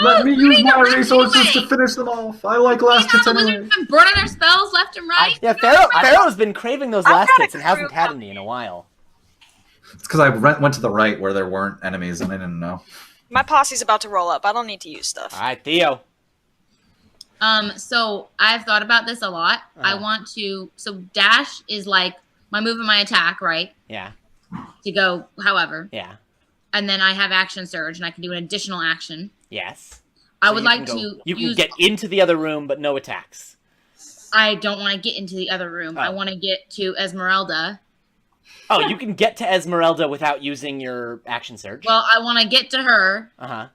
[SPEAKER 7] Let me use my
[SPEAKER 2] rest
[SPEAKER 7] resources
[SPEAKER 2] anyway.
[SPEAKER 7] to finish them off. I like last
[SPEAKER 2] You
[SPEAKER 7] hits
[SPEAKER 2] know the
[SPEAKER 7] anyway.
[SPEAKER 2] wizards have been burning their spells left and right.
[SPEAKER 1] Yeah, Pharaoh's been craving those
[SPEAKER 4] I've
[SPEAKER 1] last
[SPEAKER 4] got a
[SPEAKER 1] hits and hasn't
[SPEAKER 4] crew
[SPEAKER 1] had
[SPEAKER 4] of-
[SPEAKER 1] any in a while.
[SPEAKER 7] It's because I went to the right where there weren't enemies and I didn't know.
[SPEAKER 4] My posse's about to roll up. I don't need to use stuff.
[SPEAKER 1] All right, Theo.
[SPEAKER 2] So I've thought about this a lot. I
[SPEAKER 1] Uh-huh.
[SPEAKER 2] want to. So dash is like my move and my attack, right?
[SPEAKER 1] Yeah,
[SPEAKER 2] To go, however,
[SPEAKER 1] yeah,
[SPEAKER 2] and then I have action surge, and I can do an additional action.
[SPEAKER 1] yes.
[SPEAKER 2] I
[SPEAKER 1] So
[SPEAKER 2] would
[SPEAKER 1] you
[SPEAKER 2] like
[SPEAKER 1] can go-
[SPEAKER 2] to
[SPEAKER 1] You can
[SPEAKER 2] use.
[SPEAKER 1] get into the other room, but no attacks.
[SPEAKER 2] I don't want to get into the other room. I
[SPEAKER 1] Oh.
[SPEAKER 2] want to get to Esmeralda.
[SPEAKER 1] Oh, you can get to Esmeralda without using your action surge.
[SPEAKER 2] Well, I want to get to her,
[SPEAKER 1] Uh-huh.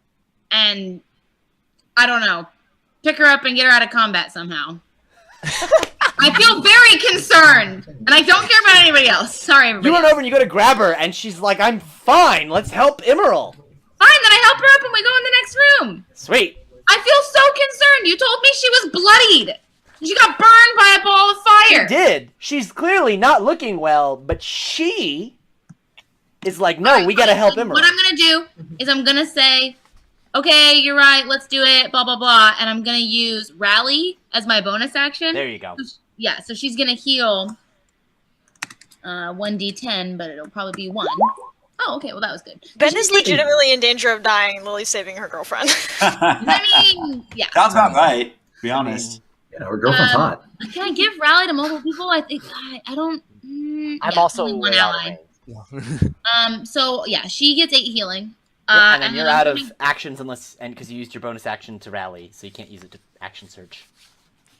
[SPEAKER 2] and I don't know, pick her up and get her out of combat somehow. I feel very concerned, and I don't care about anybody else. Sorry, everybody.
[SPEAKER 1] You run
[SPEAKER 2] else.
[SPEAKER 1] over and you go to grab her, and she's like, I'm fine, let's help Emerald.
[SPEAKER 2] Fine, then I help her up and we go in the next room.
[SPEAKER 1] Sweet.
[SPEAKER 2] I feel so concerned. You told me she was bloodied. She got burned by a ball of fire.
[SPEAKER 1] She did. She's clearly not looking well, but she is like, no, we gotta help Emerald.
[SPEAKER 2] What I'm gonna do is I'm gonna say, okay, you're right, let's do it, blah blah blah, and I'm gonna use rally as my bonus action.
[SPEAKER 1] There you go.
[SPEAKER 2] Yeah, so she's gonna heal 1d10, but it'll probably be 1. Oh, okay, well that was good.
[SPEAKER 4] Ben is legitimately in danger of dying. and Lily's saving her girlfriend.
[SPEAKER 2] I mean, yeah.
[SPEAKER 3] Sounds about right, to be honest.
[SPEAKER 7] Yeah, her girlfriend's hot.
[SPEAKER 2] Can I give rally to multiple people? I think I don't.
[SPEAKER 5] I'm
[SPEAKER 2] yeah,
[SPEAKER 5] also
[SPEAKER 2] only one
[SPEAKER 5] way out of
[SPEAKER 2] ally.
[SPEAKER 5] range.
[SPEAKER 2] So yeah, she gets 8 healing.
[SPEAKER 1] Yeah, and then you're
[SPEAKER 2] I'm
[SPEAKER 1] out of
[SPEAKER 2] gonna-
[SPEAKER 1] actions unless, and because you used your bonus action to rally, so you can't use it to action surge.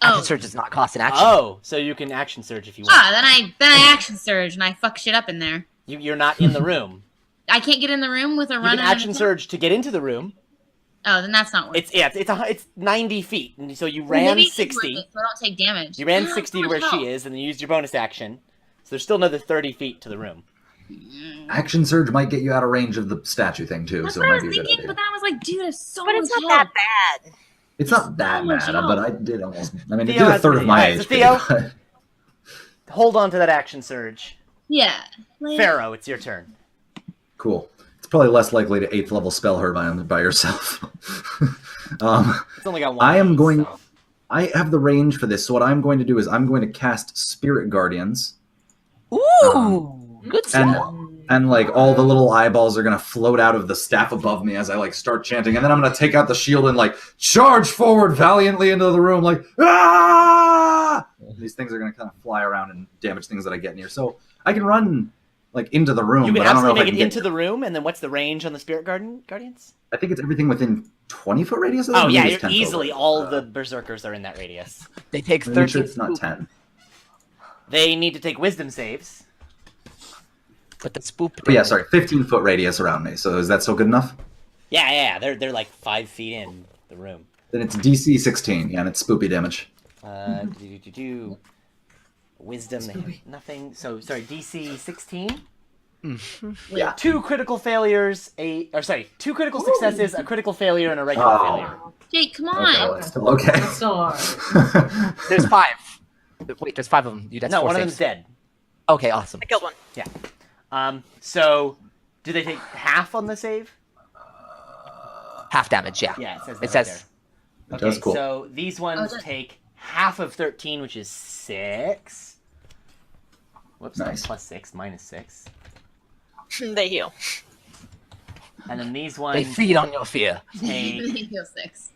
[SPEAKER 5] Action
[SPEAKER 2] Oh.
[SPEAKER 5] surge does not cost an action.
[SPEAKER 1] Oh, so you can action surge if you want.
[SPEAKER 2] Then I action surge and I fuck shit up in there.
[SPEAKER 1] You're not in the room.
[SPEAKER 2] I can't get in the room with a
[SPEAKER 1] You
[SPEAKER 2] run.
[SPEAKER 1] can
[SPEAKER 2] and an
[SPEAKER 1] action
[SPEAKER 2] attack?
[SPEAKER 1] surge to get into the room.
[SPEAKER 2] Oh, then that's not worth it.
[SPEAKER 1] It's 90 feet, and so you
[SPEAKER 2] Well,
[SPEAKER 1] ran
[SPEAKER 2] maybe it's worth
[SPEAKER 1] 60.
[SPEAKER 2] it, so I don't take damage.
[SPEAKER 1] You ran
[SPEAKER 2] Oh,
[SPEAKER 1] 60
[SPEAKER 2] so
[SPEAKER 1] to where
[SPEAKER 2] much
[SPEAKER 1] she
[SPEAKER 2] health.
[SPEAKER 1] is, and then you used your bonus action. So there's still another 30 feet to the room.
[SPEAKER 7] Action surge might get you out of range of the statue thing too,
[SPEAKER 2] That's
[SPEAKER 7] so
[SPEAKER 2] what
[SPEAKER 7] it
[SPEAKER 2] I
[SPEAKER 7] might
[SPEAKER 2] was
[SPEAKER 7] be a good
[SPEAKER 2] thinking,
[SPEAKER 7] idea.
[SPEAKER 2] but then I was like, dude, it's so
[SPEAKER 4] but it's
[SPEAKER 2] much
[SPEAKER 4] not that
[SPEAKER 2] health.
[SPEAKER 4] bad.
[SPEAKER 7] It's not that
[SPEAKER 2] so much
[SPEAKER 7] bad,
[SPEAKER 2] health.
[SPEAKER 7] but I did almost. I mean, it
[SPEAKER 1] Theo
[SPEAKER 7] did a
[SPEAKER 1] has
[SPEAKER 7] third
[SPEAKER 1] to
[SPEAKER 7] of my
[SPEAKER 1] Alright, so
[SPEAKER 7] HP.
[SPEAKER 1] Theo-
[SPEAKER 7] but-
[SPEAKER 1] Hold on to that action surge.
[SPEAKER 2] Yeah. Like,
[SPEAKER 1] Pharaoh, it's your turn.
[SPEAKER 7] Cool. It's probably less likely to 8th level spell her by yourself.
[SPEAKER 1] It's only got one.
[SPEAKER 7] I am
[SPEAKER 1] piece,
[SPEAKER 7] going.
[SPEAKER 1] so-
[SPEAKER 7] I have the range for this, so what I'm going to do is I'm going to cast Spirit Guardians,
[SPEAKER 5] Ooh, good
[SPEAKER 7] and
[SPEAKER 5] spell.
[SPEAKER 7] and like all the little eyeballs are gonna float out of the staff above me as I like start chanting, and then I'm gonna take out the shield and like charge forward valiantly into the room, like ah! These things are gonna kind of fly around and damage things that I get near. So I can run like into the room,
[SPEAKER 1] You can
[SPEAKER 7] but I don't know
[SPEAKER 1] absolutely
[SPEAKER 7] if I
[SPEAKER 1] make
[SPEAKER 7] can
[SPEAKER 1] it
[SPEAKER 7] get
[SPEAKER 1] into the room, and then what's the range on the Spirit Guardians?
[SPEAKER 7] I think it's everything within 20-foot radius. Of that?
[SPEAKER 1] Oh,
[SPEAKER 7] Maybe
[SPEAKER 1] yeah,
[SPEAKER 7] it's
[SPEAKER 1] you're
[SPEAKER 7] 10 foot
[SPEAKER 1] easily
[SPEAKER 7] radius.
[SPEAKER 1] all the Berserkers are in that radius.
[SPEAKER 5] They take
[SPEAKER 7] Make
[SPEAKER 5] 13.
[SPEAKER 7] sure it's not 10.
[SPEAKER 1] They need to take wisdom saves.
[SPEAKER 5] But the spoop.
[SPEAKER 7] But yeah, sorry, 15-foot radius around me. So is that still good enough?
[SPEAKER 1] Yeah, they're like 5 feet in the room.
[SPEAKER 7] Then it's DC 16. Yeah, and it's spoopy damage.
[SPEAKER 1] Wisdom, they have nothing. So, sorry, DC 16?
[SPEAKER 7] Yeah.
[SPEAKER 1] 2 critical failures, 2 critical successes, a critical failure, and a regular failure.
[SPEAKER 2] Jake, come
[SPEAKER 7] Okay,
[SPEAKER 2] on.
[SPEAKER 7] well, it's still okay.
[SPEAKER 6] That's still alright.
[SPEAKER 5] There's 5. Wait, there's 5 of them. That's
[SPEAKER 1] No,
[SPEAKER 5] 4
[SPEAKER 1] one of
[SPEAKER 5] saves.
[SPEAKER 1] them's dead.
[SPEAKER 5] Okay, awesome.
[SPEAKER 4] I killed one.
[SPEAKER 1] So, do they take half on the save?
[SPEAKER 5] Half damage, yeah.
[SPEAKER 1] Yeah, it says that
[SPEAKER 5] It says
[SPEAKER 1] right
[SPEAKER 7] That's
[SPEAKER 1] there.
[SPEAKER 7] cool.
[SPEAKER 1] So, these ones take half of 13, which is 6. Whoops,
[SPEAKER 7] Nice.
[SPEAKER 1] plus 6, minus 6.
[SPEAKER 4] They heal.
[SPEAKER 1] And then these
[SPEAKER 5] they
[SPEAKER 1] ones
[SPEAKER 5] feed on your fear.
[SPEAKER 1] take...
[SPEAKER 2] Heal 6.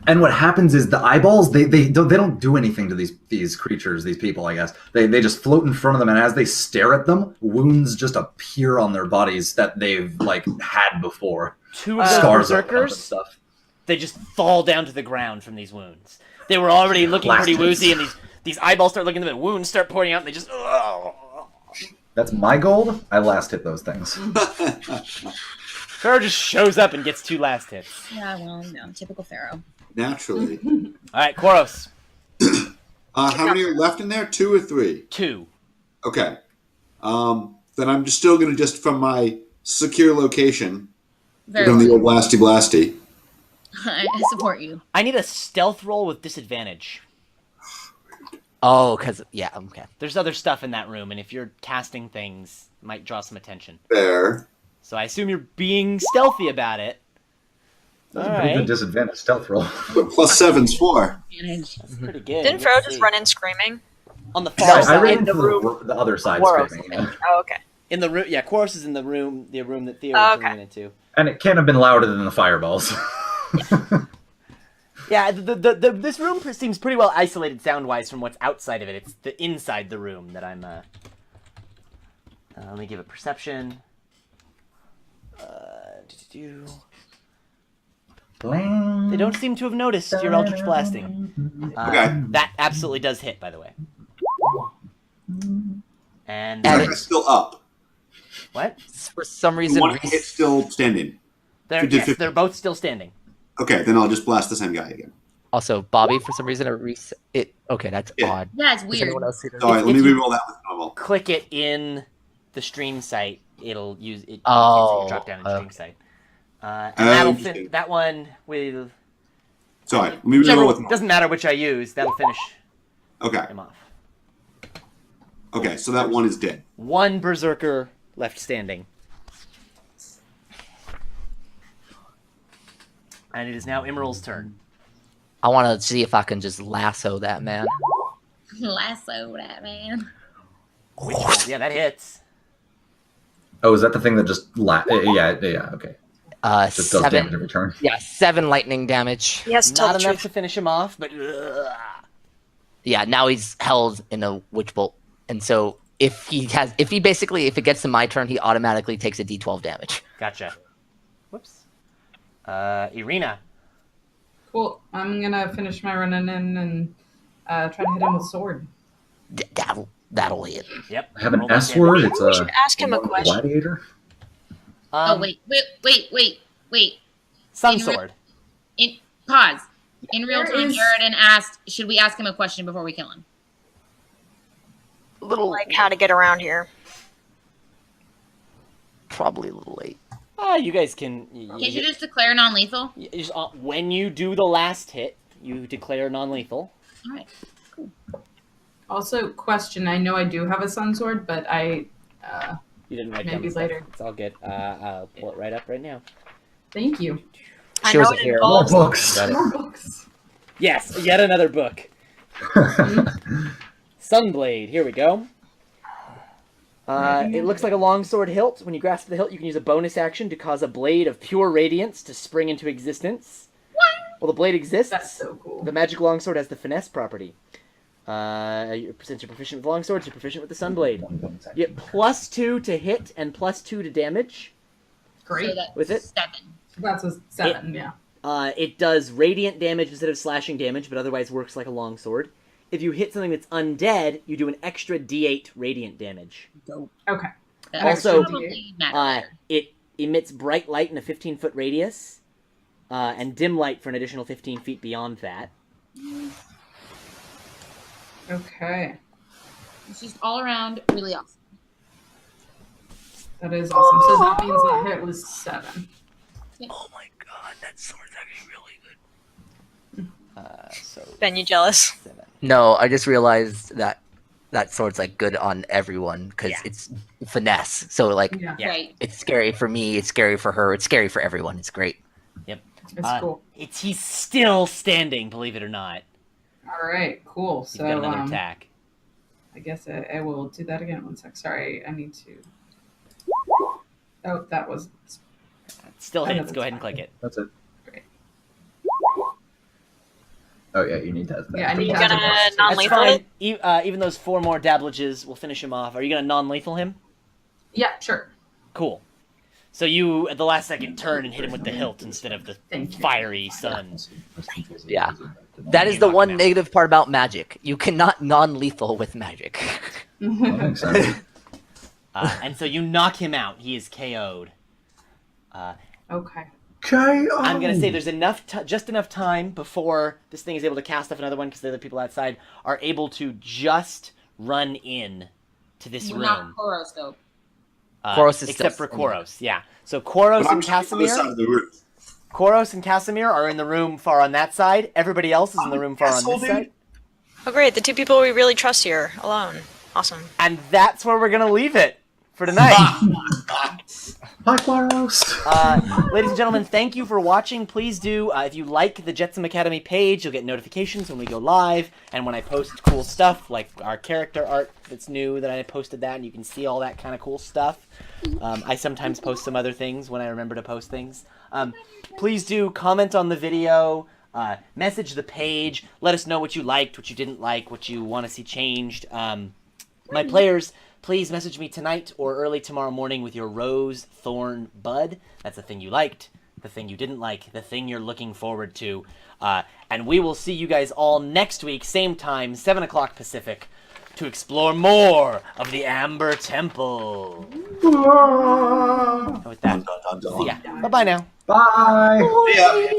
[SPEAKER 7] And what happens is the eyeballs they don't do anything to these creatures, these people, I guess. They just float in front of them, and as they stare at them, wounds just appear on their bodies that they've like had before.
[SPEAKER 1] 2 of the
[SPEAKER 7] Scars up and
[SPEAKER 1] berserkers,
[SPEAKER 7] stuff.
[SPEAKER 1] they just fall down to the ground from these wounds. They were already looking pretty
[SPEAKER 7] Bastards.
[SPEAKER 1] woozy, and these eyeballs start looking at them, and wounds start pouring out, and they just...
[SPEAKER 7] That's my gold. I last hit those things.
[SPEAKER 1] Pharaoh just shows up and gets 2 last hits.
[SPEAKER 2] Yeah, well, typical Pharaoh.
[SPEAKER 3] Naturally.
[SPEAKER 1] All right, Koros.
[SPEAKER 3] How many are left in there? 2 or 3?
[SPEAKER 1] 2.
[SPEAKER 3] Okay. Then I'm just still going to just from my secure location,
[SPEAKER 2] Very
[SPEAKER 3] from the
[SPEAKER 2] well.
[SPEAKER 3] old blasty blasty.
[SPEAKER 2] I support you.
[SPEAKER 1] I need a stealth roll with disadvantage.
[SPEAKER 5] Oh, because, yeah, okay.
[SPEAKER 1] There's other stuff in that room, and if you're casting things, it might draw some attention.
[SPEAKER 3] There.
[SPEAKER 1] So I assume you're being stealthy about it.
[SPEAKER 7] That's
[SPEAKER 1] All
[SPEAKER 7] a pretty
[SPEAKER 1] right.
[SPEAKER 7] good disadvantage stealth roll.
[SPEAKER 3] But plus 7's 4.
[SPEAKER 2] Advantage.
[SPEAKER 1] That's pretty good.
[SPEAKER 4] Didn't
[SPEAKER 1] Let's
[SPEAKER 4] Pharaoh just
[SPEAKER 1] see.
[SPEAKER 4] run in screaming?
[SPEAKER 1] On the
[SPEAKER 7] No,
[SPEAKER 1] far
[SPEAKER 7] I
[SPEAKER 1] side?
[SPEAKER 7] ran
[SPEAKER 1] In the
[SPEAKER 7] into
[SPEAKER 1] room.
[SPEAKER 7] the other side
[SPEAKER 5] Quaros.
[SPEAKER 7] screaming. Yeah.
[SPEAKER 4] Oh, okay.
[SPEAKER 1] In the room. Yeah, Koros is in the room that Theo
[SPEAKER 4] Oh,
[SPEAKER 1] was
[SPEAKER 4] okay.
[SPEAKER 1] running into.
[SPEAKER 7] And it can't have been louder than the fireballs.
[SPEAKER 1] Yeah, this room seems pretty well isolated sound-wise from what's outside of it. It's the inside the room that I'm, let me give it perception. They don't seem to have noticed your Eldritch Blasting.
[SPEAKER 3] Okay.
[SPEAKER 1] That absolutely does hit, by the way. And...
[SPEAKER 5] And
[SPEAKER 3] It's still up.
[SPEAKER 1] what?
[SPEAKER 5] For some reason,
[SPEAKER 3] One hit still standing.
[SPEAKER 1] They're,
[SPEAKER 3] You did
[SPEAKER 1] yes,
[SPEAKER 3] 50.
[SPEAKER 1] they're both still standing.
[SPEAKER 3] Okay, then I'll just blast the same guy again.
[SPEAKER 5] also, Bobby, for some reason, okay, that's
[SPEAKER 3] Yeah.
[SPEAKER 5] odd.
[SPEAKER 2] Yeah, it's
[SPEAKER 5] Does
[SPEAKER 2] weird.
[SPEAKER 5] anyone else see that?
[SPEAKER 3] All right, let me
[SPEAKER 1] if you-
[SPEAKER 3] reroll that with normal.
[SPEAKER 1] Click it in the stream site, it'll use it.
[SPEAKER 5] Oh,
[SPEAKER 1] It'll drop down in the stream site. And
[SPEAKER 3] Oh,
[SPEAKER 1] that'll
[SPEAKER 3] interesting.
[SPEAKER 1] that one will.
[SPEAKER 3] Sorry, let me
[SPEAKER 1] Whichever,
[SPEAKER 3] reroll with normal.
[SPEAKER 1] doesn't matter which I use. That'll finish
[SPEAKER 3] Okay,
[SPEAKER 1] him off.
[SPEAKER 3] okay, so that one is dead.
[SPEAKER 1] 1 berserker left standing. And it is now Emerald's turn.
[SPEAKER 5] I want to see if I can just lasso that man.
[SPEAKER 2] Lasso that man.
[SPEAKER 1] Yeah, that hits.
[SPEAKER 7] Oh, is that the thing that just yeah, okay. Just does damage
[SPEAKER 5] 7.
[SPEAKER 7] every turn.
[SPEAKER 5] Yeah, 7 lightning damage.
[SPEAKER 4] He has to tell
[SPEAKER 1] Not
[SPEAKER 4] the
[SPEAKER 1] enough
[SPEAKER 4] truth.
[SPEAKER 1] to finish him off, but
[SPEAKER 5] Yeah, now he's held in a witch bolt, and so if it gets to my turn, he automatically takes a d12 damage.
[SPEAKER 1] gotcha. Whoops. Irina.
[SPEAKER 6] Cool. I'm gonna finish my running in and try to hit him with sword.
[SPEAKER 5] That'll hit.
[SPEAKER 1] Yep.
[SPEAKER 7] I have an
[SPEAKER 1] roll that
[SPEAKER 7] S word.
[SPEAKER 1] damage.
[SPEAKER 7] It's
[SPEAKER 4] We
[SPEAKER 7] a
[SPEAKER 4] should ask him a question.
[SPEAKER 7] gladiator.
[SPEAKER 2] Oh, wait.
[SPEAKER 1] Sun
[SPEAKER 2] In re-
[SPEAKER 1] sword.
[SPEAKER 2] Pause. In real
[SPEAKER 6] There
[SPEAKER 2] time,
[SPEAKER 6] is-
[SPEAKER 2] Jaredin asked, should we ask him a question before we kill him?
[SPEAKER 4] Like how to get around here.
[SPEAKER 5] Probably a little late.
[SPEAKER 1] You guys can.
[SPEAKER 2] Can't you just declare non-lethal?
[SPEAKER 1] When you do the last hit, you declare non-lethal.
[SPEAKER 2] All right.
[SPEAKER 6] Also, question. I know I do have a sun sword, but I
[SPEAKER 1] You didn't write
[SPEAKER 6] Maybe
[SPEAKER 1] down the stuff.
[SPEAKER 6] later.
[SPEAKER 1] It's all good. I'll pull it right up right now.
[SPEAKER 6] thank you.
[SPEAKER 4] I
[SPEAKER 5] Shows
[SPEAKER 4] know
[SPEAKER 5] it
[SPEAKER 4] it
[SPEAKER 5] here.
[SPEAKER 7] More
[SPEAKER 4] involves.
[SPEAKER 7] books.
[SPEAKER 5] Got it.
[SPEAKER 6] More books.
[SPEAKER 1] Yes, yet another book. Sunblade. Here we go. It looks like a longsword hilt. When you grasp the hilt, you can use a bonus action to cause a blade of pure radiance to spring into existence. Well, the blade exists.
[SPEAKER 6] That's so cool.
[SPEAKER 1] The magic longsword has the finesse property. Since you're proficient with longswords, you're proficient with the sunblade. You get +2 to hit and +2 to damage.
[SPEAKER 6] Great.
[SPEAKER 2] So that's
[SPEAKER 1] With it?
[SPEAKER 2] 7.
[SPEAKER 6] That's a 7. Yeah.
[SPEAKER 1] It does radiant damage instead of slashing damage, but otherwise works like a longsword. If you hit something that's undead, you do an extra d8 radiant damage.
[SPEAKER 6] Okay.
[SPEAKER 2] That
[SPEAKER 1] Also,
[SPEAKER 2] would probably matter later.
[SPEAKER 1] It emits bright light in a 15-foot radius. and dim light for an additional 15 feet beyond that.
[SPEAKER 6] Okay.
[SPEAKER 2] It's just all around really awesome.
[SPEAKER 6] That is awesome. So that means that hit was 7.
[SPEAKER 5] Oh my god, that sword's actually really good.
[SPEAKER 1] So
[SPEAKER 4] Ben, you jealous?
[SPEAKER 1] 7.
[SPEAKER 5] No, I just realized that that sword's like good on everyone because
[SPEAKER 1] Yeah.
[SPEAKER 5] it's finesse. So like,
[SPEAKER 6] Yeah.
[SPEAKER 1] Yeah.
[SPEAKER 2] Right.
[SPEAKER 5] it's scary for me. It's scary for her. It's scary for everyone. It's great.
[SPEAKER 6] It's cool.
[SPEAKER 1] He's still standing, believe it or not.
[SPEAKER 6] All right. Cool.
[SPEAKER 1] He's
[SPEAKER 6] So
[SPEAKER 1] got another attack.
[SPEAKER 6] I guess I will do that again. 1 sec. Sorry, I need to. Oh, that was
[SPEAKER 1] It still
[SPEAKER 6] I know
[SPEAKER 1] hits.
[SPEAKER 6] that's
[SPEAKER 1] Go ahead and
[SPEAKER 6] fine.
[SPEAKER 1] click it.
[SPEAKER 7] That's it.
[SPEAKER 6] great.
[SPEAKER 7] Oh yeah, you need that.
[SPEAKER 6] Yeah, I need
[SPEAKER 4] You
[SPEAKER 6] that.
[SPEAKER 4] gonna
[SPEAKER 1] That's
[SPEAKER 4] non-lethal
[SPEAKER 1] fine.
[SPEAKER 4] it?
[SPEAKER 1] Even those 4 more dablages will finish him off. Are you going to non-lethal him?
[SPEAKER 6] Yeah, sure.
[SPEAKER 1] Cool. So you, at the last second, turn and hit him with the hilt instead of the
[SPEAKER 6] Thank you.
[SPEAKER 1] fiery sun.
[SPEAKER 5] Yeah. That is
[SPEAKER 1] You
[SPEAKER 5] the
[SPEAKER 1] knock
[SPEAKER 5] one
[SPEAKER 1] him out.
[SPEAKER 5] negative part about magic. You cannot non-lethal with magic.
[SPEAKER 7] That makes sense.
[SPEAKER 1] And so you knock him out. He is KO'd.
[SPEAKER 6] Okay.
[SPEAKER 1] I'm going to say there's just enough time before this thing is able to cast off another one because the other people outside are able to just run in to this
[SPEAKER 2] We're
[SPEAKER 1] room.
[SPEAKER 2] not Koros though.
[SPEAKER 5] Koros is
[SPEAKER 1] except
[SPEAKER 5] still-
[SPEAKER 1] for Koros, yeah. So Koros
[SPEAKER 3] But I'm
[SPEAKER 1] and
[SPEAKER 3] just on the other side
[SPEAKER 1] Casimir,
[SPEAKER 3] of the room.
[SPEAKER 1] Koros and Casimir are in the room far on that side. Everybody else is in the room far on
[SPEAKER 3] asshole,
[SPEAKER 1] this
[SPEAKER 3] dude.
[SPEAKER 1] side.
[SPEAKER 4] Oh, great. The 2 people we really trust here alone. Awesome.
[SPEAKER 1] And that's where we're gonna leave it for tonight.
[SPEAKER 7] Hi, Quaros.
[SPEAKER 1] Ladies and gentlemen, thank you for watching. Please do, if you like the Jetsam Academy page, you'll get notifications when we go live and when I post cool stuff, like our character art that's new that I posted that, and you can see all that kind of cool stuff. I sometimes post some other things when I remember to post things. Please do comment on the video, message the page, let us know what you liked, what you didn't like, what you want to see changed. My players, please message me tonight or early tomorrow morning with your rose, thorn, bud. That's the thing you liked, the thing you didn't like, the thing you're looking forward to. And we will see you guys all next week, same time, 7 o'clock Pacific, to explore more of the Amber Temple. And with that, see ya. Bye-bye now.
[SPEAKER 7] Bye.
[SPEAKER 3] Yeah.